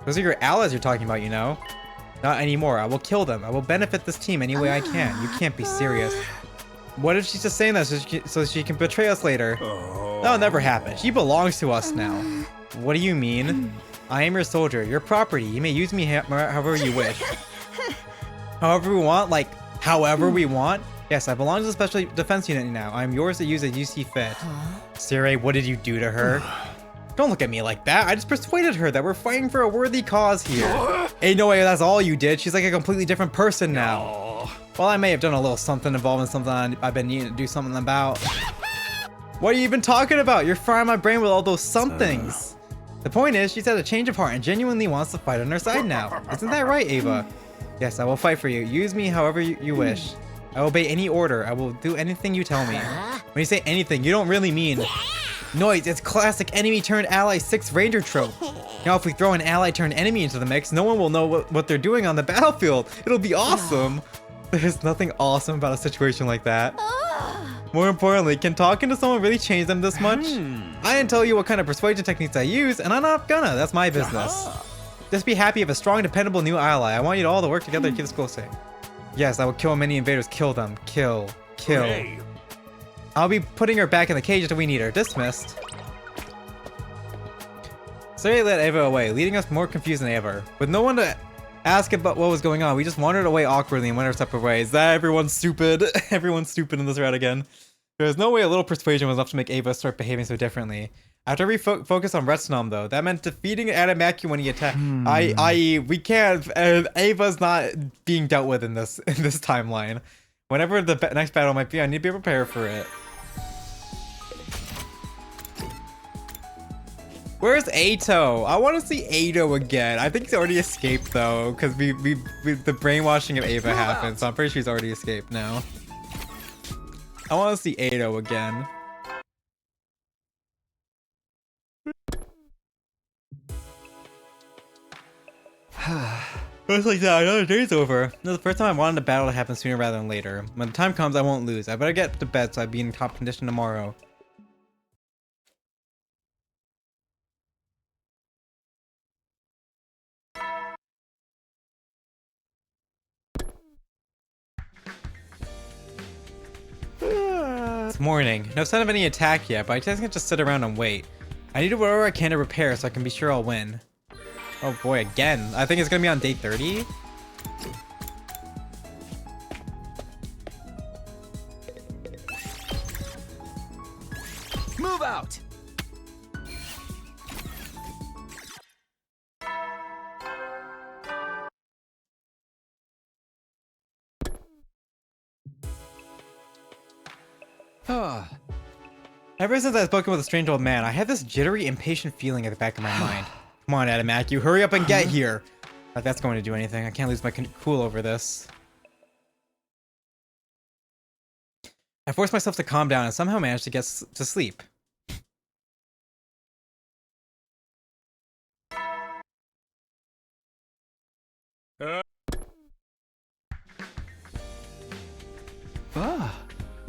Those are your allies you're talking about, you know? Not anymore. I will kill them. I will benefit this team any way I can. You can't be serious. What if she's just saying that so she can betray us later? That'll never happen. She belongs to us now. What do you mean? I am your soldier, your property. You may use me however you wish. However we want? Like, however we want? Yes, I belong to the Special Defense Unit now. I am yours to use as you see fit. Siri, what did you do to her? Don't look at me like that. I just persuaded her that we're fighting for a worthy cause here. Ain't no way that's all you did. She's like a completely different person now. Well, I may have done a little something involving something I've been needing to do something about. What are you even talking about? You're frying my brain with all those somethings. The point is, she's had a change of heart and genuinely wants to fight on her side now. Isn't that right, Ava? Yes, I will fight for you. Use me however you wish. I will obey any order. I will do anything you tell me. When you say anything, you don't really mean noise. It's classic enemy turned ally 6 ranger trope. Now, if we throw an ally turned enemy into the mix, no one will know what they're doing on the battlefield. It'll be awesome. There's nothing awesome about a situation like that. More importantly, can talking to someone really change them this much? I didn't tell you what kind of persuasion techniques I use, and I'm not gonna. That's my business. Just be happy of a strong, dependable new ally. I want you to all to work together to keep this goal safe. Yes, I will kill many invaders. Kill them. Kill. Kill. Hey. I'll be putting her back in the cage until we need her. Dismissed. Sari led Ava away, leading us more confused than ever. With no one to ask about what was going on, we just wandered away awkwardly and went our separate ways. Everyone's stupid. Everyone's stupid in this route again. There's no way a little persuasion was enough to make Ava start behaving so differently. After we focus on Retsnom, though, that meant defeating Adamaku when he attacked. I.e., we can't. Ava's not being dealt with in this timeline. Whenever the next battle might be, I need to be prepared for it. Where's Ato? I want to see Ato again. I think he's already escaped though, because the brainwashing of Ava happened, so I'm pretty sure he's already escaped now. I want to see Ato again. It's like that, another day's over. This is the first time I wanted a battle to happen sooner rather than later. When the time comes, I won't lose. I better get to bed so I'll be in top condition tomorrow. It's morning. No sign of any attack yet, but I just can't just sit around and wait. I need to do whatever I can to prepare so I can be sure I'll win. Oh boy, again. I think it's gonna be on day 30. Move out! Ever since I've spoken with a strange old man, I have this jittery, impatient feeling at the back of my mind. Come on, Adamaku, hurry up and get here! If that's going to do anything, I can't lose my cool over this. I forced myself to calm down and somehow managed to get to sleep.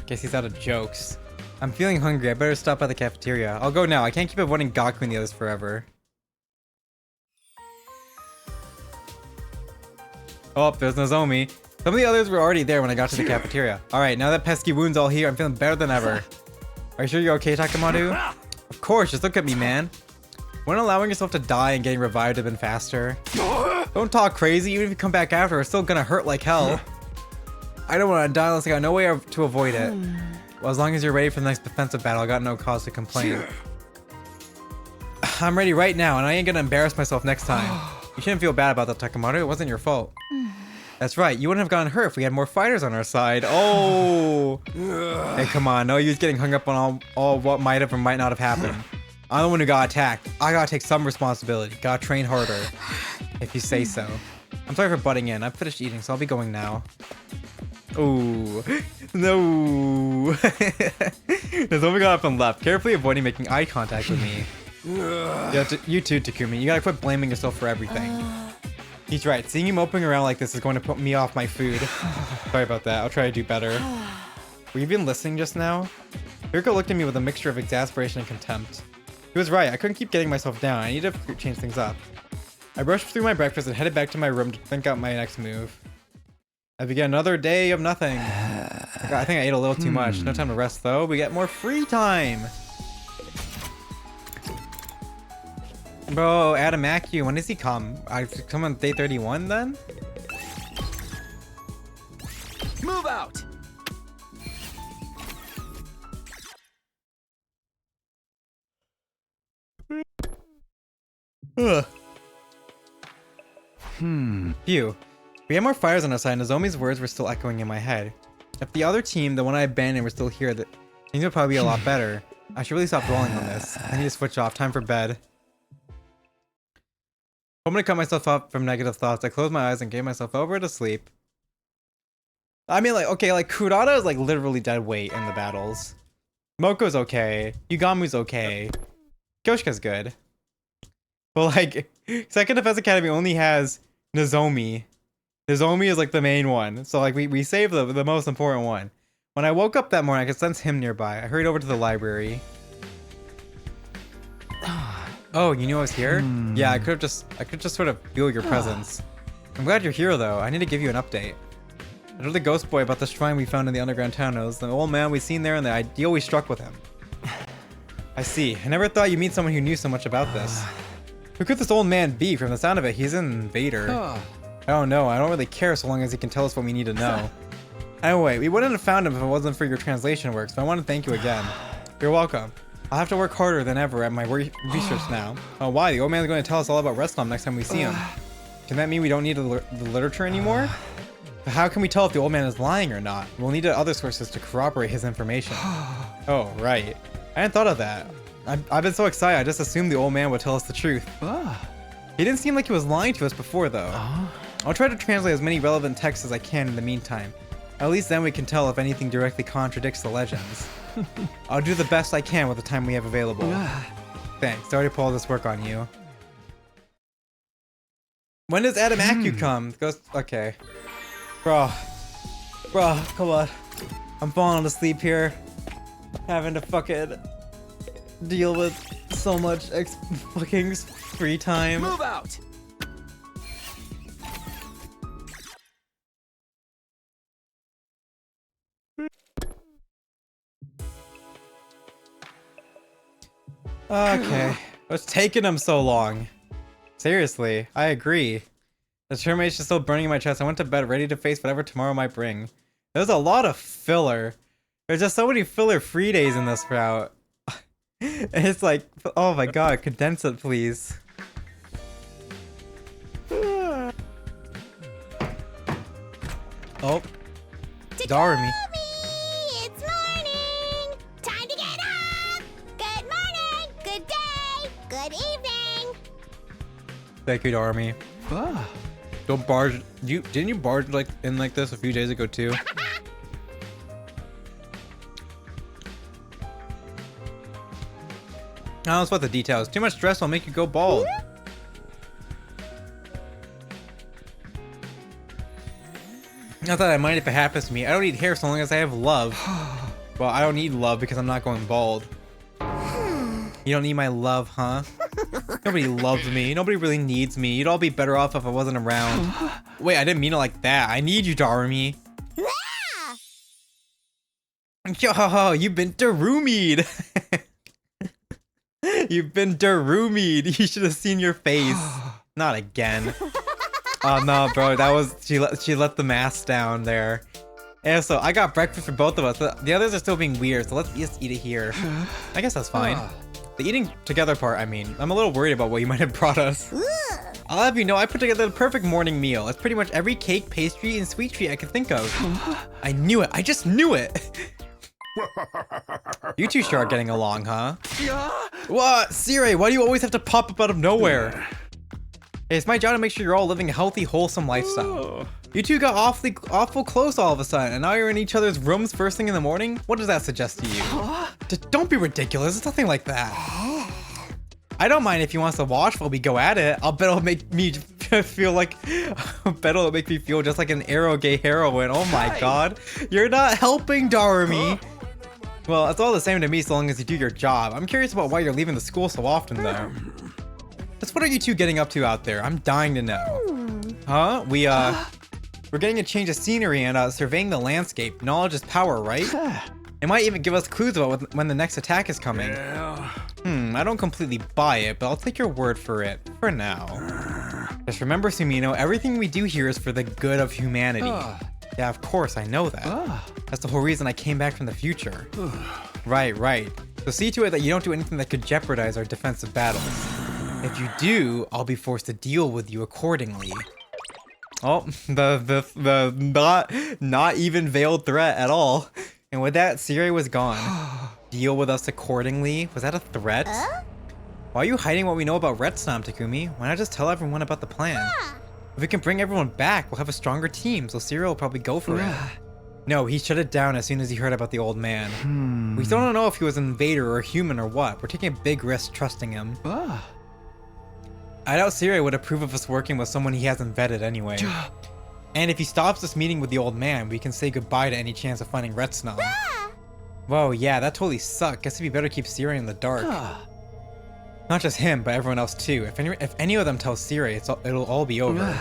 Guess he's out of jokes. I'm feeling hungry. I better stop by the cafeteria. I'll go now. I can't keep avoiding Gaku and the others forever. Oh, there's Nozomi. Some of the others were already there when I got to the cafeteria. Alright, now that pesky wound's all here, I'm feeling better than ever. Are you sure you're okay, Takamaru? Of course, just look at me, man. Wouldn't allowing yourself to die and getting revived have been faster? Don't talk crazy. Even if you come back after, it's still gonna hurt like hell. I don't want to die unless I got no way to avoid it. Well, as long as you're ready for the next defensive battle, I got no cause to complain. I'm ready right now, and I ain't gonna embarrass myself next time. You shouldn't feel bad about that, Takamaru. It wasn't your fault. That's right. You wouldn't have gotten hurt if we had more fighters on our side. Oh! Hey, come on. No use getting hung up on all what might have or might not have happened. I'm the one who got attacked. I gotta take some responsibility. Gotta train harder. If you say so. I'm sorry for butting in. I'm finished eating, so I'll be going now. Ooh. No. There's only got up and left, carefully avoiding making eye contact with me. You too, Takumi. You gotta quit blaming yourself for everything. He's right. Seeing you moping around like this is going to put me off my food. Sorry about that. I'll try to do better. Were you even listening just now? Hiriko looked at me with a mixture of exasperation and contempt. He was right. I couldn't keep getting myself down. I needed to change things up. I brushed through my breakfast and headed back to my room to think out my next move. I began another day of nothing. I think I ate a little too much. No time to rest though. We get more free time. Bro, Adamaku, when does he come? I come on day 31 then? Move out! Phew. We had more fighters on our side, and Nozomi's words were still echoing in my head. If the other team, the one I abandoned, were still here, things would probably be a lot better. I should really stop dwelling on this. I need to switch off. Time for bed. Hoping to cut myself up from negative thoughts, I closed my eyes and gave myself over to sleep. I mean, like, okay, like, Kurata is, like, literally dead weight in the battles. Moko's okay. Yugamu's okay. Kyoshika's good. But like, Second Defense Academy only has Nozomi. Nozomi is like the main one. So like we saved the most important one. When I woke up that morning, I could sense him nearby. I hurried over to the library. Oh, you knew I was here? Yeah, I could just sort of feel your presence. I'm glad you're here though. I need to give you an update. I told the ghost boy about the shrine we found in the underground town. It was the old man we seen there and the ideal we struck with him. I see. I never thought you'd meet someone who knew so much about this. Who could this old man be? From the sound of it, he's an invader. I don't know. I don't really care so long as he can tell us what we need to know. Anyway, we wouldn't have found him if it wasn't for your translation work, so I want to thank you again. You're welcome. I'll have to work harder than ever at my research now. Oh, why? The old man's going to tell us all about Retsnom next time we see him. Can that mean we don't need the literature anymore? But how can we tell if the old man is lying or not? We'll need other sources to corroborate his information. Oh, right. I hadn't thought of that. I've been so excited, I just assumed the old man would tell us the truth. He didn't seem like he was lying to us before, though. I'll try to translate as many relevant texts as I can in the meantime. At least then we can tell if anything directly contradicts the legends. I'll do the best I can with the time we have available. Thanks, sorry to pull all this work on you. When does Adam Aku come? Okay. Bro, come on. I'm falling asleep here. Having to fucking deal with so much fucking free time. Move out! Okay. What's taking him so long? Seriously, I agree. The determination is still burning in my chest. I went to bed ready to face whatever tomorrow might bring. There's a lot of filler. There's just so many filler free days in this route. It's like, oh my god, condense it please. Oh. Darumi. It's morning! Time to get up! Good morning! Good day! Good evening! Thank you, Darumi. Don't barge. Didn't you barge like in like this a few days ago too? I don't know about the details. Too much stress will make you go bald. Not that I mind if it happens to me. I don't need hair so long as I have love. Well, I don't need love because I'm not going bald. You don't need my love, huh? Nobody loves me. Nobody really needs me. You'd all be better off if I wasn't around. Wait, I didn't mean it like that. I need you, Darumi. Yo, you've been Darumi'd. You've been Darumi'd. You should have seen your face. Not again. Oh no, bro. That was she let the mask down there. And so I got breakfast for both of us. The others are still being weird, so let's just eat it here. I guess that's fine. The eating together part, I mean, I'm a little worried about what you might have brought us. I'll have you know, I put together the perfect morning meal. It's pretty much every cake, pastry, and sweet treat I could think of. I knew it. I just knew it. You two sure are getting along, huh? What? Sire, why do you always have to pop up out of nowhere? Hey, it's my job to make sure you're all living a healthy, wholesome lifestyle. You two got awful close all of a sudden, and now you're in each other's rooms first thing in the morning? What does that suggest to you? Don't be ridiculous, it's nothing like that. I don't mind if he wants to watch while we go at it. I'll bet it'll make me feel like, just like an arrow gay heroine. Oh my god. You're not helping, Darumi. Well, it's all the same to me so long as you do your job. I'm curious about why you're leaving the school so often though. Just what are you two getting up to out there? I'm dying to know. Huh? We're getting a change of scenery and surveying the landscape. Knowledge is power, right? It might even give us clues about when the next attack is coming. I don't completely buy it, but I'll take your word for it, for now. Just remember, Sumino, everything we do here is for the good of humanity. Yeah, of course, I know that. That's the whole reason I came back from the future. Right. So see to it that you don't do anything that could jeopardize our defensive battles. If you do, I'll be forced to deal with you accordingly. Oh, the not even veiled threat at all. And with that, Siri was gone. Deal with us accordingly? Was that a threat? Why are you hiding what we know about Retsnom, Takumi? Why not just tell everyone about the plan? If we can bring everyone back, we'll have a stronger team, so Siri will probably go for it. No, he shut it down as soon as he heard about the old man. We still don't know if he was an invader or a human or what. We're taking a big risk trusting him. I doubt Siri would approve of us working with someone he hasn't vetted anyway. And if he stops us meeting with the old man, we can say goodbye to any chance of finding Retsnom. Whoa, yeah, that totally sucked. Guess it'd be better to keep Siri in the dark. Not just him, but everyone else too. If any of them tell Siri, it'll all be over.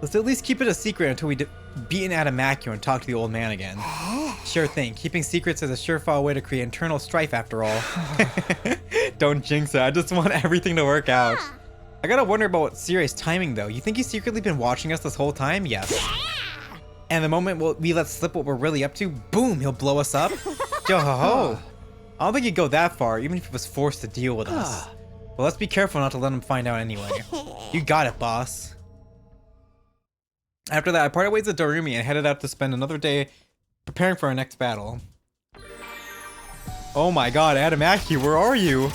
Let's at least keep it a secret until we beat an Adamakio and talk to the old man again. Sure thing. Keeping secrets is a surefire way to create internal strife after all. Don't jinx it. I just want everything to work out. I gotta wonder about Siri's timing though. You think he's secretly been watching us this whole time? Yes. And the moment we let slip what we're really up to, boom, he'll blow us up. Yo ho ho. I don't think he'd go that far, even if he was forced to deal with us. Well, let's be careful not to let him find out anyway. You got it, boss. After that, I parted ways with Darumi and headed out to spend another day preparing for our next battle. Oh my god, Adamakio, where are you?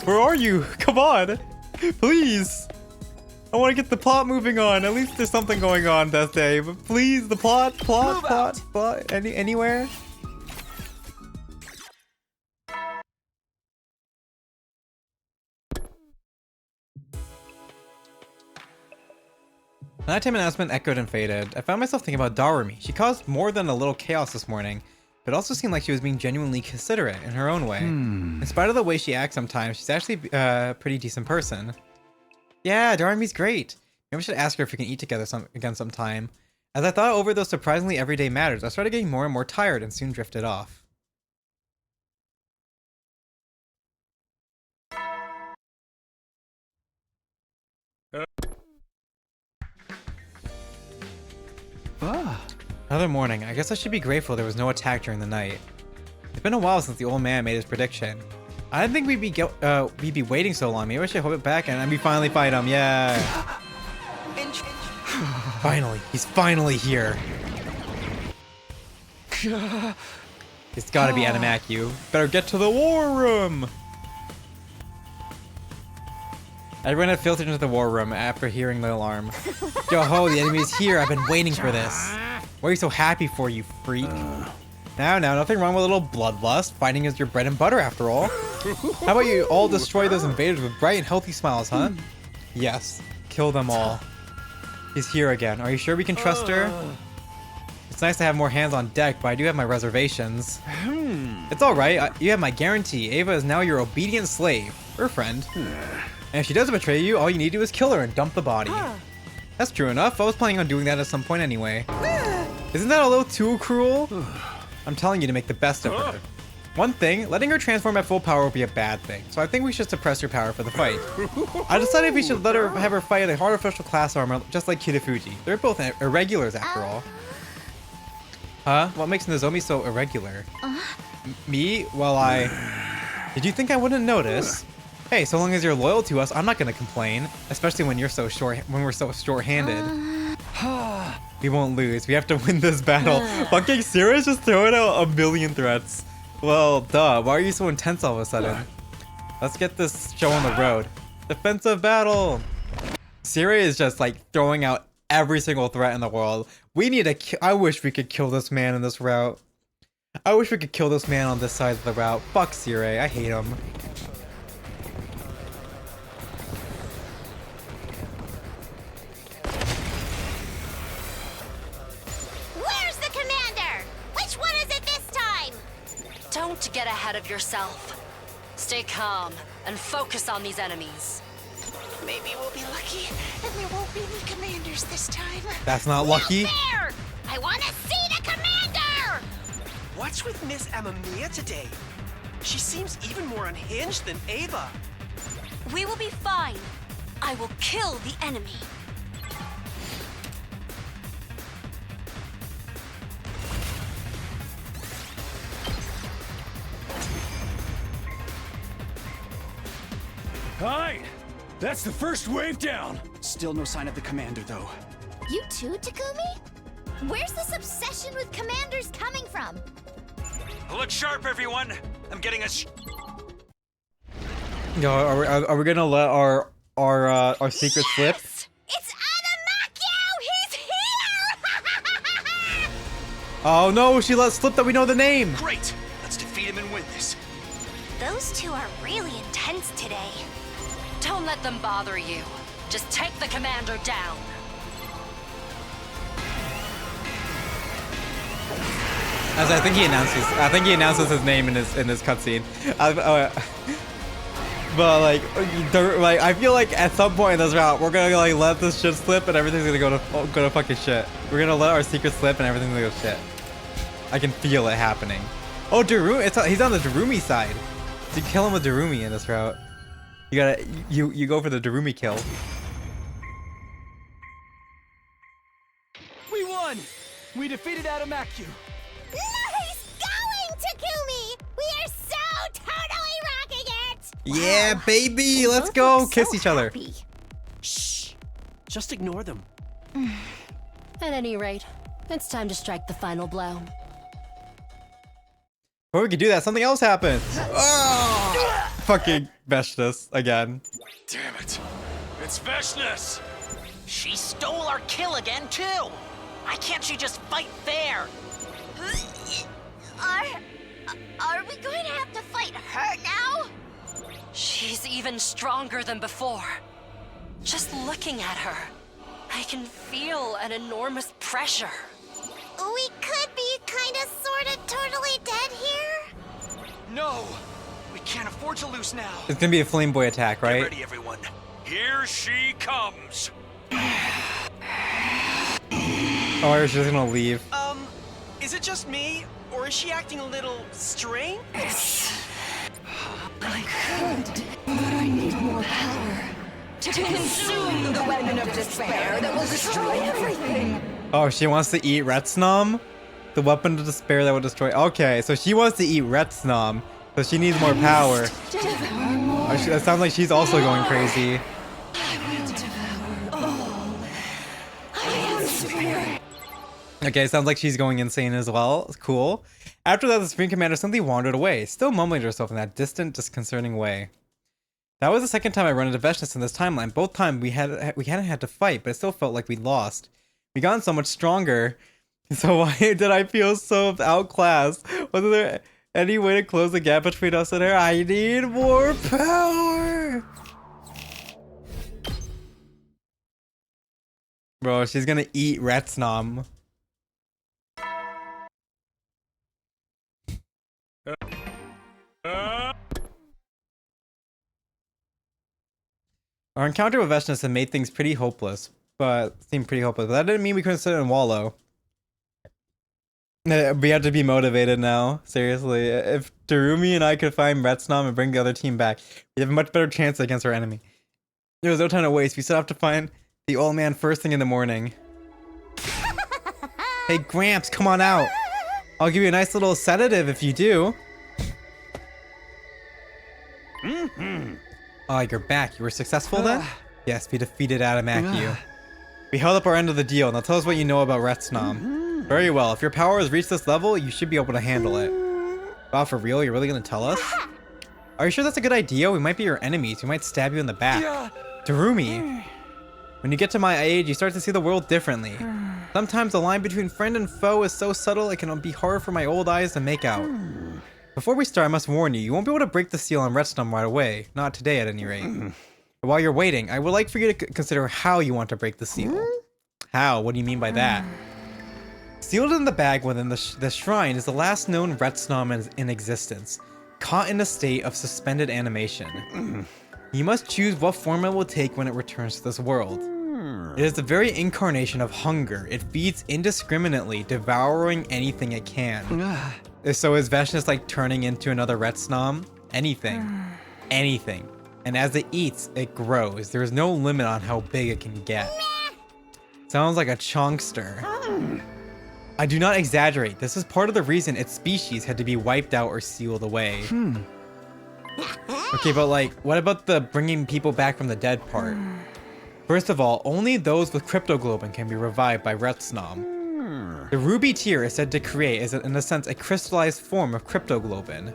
Where are you? Come on! Please! I want to get the plot moving on. At least there's something going on that day. But please, the plot. Anywhere? The nighttime announcement echoed and faded. I found myself thinking about Darumi. She caused more than a little chaos this morning, but it also seemed like she was being genuinely considerate in her own way. In spite of the way she acts sometimes, she's actually a pretty decent person. Yeah, Darumi's great. Maybe we should ask her if we can eat together again sometime. As I thought over those surprisingly everyday matters, I started getting more and more tired and soon drifted off. Another morning. I guess I should be grateful there was no attack during the night. It's been a while since the old man made his prediction. I didn't think we'd be waiting so long. Maybe I should hold it back and we finally fight him. Yeah. Finally, he's finally here. It's gotta be Adamakio. Better get to the war room. Everyone had filtered into the war room after hearing the alarm. Yo ho, the enemy's here. I've been waiting for this. What are you so happy for, you freak? Now, nothing wrong with a little bloodlust. Fighting is your bread and butter after all. How about you all destroy those invaders with bright and healthy smiles, huh? Yes, kill them all. He's here again. Are you sure we can trust her? It's nice to have more hands on deck, but I do have my reservations. It's alright, you have my guarantee. Ava is now your obedient slave, or friend. And if she does betray you, all you need to do is kill her and dump the body. That's true enough. I was planning on doing that at some point anyway. Isn't that a little too cruel? I'm telling you to make the best of her. One thing, letting her transform at full power will be a bad thing, so I think we should suppress her power for the fight. I decided we should have her fight in artificial class armor, just like Kitafuji. They're both irregulars after all. Huh? What makes Nozomi so irregular? Me? Well, Did you think I wouldn't notice? Hey, so long as you're loyal to us, I'm not gonna complain. Especially when we're so short-handed. We won't lose. We have to win this battle. Fucking Siri's just throwing out a million threats. Well, duh. Why are you so intense all of a sudden? Let's get this show on the road. Defensive battle. Siri is just like throwing out every single threat in the world. We need to. I wish we could kill this man in this route. I wish we could kill this man on this side of the route. Fuck Siri. I hate him. Don't get ahead of yourself. Stay calm and focus on these enemies. Maybe we'll be lucky and there won't be any commanders this time. That's not lucky. There! I want to see the commander! What's with Miss Amamiya today? She seems even more unhinged than Ava. We will be fine. I will kill the enemy. Alright, that's the first wave down. Still no sign of the commander, though. You too, Takumi? Where's this obsession with commanders coming from? Look sharp, everyone. I'm getting a... Yo, are we gonna let our secret slip? It's Adamakio! He's here! Oh no, she let slip that we know the name. Great! Let's defeat him and win this. Those two are really intense today. Don't let them bother you. Just take the commander down. As I think he announces his name in his cutscene. But like I feel like at some point in this route we're gonna like let this shit slip and everything's gonna go to fucking shit. We're gonna let our secret slip and everything's gonna go shit. I can feel it happening. Oh, Darumi! He's on the Darumi side. So you kill him with Darumi in this route. You go for the Darumi kill. We won! We defeated Adamaku. Nice going, Takumi! We are so totally rocking it! Yeah, baby! Let's go kiss each other. Shh! Just ignore them. At any rate, it's time to strike the final blow. Before we could do that, something else happened. Oh! Fucking Veshnis again. Damn it. It's Veshnis! She stole our kill again, too! Why can't she just fight fair? Are we going to have to fight her now? She's even stronger than before. Just looking at her, I can feel an enormous pressure. We could be kinda sorta totally dead here? No! We can't afford to lose now. It's gonna be a Flame Boy attack, right? Get ready, everyone. Here she comes. Oh, I was just gonna leave. Is it just me, or is she acting a little strange? I could, but I need more power to consume the weapon of despair that will destroy everything. Oh, she wants to eat Retsnom? The weapon of despair that will destroy. Okay, so she wants to eat Retsnom, so she needs more power. Oh, it sounds like she's also going crazy. I will devour all. I am superior. Okay, sounds like she's going insane as well. Cool. After that, the Supreme Commander simply wandered away, still mumbling to herself in that distant, disconcerting way. That was the second time I run into Veshnis in this timeline. Both times we hadn't had to fight, but it still felt like we lost. We gotten so much stronger. So why did I feel so outclassed? Wasn't there any way to close the gap between us and her? I need more power! Bro, she's gonna eat Retsnom. Our encounter with Veshnis had made things pretty hopeless, but that didn't mean we couldn't sit and wallow. We had to be motivated now, seriously. If Darumi and I could find Retsnom and bring the other team back, we'd have a much better chance against our enemy. There was no time to waste. We set off to find the old man first thing in the morning. Hey Gramps, come on out. I'll give you a nice little sedative if you do. Oh, you're back. You were successful then? Yes, we defeated Adamaku. We held up our end of the deal. Now tell us what you know about Retsnom. Very well. If your power has reached this level, you should be able to handle it. Wow, for real? You're really gonna tell us? Are you sure that's a good idea? We might be your enemies. We might stab you in the back. Darumi. When you get to my age, you start to see the world differently. Sometimes the line between friend and foe is so subtle it can be hard for my old eyes to make out. Before we start, I must warn you, you won't be able to break the seal on Retsnom right away. Not today, at any rate. But while you're waiting, I would like for you to consider how you want to break the seal. How? What do you mean by that? Sealed in the bag within the shrine is the last known Retsnom in existence, caught in a state of suspended animation. You must choose what form it will take when it returns to this world. It is the very incarnation of hunger. It feeds indiscriminately, devouring anything it can. So is Veshnis like turning into another Retsnom? Anything. Anything. And as it eats, it grows. There is no limit on how big it can get. Sounds like a chunkster. I do not exaggerate. This is part of the reason its species had to be wiped out or sealed away. Okay, but like, what about the bringing people back from the dead part? First of all, only those with cryptoglobin can be revived by Retsnom. The ruby tear is said to create, is in a sense, a crystallized form of cryptoglobin.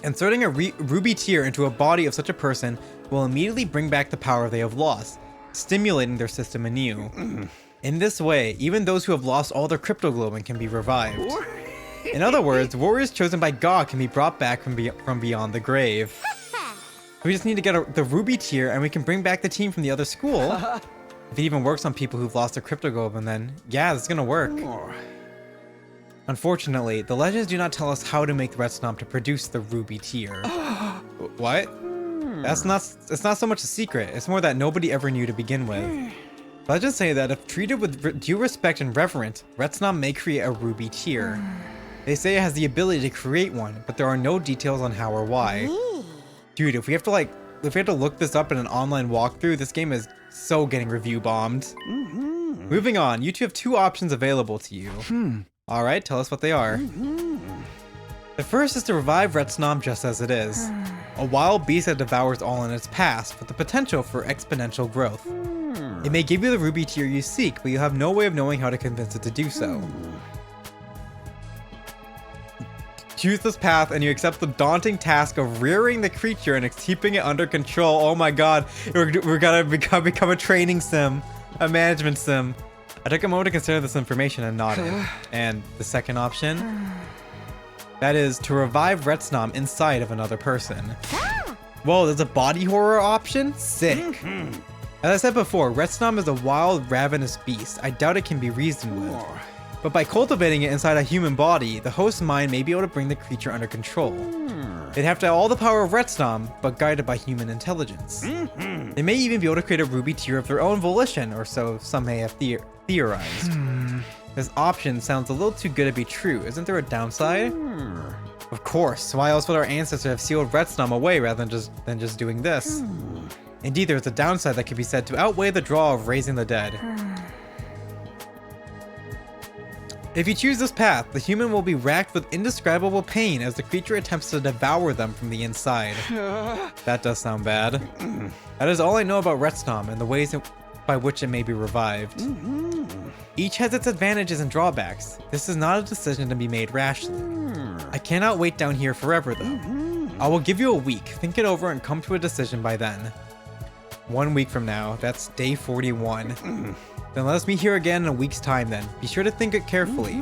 Inserting a ruby tear into a body of such a person will immediately bring back the power they have lost, stimulating their system anew. In this way, even those who have lost all their cryptoglobin can be revived. In other words, warriors chosen by God can be brought back from beyond the grave. We just need to get the ruby tier and we can bring back the team from the other school. If it even works on people who've lost their cryptoglobin, then yeah, it's gonna work. Unfortunately, the legends do not tell us how to make the Retsnom to produce the ruby tier. What? It's not so much a secret, it's more that nobody ever knew to begin with. Legends say that if treated with due respect and reverence, Retsnom may create a ruby tier. They say it has the ability to create one, but there are no details on how or why. Dude, if we have to look this up in an online walkthrough, this game is so getting review bombed. Moving on, you two have two options available to you. Alright, tell us what they are. The first is to revive Retsnom just as it is. A wild beast that devours all in its past, with the potential for exponential growth. It may give you the ruby tier you seek, but you have no way of knowing how to convince it to do so. Choose this path and you accept the daunting task of rearing the creature and keeping it under control. Oh my god, we're gonna become a training sim, a management sim. I took a moment to consider this information and nodded. And the second option? That is to revive Retsnom inside of another person. Whoa, there's a body horror option? Sick. As I said before, Retsnom is a wild, ravenous beast. I doubt it can be reasoned with. But by cultivating it inside a human body, the host's mind may be able to bring the creature under control. They'd have to have all the power of Retsnom, but guided by human intelligence. They may even be able to create a ruby tier of their own volition, or so some may have theorized. This option sounds a little too good to be true. Isn't there a downside? Of course. Why else would our ancestors have sealed Retsnom away rather than just doing this? Indeed, there's a downside that could be said to outweigh the draw of raising the dead. If you choose this path, the human will be racked with indescribable pain as the creature attempts to devour them from the inside. That does sound bad. That is all I know about Retsnom and the ways by which it may be revived. Each has its advantages and drawbacks. This is not a decision to be made rashly. I cannot wait down here forever though. I will give you a week, think it over and come to a decision by then. 1 week from now, that's day 41. Then let us meet here again in a week's time then. Be sure to think it carefully.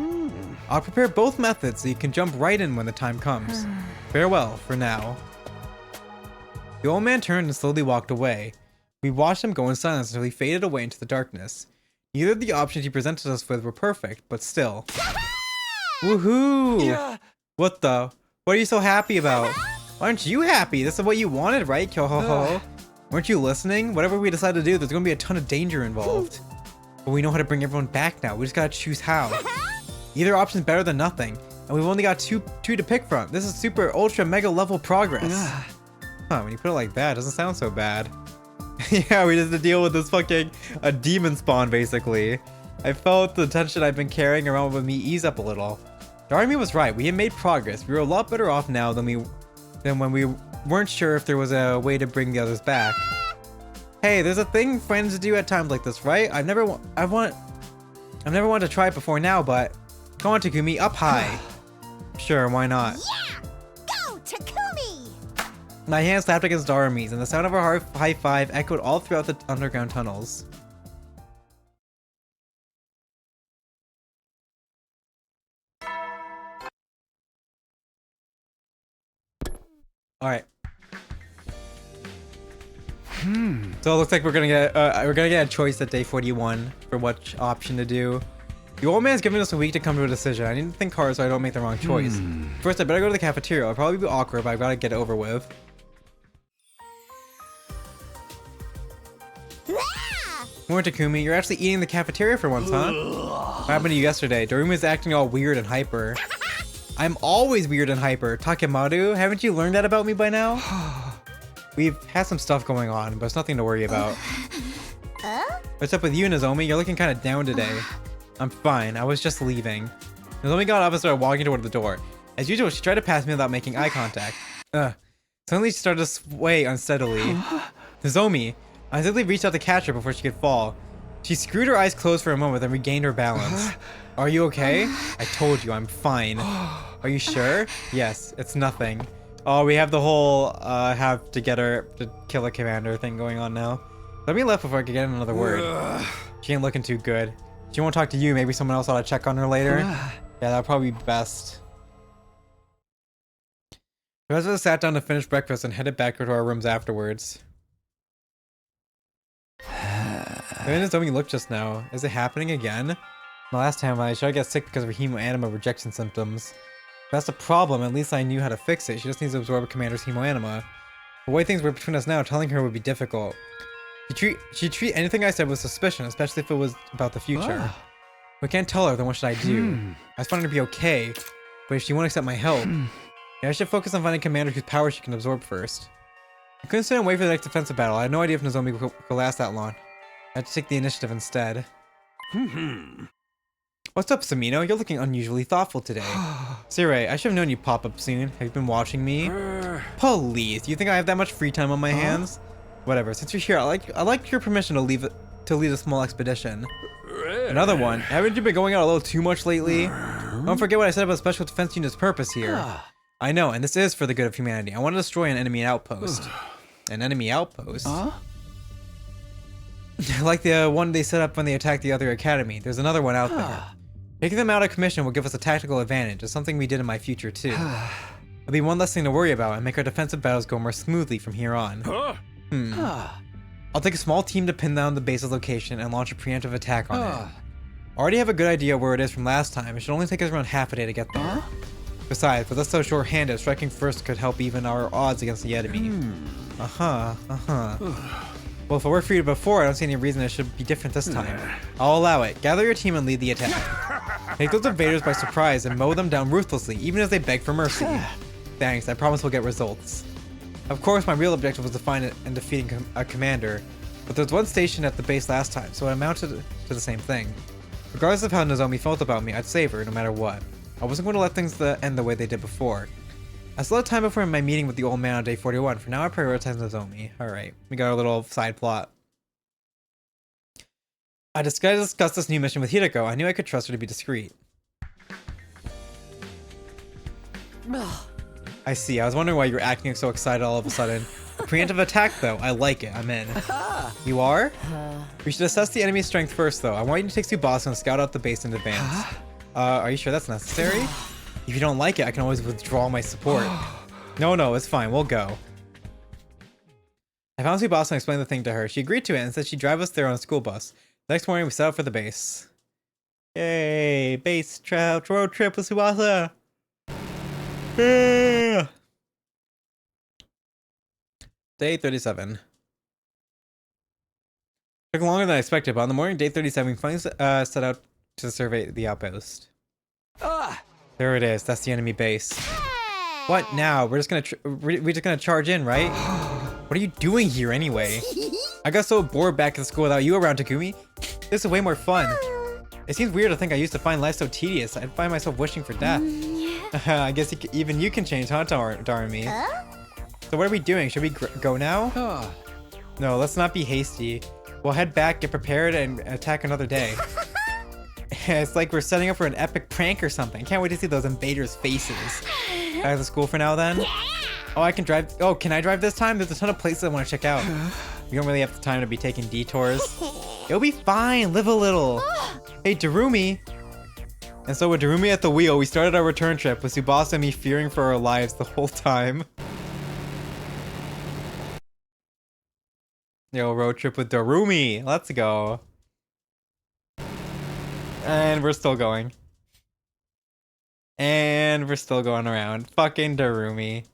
I'll prepare both methods so you can jump right in when the time comes. Farewell for now. The old man turned and slowly walked away. We watched him go in silence until he faded away into the darkness. Neither of the options he presented us with were perfect, but still. Woohoo! Yeah. What the? What are you so happy about? Why aren't you happy? This is what you wanted, right, Kyoho? Weren't you listening? Whatever we decide to do, there's gonna be a ton of danger involved. But we know how to bring everyone back now. We just gotta choose how. Either option's better than nothing, and we've only got two to pick from. This is super ultra mega level progress. Huh, when you put it like that, it doesn't sound so bad. Yeah, we just had to deal with this fucking a demon spawn basically. I felt the tension I've been carrying around with me ease up a little. Darumi was right, we had made progress. We were a lot better off now than when we weren't sure if there was a way to bring the others back. Hey, there's a thing friends do at times like this, right? I've never wanted to try it before now, but come on, Takumi, up high. Sure, why not? Yeah! Go, Takumi! My hand slapped against Darumi's, and the sound of our high five echoed all throughout the underground tunnels. All right. So it looks like we're gonna get a choice at day 41 for what option to do. The old man's giving us a week to come to a decision. I need to think hard so I don't make the wrong choice. First, I better go to the cafeteria. It'll probably be awkward, but I've got to get it over with. More Takumi, you're actually eating in the cafeteria for once, huh? What happened to you yesterday? Darumi was acting all weird and hyper. I'm always weird and hyper. Takemaru, haven't you learned that about me by now? We've had some stuff going on, but it's nothing to worry about. What's up with you, Nozomi? You're looking kind of down today. I'm fine. I was just leaving. Nozomi got up and started walking toward the door. As usual, she tried to pass me without making eye contact. Suddenly, she started to sway unsteadily. Nozomi, I simply reached out to catch her before she could fall. She screwed her eyes closed for a moment, then regained her balance. Are you okay? I told you, I'm fine. Are you sure? Yes, it's nothing. Oh, we have the whole have to get her to kill a commander thing going on now. Let me left before I could get in another word. She ain't looking too good. She won't talk to you. Maybe someone else ought to check on her later. Yeah, that'd probably be best. The rest of us sat down to finish breakfast and headed back to our rooms afterwards. The way Nozomi looked just now. Is it happening again? The last time I should get sick because of her hemoanima rejection symptoms. If that's the problem, at least I knew how to fix it. She just needs to absorb a commander's hemoanima. The way things were between us now, telling her would be difficult. She'd treat anything I said with suspicion, especially if it was about the future. We can't tell her, then what should I do? I just want her to be okay, but if she won't accept my help, I should focus on finding a commander whose power she can absorb first. I couldn't sit and wait for the next defensive battle. I had no idea if Nozomi could last that long. I had to take the initiative instead. What's up, Samino? You're looking unusually thoughtful today. Sirei, I should have known you'd pop up soon. Have you been watching me? Please, you think I have that much free time on my hands? Whatever, since you're here, I like your permission to lead a small expedition. Another one. Haven't you been going out a little too much lately? Don't forget what I said about Special Defense Unit's purpose here. I know, and this is for the good of humanity. I want to destroy an enemy outpost. An enemy outpost? Like the one they set up when they attacked the other academy. There's another one out there. Taking them out of commission will give us a tactical advantage. It's something we did in my future too. It'll be one less thing to worry about and make our defensive battles go more smoothly from here on. I'll take a small team to pin down the base's location and launch a preemptive attack on it. I already have a good idea where it is from last time. It should only take us around half a day to get there. Besides, with us so short-handed, striking first could help even our odds against the enemy. Well, if it worked for you before, I don't see any reason it should be different this time. I'll allow it. Gather your team and lead the attack. Take those invaders by surprise and mow them down ruthlessly, even as they beg for mercy. Thanks, I promise we'll get results. Of course, my real objective was to find and defeating a commander, but there was one stationed at the base last time, so it amounted to the same thing. Regardless of how Nozomi felt about me, I'd save her no matter what. I wasn't going to let things end the way they did before. I still have time before my meeting with the old man on day 41. For now, I prioritize Nozomi. Alright, we got our little side plot. I discussed this new mission with Hideko. I knew I could trust her to be discreet. I see. I was wondering why you were acting so excited all of a sudden. A preemptive attack, though. I like it. I'm in. You are? We should assess the enemy's strength first, though. I want you to take Tsubasa and scout out the base in advance. Are you sure that's necessary? If you don't like it, I can always withdraw my support. No, it's fine. We'll go. I found Tsubasa and explained the thing to her. She agreed to it and said she'd drive us there on a school bus. The next morning, we set out for the base. Yay! Base road trip with Tsubasa! Yeah. Day 37. Took longer than I expected, but on the morning of day 37, we finally set out to survey the outpost. There it is. That's the enemy base. What now? We're just gonna charge in, right? What are you doing here anyway? I got so bored back at school without you around, Takumi. This is way more fun. It seems weird to think I used to find life so tedious. I'd find myself wishing for death. I guess even you can change, huh, Darumi? So what are we doing? Should we go now? No, let's not be hasty. We'll head back, get prepared, and attack another day. It's like we're setting up for an epic prank or something. Can't wait to see those invaders' faces. Back to school for now then? Oh, I can drive. Oh, can I drive this time? There's a ton of places I want to check out. We don't really have the time to be taking detours. It'll be fine. Live a little. Hey, Darumi. And so with Darumi at the wheel, we started our return trip with Tsubasa and me fearing for our lives the whole time. Yo, road trip with Darumi. Let's go. And we're still going. And we're still going around. Fucking Darumi.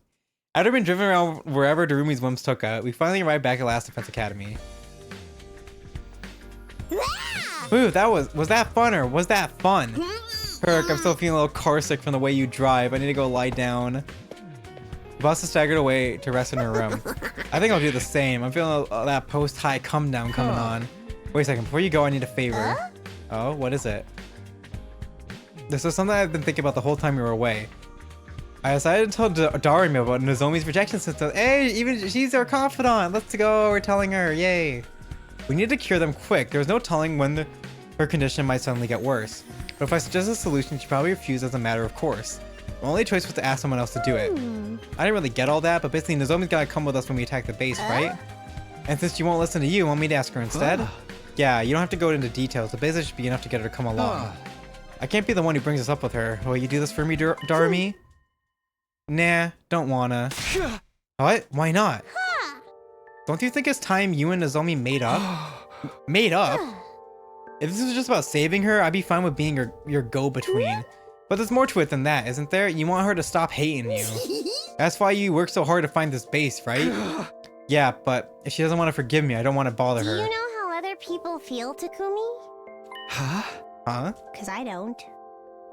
After being driven around wherever Darumi's whims took us, we finally arrived back at Last Defense Academy. Ooh, was that fun or was that fun? Kirk, I'm still feeling a little car sick from the way you drive. I need to go lie down. Tsubasa staggered away to rest in her room. I think I'll do the same. I'm feeling that post-high come down coming on. Wait a second, before you go, I need a favor. Oh, what is it? This is something I've been thinking about the whole time we were away. I decided to tell Darumi about Nozomi's rejection system. Hey, even she's our confidant. Let's go. We're telling her. Yay. We need to cure them quick. There's no telling when her condition might suddenly get worse. But if I suggest a solution, she'd probably refuse as a matter of course. My only choice was to ask someone else to do it. I didn't really get all that, but basically Nozomi's gotta come with us when we attack the base, right? And since she won't listen to you, want me to ask her instead? Yeah, you don't have to go into details, but basically should be enough to get her to come along. I can't be the one who brings this up with her. Will you do this for me, Darumi? Nah, don't wanna. What? Why not? Don't you think it's time you and Nozomi made up? Made up? If this was just about saving her, I'd be fine with being your go-between. But there's more to it than that, isn't there? You want her to stop hating you. That's why you work so hard to find this base, right? Yeah, but if she doesn't want to forgive me, I don't want to bother her. Do you know how other people feel, Takumi? Huh? Because I don't.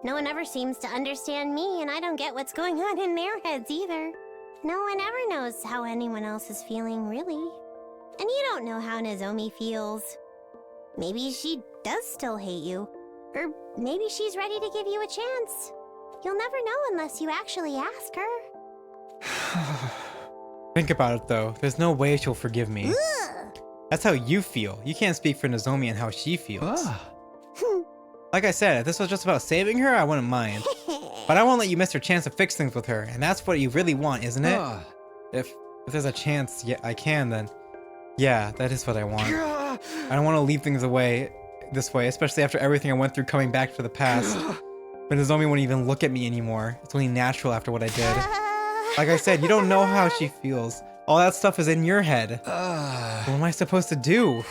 No one ever seems to understand me, and I don't get what's going on in their heads either. No one ever knows how anyone else is feeling, really. And you don't know how Nozomi feels. Maybe she does still hate you. Or maybe she's ready to give you a chance. You'll never know unless you actually ask her. Think about it, though. There's no way she'll forgive me. Ugh. That's how you feel. You can't speak for Nozomi and how she feels. Like I said, if this was just about saving her, I wouldn't mind. But I won't let you miss your chance to fix things with her, and that's what you really want, isn't it? If there's a chance, yeah, I can, then yeah, that is what I want. I don't want to leave things away this way, especially after everything I went through coming back to the past. But Nozomi won't even look at me anymore. It's only natural after what I did. Like I said, you don't know how she feels. All that stuff is in your head. What am I supposed to do?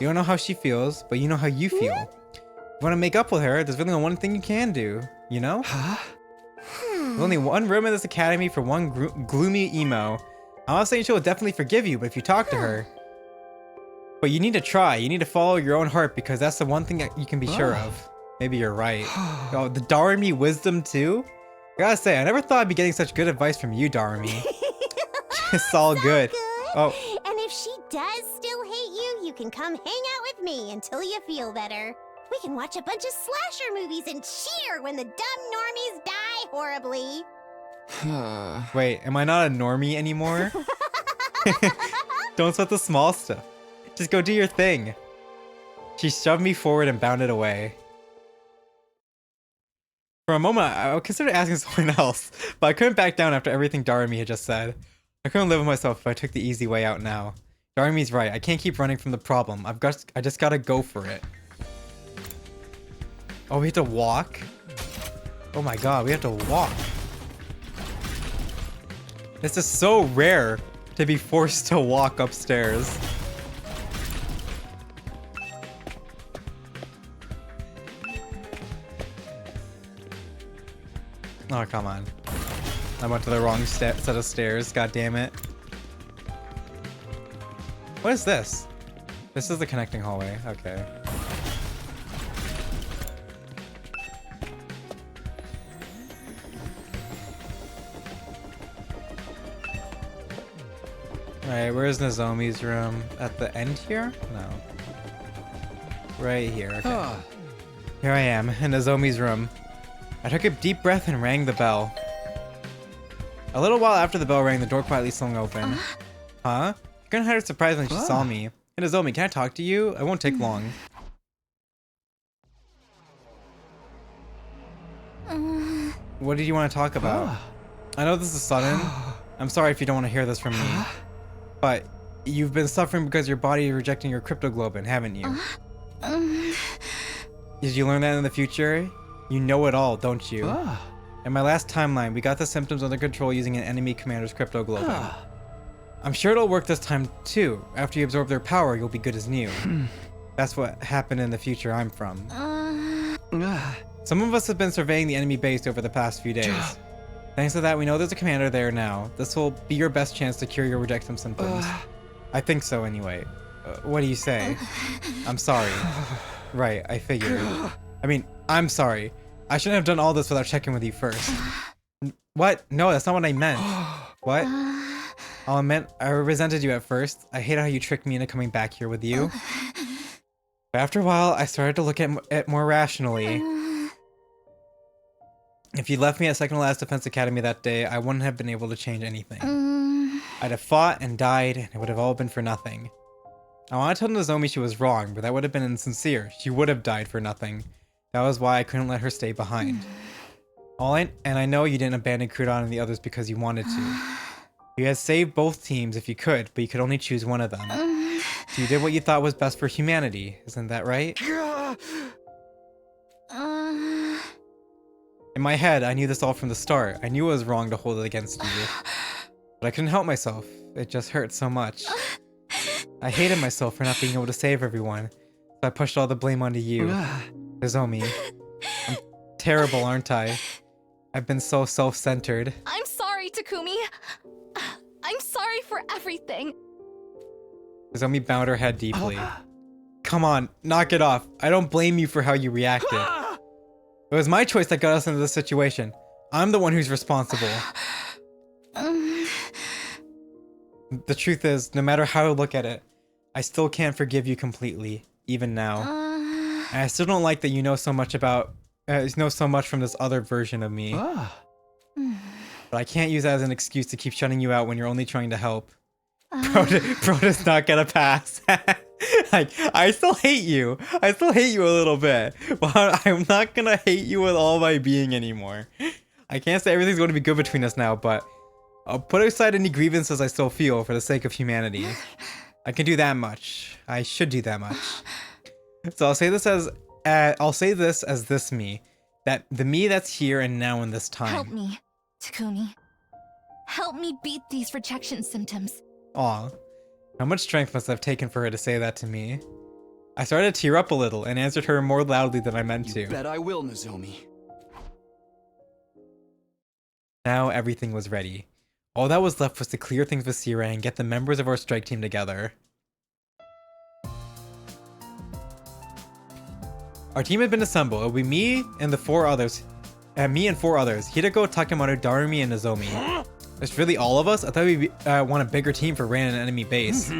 You don't know how she feels, but you know how you feel. If you want to make up with her, there's really only one thing you can do, you know? There's only one room in this academy for one gloomy emo. I'm not saying she'll definitely forgive you, but if you talk to her. But you need to try. You need to follow your own heart because that's the one thing that you can be sure of. Maybe you're right. Oh, the Darumi wisdom too? I gotta say, I never thought I'd be getting such good advice from you, Darumi. It's all good. Oh. And if she does still hate you, you can come hang out with me until you feel better. We can watch a bunch of slasher movies and cheer when the dumb normies die horribly. Wait, am I not a normie anymore? Don't sweat the small stuff. Just go do your thing. She shoved me forward and bounded away. For a moment, I considered asking someone else, but I couldn't back down after everything Darumi had just said. I couldn't live with myself if I took the easy way out now. Darumi's right. I can't keep running from the problem. I just gotta go for it. Oh, we have to walk? Oh my god, we have to walk. This is so rare to be forced to walk upstairs. Oh, come on. I went to the wrong set of stairs, god damn it. What is this? This is the connecting hallway, okay. Alright, where's Nozomi's room? At the end here? No. Right here, okay. Here I am, in Nozomi's room. I took a deep breath and rang the bell. A little while after the bell rang, the door quietly swung open. Huh? She couldn't hide her surprise when she saw me. Hey Nozomi, can I talk to you? It won't take long. What did you want to talk about? I know this is sudden. I'm sorry if you don't want to hear this from me. But you've been suffering because your body is rejecting your cryptoglobin, haven't you? Did you learn that in the future? You know it all, don't you? In my last timeline, we got the symptoms under control using an enemy commander's cryptoglobin. I'm sure it'll work this time too. After you absorb their power, you'll be good as new. That's what happened in the future I'm from. Some of us have been surveying the enemy base over the past few days. Thanks to that, we know there's a commander there now. This will be your best chance to cure your rejection symptoms. I think so anyway. What do you say? I'm sorry. Right, I figured. I mean, I'm sorry. I shouldn't have done all this without checking with you first. What? No, that's not what I meant. What? Oh, I meant I resented you at first. I hate how you tricked me into coming back here with you. But after a while, I started to look at it more rationally. If you left me at second to last Defense Academy that day, I wouldn't have been able to change anything. I'd have fought and died, and it would have all been for nothing. I want to tell Nozomi she was wrong, but that would have been insincere. She would have died for nothing. That was why I couldn't let her stay behind. And I know you didn't abandon Kudan and the others because you wanted to. You had saved both teams if you could, but you could only choose one of them. You did what you thought was best for humanity, isn't that right? In my head, I knew this all from the start. I knew it was wrong to hold it against you. But I couldn't help myself. It just hurt so much. I hated myself for not being able to save everyone. So I pushed all the blame onto you. Nozomi. I'm terrible, aren't I? I've been so self-centered. I'm sorry, Takumi. I'm sorry for everything. Nozomi bowed her head deeply. Come on, knock it off. I don't blame you for how you reacted. It was my choice that got us into this situation. I'm the one who's responsible. The truth is, no matter how I look at it, I still can't forgive you completely, even now. And I still don't like that you know so much from this other version of me. But I can't use that as an excuse to keep shutting you out when you're only trying to help. Bro does not get a pass. Like, I still hate you. I still hate you a little bit. But I'm not gonna hate you with all my being anymore. I can't say everything's going to be good between us now, but I'll put aside any grievances I still feel for the sake of humanity. I can do that much. I should do that much. So I'll say this as this me. That the me that's here and now in this time. Help me, Takumi. Help me beat these rejection symptoms. Aw. How much strength must have taken for her to say that to me? I started to tear up a little and answered her more loudly than I meant to. You bet I will, Nozomi. Now everything was ready. All that was left was to clear things with Sira and get the members of our strike team together. Our team had been assembled. It would be me and 4 others. Hideko, Takemaru, Darumi, and Nozomi. It's really all of us? I thought we want a bigger team for ran an enemy base.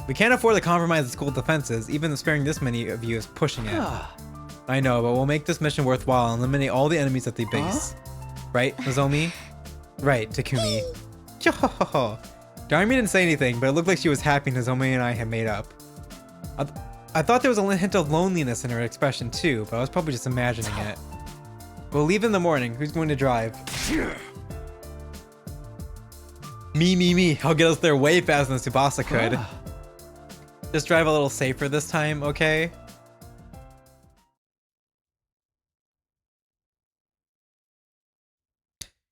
We can't afford to compromise the school defenses, even sparing this many of you is pushing it. I know, but we'll make this mission worthwhile and eliminate all the enemies at the base. Right, Nozomi? Right, Takumi. Darumi didn't say anything, but it looked like she was happy Nozomi and I had made up. I thought there was a hint of loneliness in her expression too, but I was probably just imagining it. We'll leave in the morning. Who's going to drive? Me. I'll get us there way faster than Tsubasa could. Just drive a little safer this time, okay?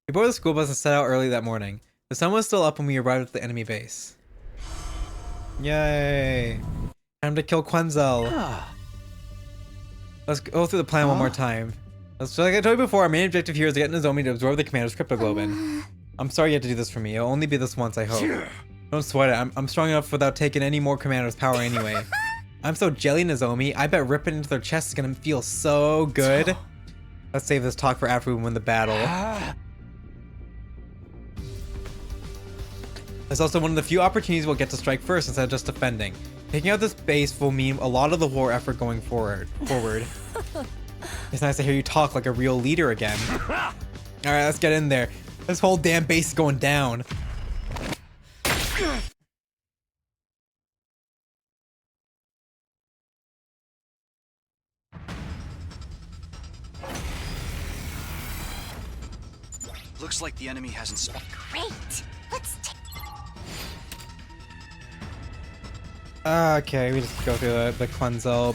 We boarded the school bus and set out early that morning. The sun was still up when we arrived at the enemy base. Yay! Time to kill Quenzel. Let's go through the plan one more time. Like I told you before, our main objective here is to get Nozomi to absorb the commander's cryptoglobin. I'm sorry you had to do this for me. It'll only be this once, I hope. Don't sweat it. I'm strong enough without taking any more commander's power anyway. I'm so jelly, Nozomi. I bet ripping into their chest is gonna feel so good. Let's save this talk for after we win the battle. It's also one of the few opportunities we'll get to strike first instead of just defending. Taking out this base will mean a lot of the war effort going forward. It's nice to hear you talk like a real leader again. Alright, let's get in there. This whole damn base is going down. Looks like the enemy hasn't spotted. Great. Let's take. Okay, we just go through the Quenzel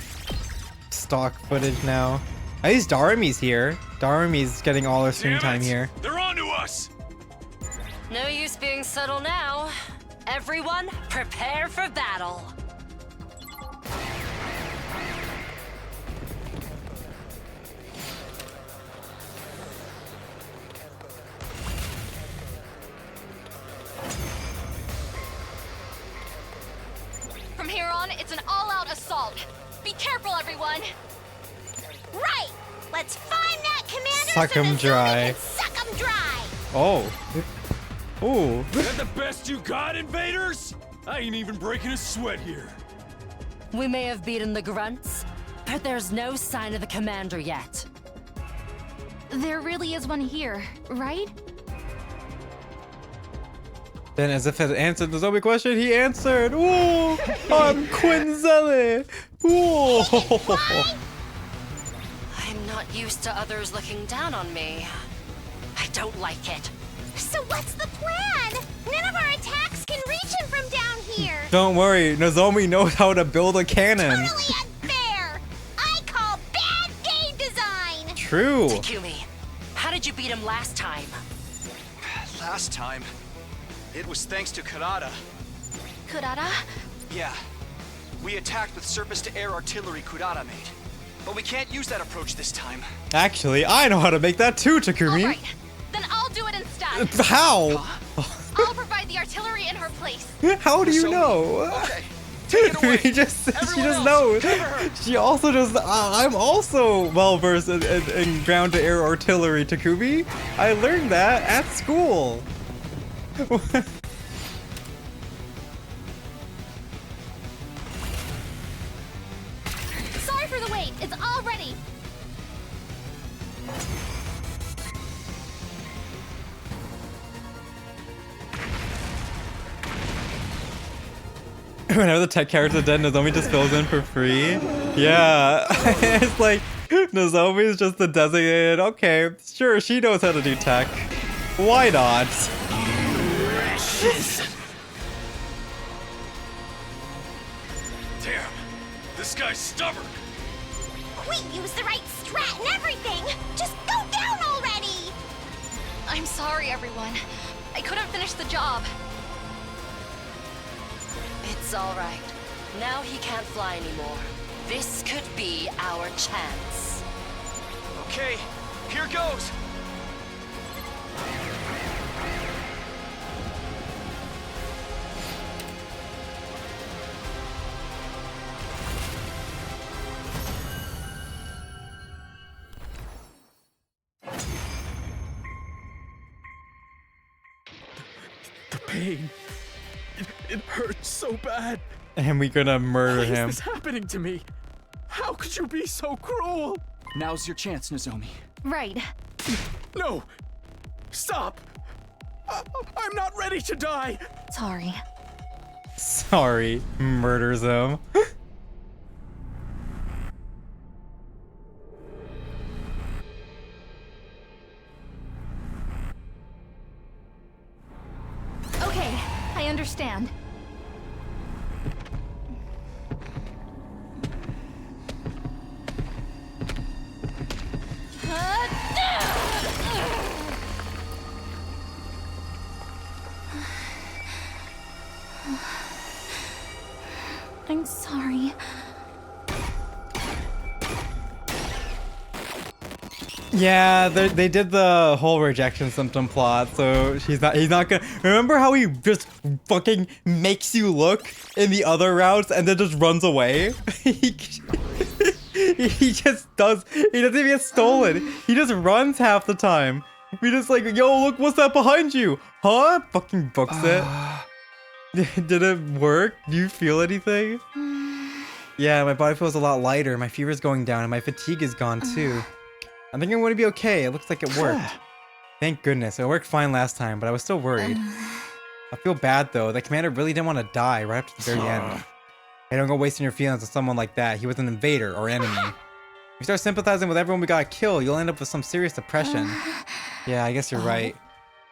stock footage now. At least Darumi's here. Darumi's getting all her stream time here. They're on to us! No use being subtle now. Everyone, prepare for battle. From here on, it's an all-out assault. Be careful, everyone. Right. Let's find that commander. Suck 'em dry. Suck 'em dry. Oh. Ooh. That the best you got, invaders? I ain't even breaking a sweat here. We may have beaten the grunts, but there's no sign of the commander yet. There really is one here, right? Then, as if it answered the zombie question, he answered. Ooh, I'm Quenzel. Ooh. I'm not used to others looking down on me. I don't like it. So what's the plan? None of our attacks can reach him from down here. here. Don't worry, Nozomi knows how to build a cannon. Totally unfair. I call bad game design. True. Takumi, how did you beat him last time? Last time, it was thanks to Kurata. Kurata? Yeah. We attacked with surface-to-air artillery Kurata made. But we can't use that approach this time. Actually, I know how to make that too, Takumi. Alright, then I'll do it instead. How? I'll provide the artillery in her place. How do you So- know? Okay. Take it away. she just Everyone knows. else, cover her. She also just. I'm also well versed in ground to air artillery, Takumi. I learned that at school. Sorry for the wait. It's all ready. Whenever the tech character is dead, Nozomi just fills in for free. Yeah, it's like Nozomi is just the designated. Okay, sure, she knows how to do tech. Why not? Damn, this guy's stubborn. We used the right strat and everything. Just go down already. I'm sorry, everyone. I couldn't finish the job. It's all right. Now he can't fly anymore. This could be our chance. Okay, here goes. The pain. It hurts so bad. And we gonna murder Why him. is this happening to me? How could you be so cruel? Now's your chance, Nozomi. Right. No! Stop! I'm not ready to die! Sorry. Sorry, murders him. Okay, I understand. I'm sorry. Yeah, they did the whole rejection symptom plot, so he's not gonna. Remember how he just fucking makes you look in the other routes and then just runs away? he just does. He doesn't even get stolen. He just runs half the time. We just like, yo, look, what's that behind you? Huh? Fucking books it. Did it work? Do you feel anything? Yeah, my body feels a lot lighter. My fever's going down and my fatigue is gone too. I think I'm going to be okay. It looks like it worked. Thank goodness. It worked fine last time, but I was still worried. I feel bad though. The commander really didn't want to die right up to the very end. Hey, don't go wasting your feelings on someone like that. He was an invader or enemy. If you start sympathizing with everyone we gotta kill, you'll end up with some serious depression. Yeah, I guess you're right.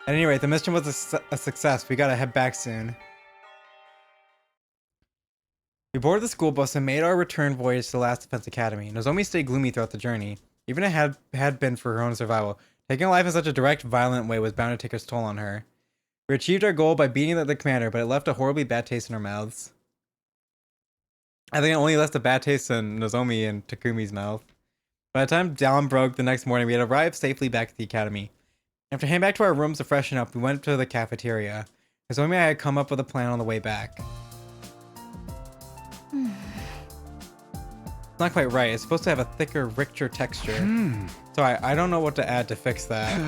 At any rate, the mission was a success. We gotta head back soon. We boarded the school bus and made our return voyage to the Last Defense Academy. Nozomi stayed gloomy throughout the journey. Even if it had been for her own survival, taking life in such a direct, violent way was bound to take its toll on her. We achieved our goal by beating the commander, but it left a horribly bad taste in our mouths. I think it only left a bad taste in Nozomi and Takumi's mouth. By the time dawn broke the next morning, we had arrived safely back at the academy. After heading back to our rooms to freshen up, we went to the cafeteria. Nozomi and I had come up with a plan on the way back. It's not quite right. It's supposed to have a thicker, richer texture. So I don't know what to add to fix that.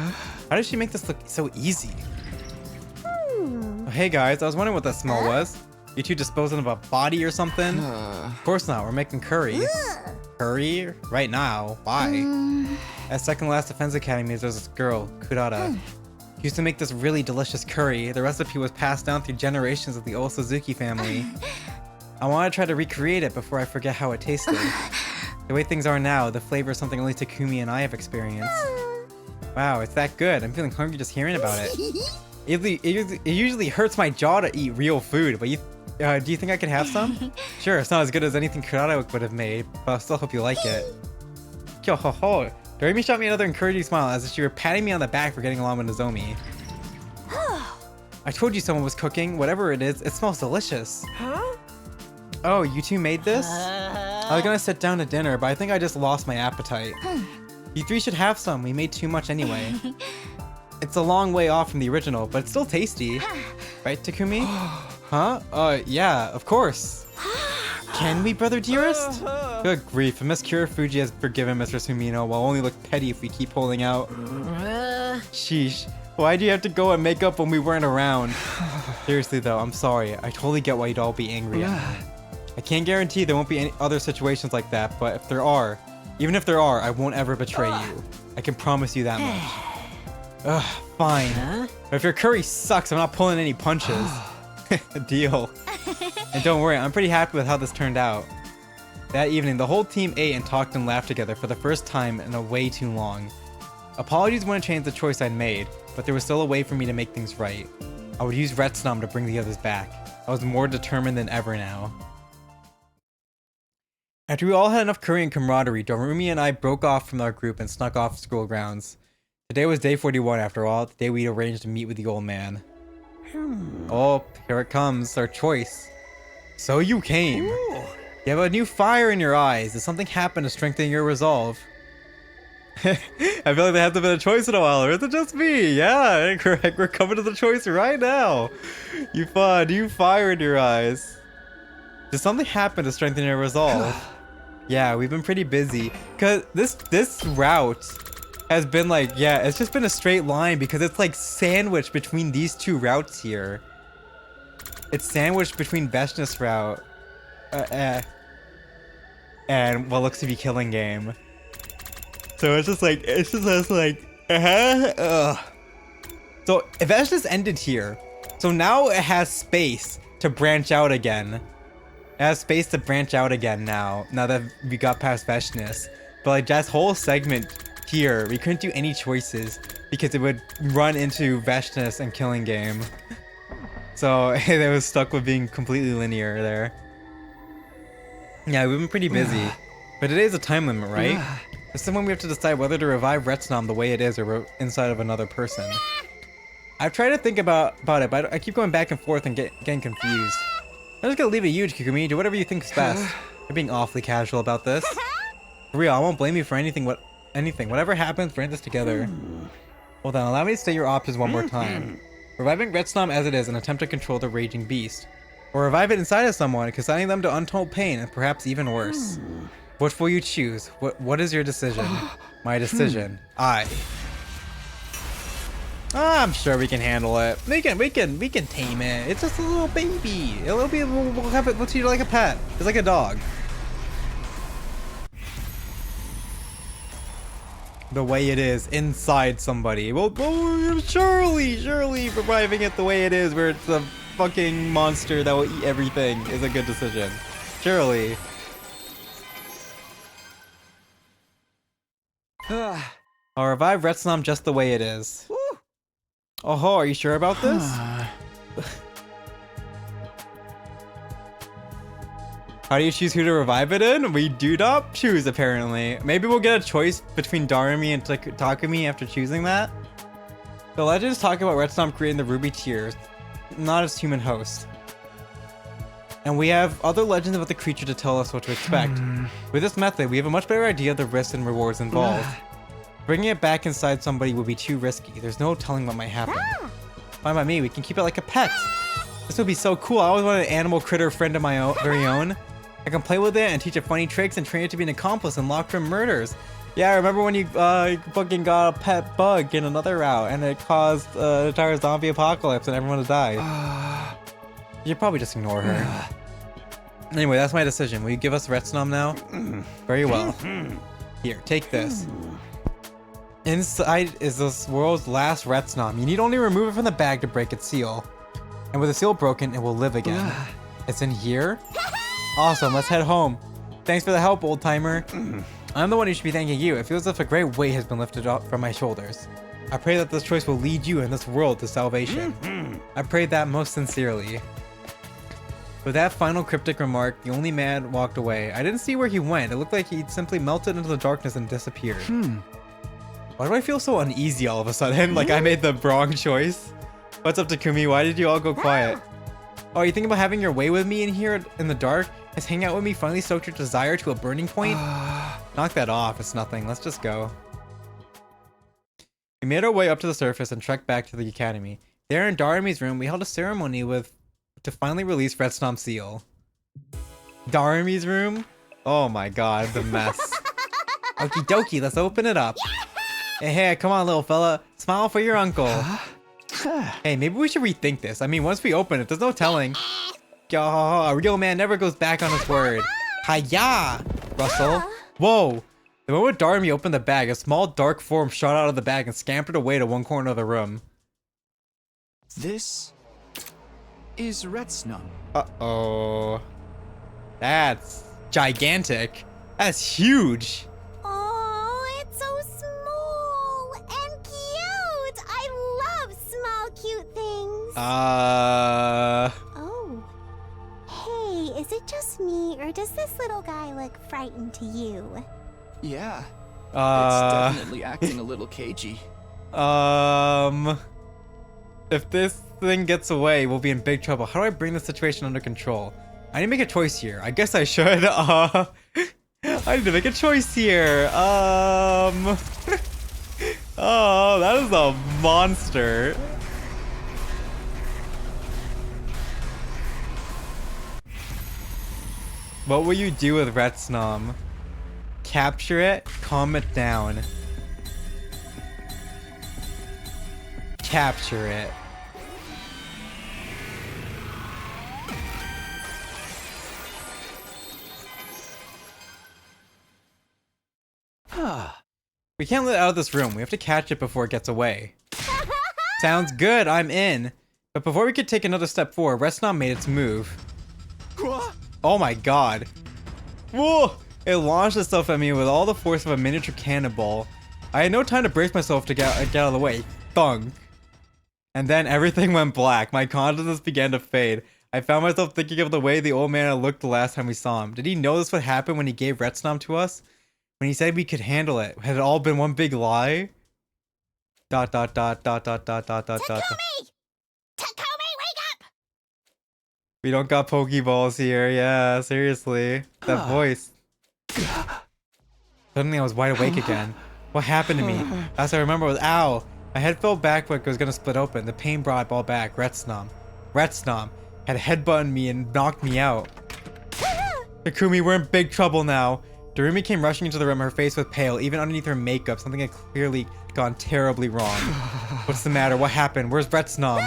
How did she make this look so easy? Oh, hey guys, I was wondering what that smell was. You two disposing of a body or something? Of course not. We're making curry. Curry? Right now? Why? At second last defense academy, there's this girl, Kurata. She used to make this really delicious curry. The recipe was passed down through generations of the old Suzuki family. I want to try to recreate it before I forget how it tasted. The way things are now, the flavor is something only Takumi and I have experienced. Wow, it's that good. I'm feeling hungry just hearing about it. It usually hurts my jaw to eat real food, but Do you think I could have some? Sure, it's not as good as anything Kurata would have made, but I still hope you like it. Yo ho ho! Darumi shot me another encouraging smile as if she were patting me on the back for getting along with Nozomi. I told you someone was cooking. Whatever it is, it smells delicious. Huh? Oh, you two made this? I was gonna sit down to dinner, but I think I just lost my appetite. You three should have some. We made too much anyway. It's a long way off from the original, but it's still tasty. Right, Takumi? Huh? Yeah, of course. Can we, brother dearest? Good grief, Miss Kirafuji has forgiven Mr. Sumino while only look petty if we keep holding out. Sheesh. Why do you have to go and make up when we weren't around? Seriously though, I'm sorry. I totally get why you'd all be angry at me. I can't guarantee there won't be any other situations like that, but if there are, even if there are, I won't ever betray you. I can promise you that much. Ugh, fine. But if your curry sucks, I'm not pulling any punches. Deal. And don't worry, I'm pretty happy with how this turned out. That evening, the whole team ate and talked and laughed together for the first time in a way too long. Apologies wouldn't change the choice I'd made, but there was still a way for me to make things right. I would use Retsnom to bring the others back. I was more determined than ever now. After we all had enough curry and camaraderie, Darumi and I broke off from our group and snuck off school grounds. Today was day 41 after all, the day we'd arranged to meet with the old man. Oh, here it comes, our choice. So you came. You have a new fire in your eyes. Did something happen to strengthen your resolve? I feel like there hasn't been a choice in a while, or is it just me? Yeah, we're coming to the choice right now. You fire in your eyes. Did something happen to strengthen your resolve? Yeah, we've been pretty busy. Cause this route has been like, yeah, it's just been a straight line because it's like sandwiched between these two routes here. It's sandwiched between Veshna's route and what looks to be Killing Game. So it's just like, So Veshna's ended here. So now it has space to branch out again. It has space to branch out again now that we got past Veshna's. But like that whole segment here, we couldn't do any choices because it would run into Veshna's and Killing Game. So it was stuck with being completely linear there. Yeah, we've been pretty busy. But today's a time limit, right? This is when we have to decide whether to revive Retsnom the way it is or inside of another person. I've tried to think about it, but I keep going back and forth and getting confused. I'm just gonna leave it you, Kikumi. Do whatever you think is best. You're being awfully casual about this. For real, I won't blame you for anything. Whatever happens, bring this together. Well then, allow me to state your options one more time. Reviving Retsnom as it is and attempt to control the raging beast. Or revive it inside of someone, consigning them to untold pain and perhaps even worse. Which will you choose? What is your decision? My decision. I'm sure we can handle it. We can tame it. It's just a little baby. We'll have it. We'll treat it like a pet. It's like a dog. The way it is inside somebody. Well, surely reviving it the way it is, where it's a fucking monster that will eat everything, is a good decision. Surely. I'll revive Retsnom just the way it is. Oh, are you sure about this? How do you choose who to revive it in? We do not choose, apparently. Maybe we'll get a choice between Darumi and Takumi after choosing that. The legends talk about Retsnom creating the ruby tears, not its human host. And we have other legends about the creature to tell us what to expect. With this method, we have a much better idea of the risks and rewards involved. Bringing it back inside somebody would be too risky. There's no telling what might happen. Fine by me, we can keep it like a pet. This would be so cool. I always wanted an animal critter friend of my very own. I can play with it and teach it funny tricks and train it to be an accomplice and locked from murders. Yeah, I remember when you fucking got a pet bug in another route and it caused an entire zombie apocalypse and everyone died. You probably just ignore her. Anyway, that's my decision. Will you give us Retsnom now? Very well. Here, take this. Inside is this world's last Retsnom. You need only remove it from the bag to break its seal. And with the seal broken, it will live again. It's in here? Awesome, let's head home. Thanks for the help, old timer. I'm the one who should be thanking you. It feels as if a great weight has been lifted up from my shoulders. I pray that this choice will lead you and this world to salvation. I pray that most sincerely. With that final cryptic remark, the only man walked away. I didn't see where he went. It looked like he'd simply melted into the darkness and disappeared. Why do I feel so uneasy all of a sudden? Like I made the wrong choice? What's up, Takumi? Why did you all go quiet? Oh, you think about having your way with me in here in the dark? Has hanging out with me finally stoked your desire to a burning point? Knock that off. It's nothing. Let's just go. We made our way up to the surface and trekked back to the academy. There in Darumi's room, we held a ceremony to finally release Retsnom's seal. Darumi's room? Oh my god, the mess. Okie dokie, let's open it up. Hey, come on, little fella. Smile for your uncle. Hey, maybe we should rethink this. I mean, once we open it, there's no telling. A real man never goes back on his word. Hiya, Russell. Whoa. The moment Darumi opened the bag, a small dark form shot out of the bag and scampered away to one corner of the room. This is Retsnom. Uh-oh. That's gigantic. That's huge. Oh, it's so small and cute. I love small, cute things. Oh. Hey, is it just me, or does this little guy look frightened to you? Yeah. It's definitely acting a little cagey. If this thing gets away, we'll be in big trouble. How do I bring the situation under control? I need to make a choice here. I guess I should. I need to make a choice here. Oh, that is a monster. What will you do with Retsnom? Capture it, calm it down. Capture it. We can't let it out of this room. We have to catch it before it gets away. Sounds good, I'm in. But before we could take another step forward, Retsnom made its move. Oh my god. Whoa! It launched itself at me with all the force of a miniature cannonball. I had no time to brace myself to get out of the way. Thunk. And then everything went black. My consciousness began to fade. I found myself thinking of the way the old man had looked the last time we saw him. Did he know this would happen when he gave Retsnom to us? When he said we could handle it? Had it all been one big lie? Takumi! Takumi, wake up! We don't got Pokeballs here. Yeah, seriously. That voice. Suddenly I was wide awake again. What happened to me? Last I remember was ow. My head fell back like it was gonna split open. The pain brought it all back. Retsnom had headbutted me and knocked me out. Takumi, we're in big trouble now. Darumi came rushing into the room, her face was pale, even underneath her makeup. Something had clearly gone terribly wrong. What's the matter? What happened? Where's Retsnom?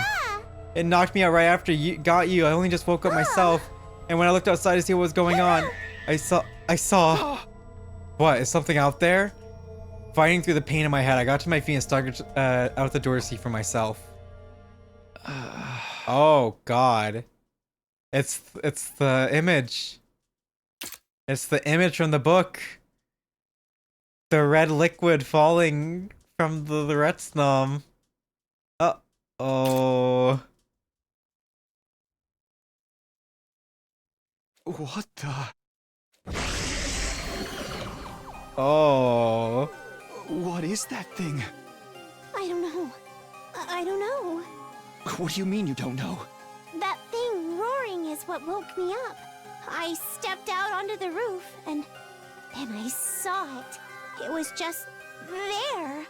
It knocked me out right after you got you. I only just woke up myself. And when I looked outside to see what was going on, I saw... What? Is something out there? Fighting through the pain in my head, I got to my feet and staggered out the door to see for myself. Oh god. It's the image. It's the image from the book. The red liquid falling from the Retsnom. Uh-oh. What the? Oh. What is that thing? I don't know. I don't know. What do you mean you don't know? That thing roaring is what woke me up. I stepped out onto the roof and then I saw it. It was just there.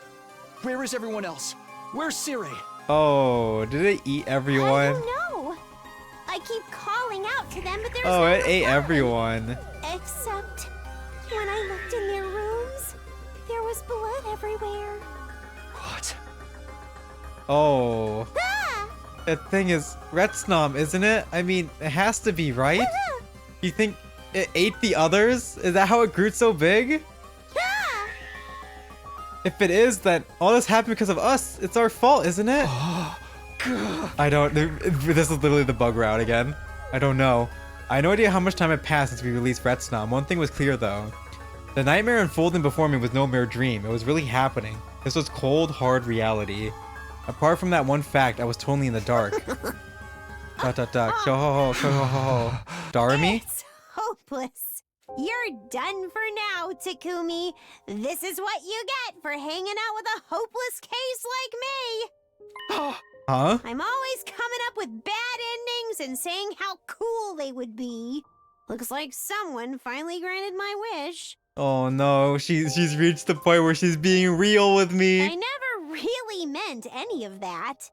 Where is everyone else? Where's Sire? Oh, did it eat everyone? I don't know. I keep calling out to them, but there's Oh, no it ate reply. everyone. Except when I looked in their rooms, there was blood everywhere. What? Oh. Ah! That thing is Retsnom, isn't it? I mean, it has to be, right? You think it ate the others? Is that how it grew so big? Ah! If it is, then all this happened because of us. It's our fault, isn't it? I don't... This is literally the bug route again. I don't know. I had no idea how much time had passed since we released Retsnom. One thing was clear, though. The nightmare unfolding before me was no mere dream. It was really happening. This was cold, hard reality. Apart from that one fact, I was totally in the dark. Darumi? It's hopeless. You're done for now, Takumi. This is what you get for hanging out with a hopeless case like me. Huh? I'm always coming up with bad endings and saying how cool they would be. Looks like someone finally granted my wish. Oh no, she's reached the point where she's being real with me. I never really meant any of that.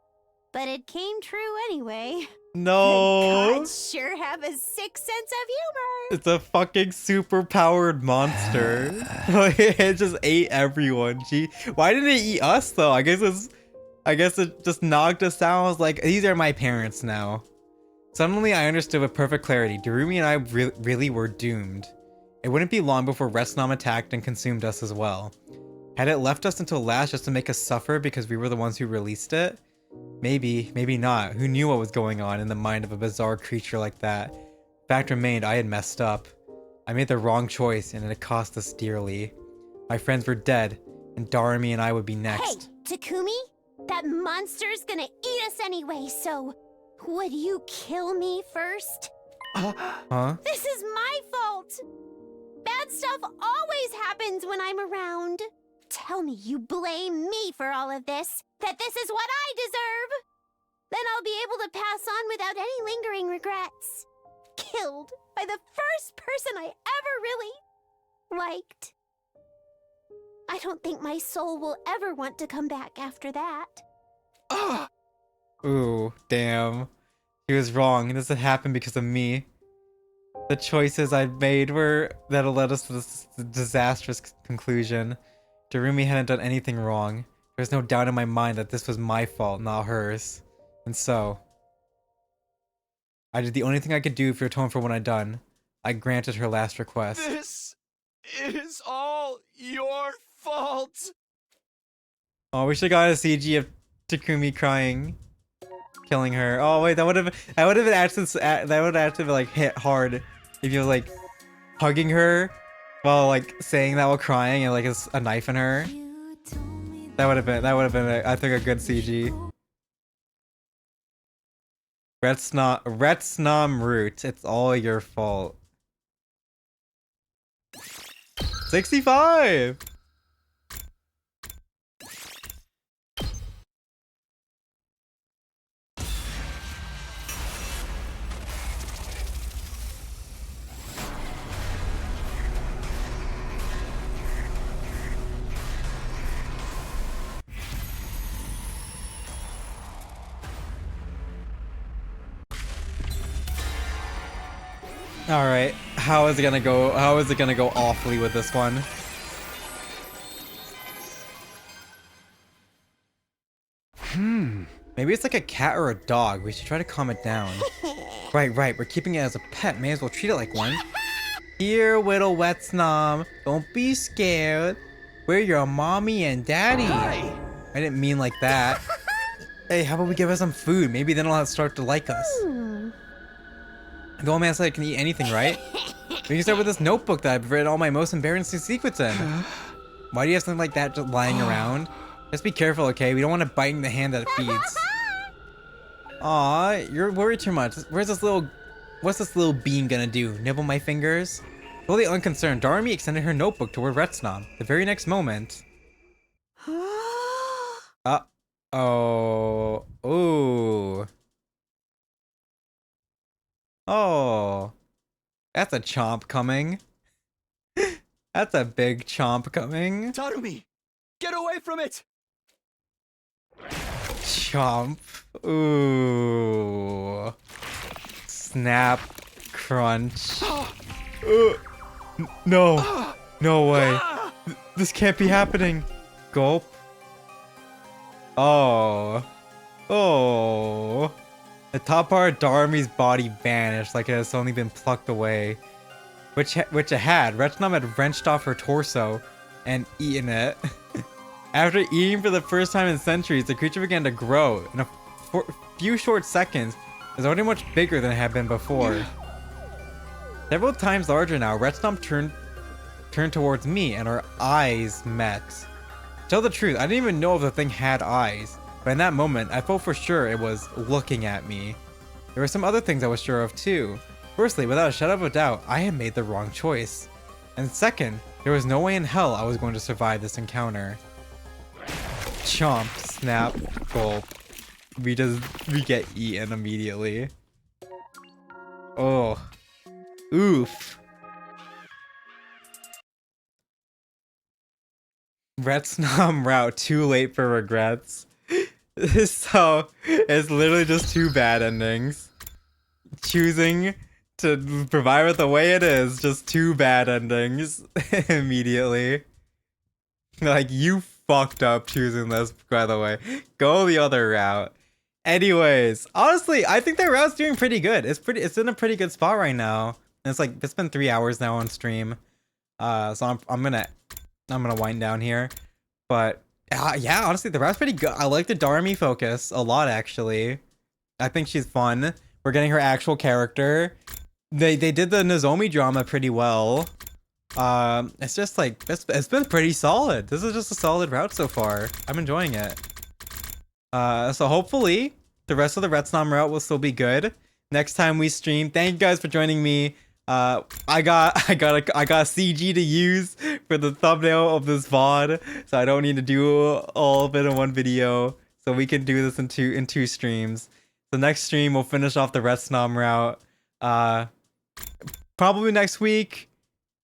But it came true anyway. No. The gods sure have a sick sense of humor. It's a fucking super powered monster. It just ate everyone. Why didn't it eat us though? I guess it just knocked us out. I was like, these are my parents now. Suddenly I understood with perfect clarity. Darumi and I really were doomed. It wouldn't be long before Retsnom attacked and consumed us as well. Had it left us until last just to make us suffer because we were the ones who released it? Maybe, maybe not. Who knew what was going on in the mind of a bizarre creature like that? Fact remained, I had messed up. I made the wrong choice and it cost us dearly. My friends were dead, and Darumi and I would be next. Hey, Takumi? That monster's gonna eat us anyway, so would you kill me first? Huh? This is my fault! Bad stuff always happens when I'm around. Tell me you blame me for all of this, that this is what I deserve. Then I'll be able to pass on without any lingering regrets. Killed by the first person I ever really liked. I don't think my soul will ever want to come back after that. Ooh, damn. He was wrong. This had happened because of me. The choices I'd made that'll led us to this disastrous conclusion. Darumi hadn't done anything wrong. There was no doubt in my mind that this was my fault, not hers. And so, I did the only thing I could do to atone for what I'd done. I granted her last request. This is all your fault. Oh, we should got a CG of Takumi crying, killing her. Oh wait, that would have actually like hit hard if you were like hugging her while like saying that while crying and like a knife in her. That would have been I think a good CG. Retsnom root. It's all your fault. 65. All right, how is it gonna go? How is it gonna go awfully with this one? Maybe it's like a cat or a dog. We should try to calm it down. Right. We're keeping it as a pet. May as well treat it like one. Here, little Retsnom. Don't be scared. We're your mommy and daddy. Hi. I didn't mean like that. Hey, how about we give her some food? Maybe then it'll start to like us. The old man said I can eat anything, right? We can start with this notebook that I've written all my most embarrassing secrets in. Why do you have something like that just lying around? Just be careful, okay? We don't want to bite in the hand that feeds. Aw, you're worried too much. What's this little bean gonna do? Nibble my fingers? Totally unconcerned, Darumi extended her notebook toward Retsnom. The very next moment. Oh. Ooh. Oh. That's a chomp coming. That's a big chomp coming. Darumi, get away from it! Chomp. Ooh. Snap. Crunch. No. No way. This can't be happening. Gulp. Oh. Oh. The top part of Darumi's body vanished like it has only been plucked away. Which it had. Retsnom had wrenched off her torso and eaten it. After eating for the first time in centuries, the creature began to grow. In a few short seconds, it was already much bigger than it had been before. Several times larger now, Retsnom turned towards me and our eyes met. To tell the truth, I didn't even know if the thing had eyes. But in that moment, I felt for sure it was looking at me. There were some other things I was sure of too. Firstly, without a shadow of a doubt, I had made the wrong choice. And second, there was no way in hell I was going to survive this encounter. Chomp, snap, gulp. We get eaten immediately. Oh. Oof. Retsnom route, too late for regrets. So, it's literally just two bad endings. Choosing to provide it the way it is, just two bad endings immediately. Like, you fucked up choosing this, by the way. Go the other route. Anyways, honestly, I think that route's doing pretty good. It's in a pretty good spot right now. And it's been 3 hours now on stream. So I'm gonna wind down here. But yeah, honestly, the route's pretty good. I like the Darumi focus a lot, actually. I think she's fun. We're getting her actual character. They did the Nozomi drama pretty well. It's just like it's been pretty solid. This is just a solid route so far. I'm enjoying it. So hopefully the rest of the Retsnom route will still be good next time we stream. Thank you guys for joining me. I got CG to use for the thumbnail of this VOD, so I don't need to do all of it in one video. So we can do this in two streams. The next stream we'll finish off the Retsnom route. Probably next week.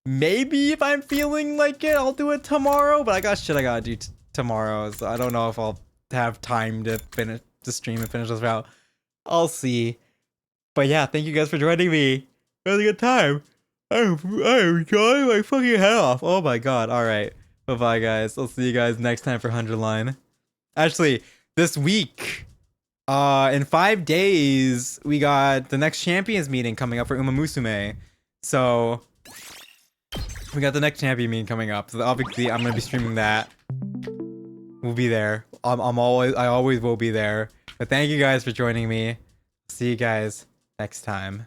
Maybe if I'm feeling like it, I'll do it tomorrow. But I got shit I gotta do tomorrow, so I don't know if I'll have time to finish the stream and finish this route. I'll see. But yeah, thank you guys for joining me. It was a good time. I'm enjoying my fucking head off. Oh my god. Alright. Bye-bye, guys. I'll see you guys next time for 100 line. Actually, this week, in 5 days, we got the next champions meeting coming up for Uma Musume. So we got the next champion meeting coming up. So obviously I'm gonna be streaming that. We'll be there. I always will be there. But thank you guys for joining me. See you guys next time.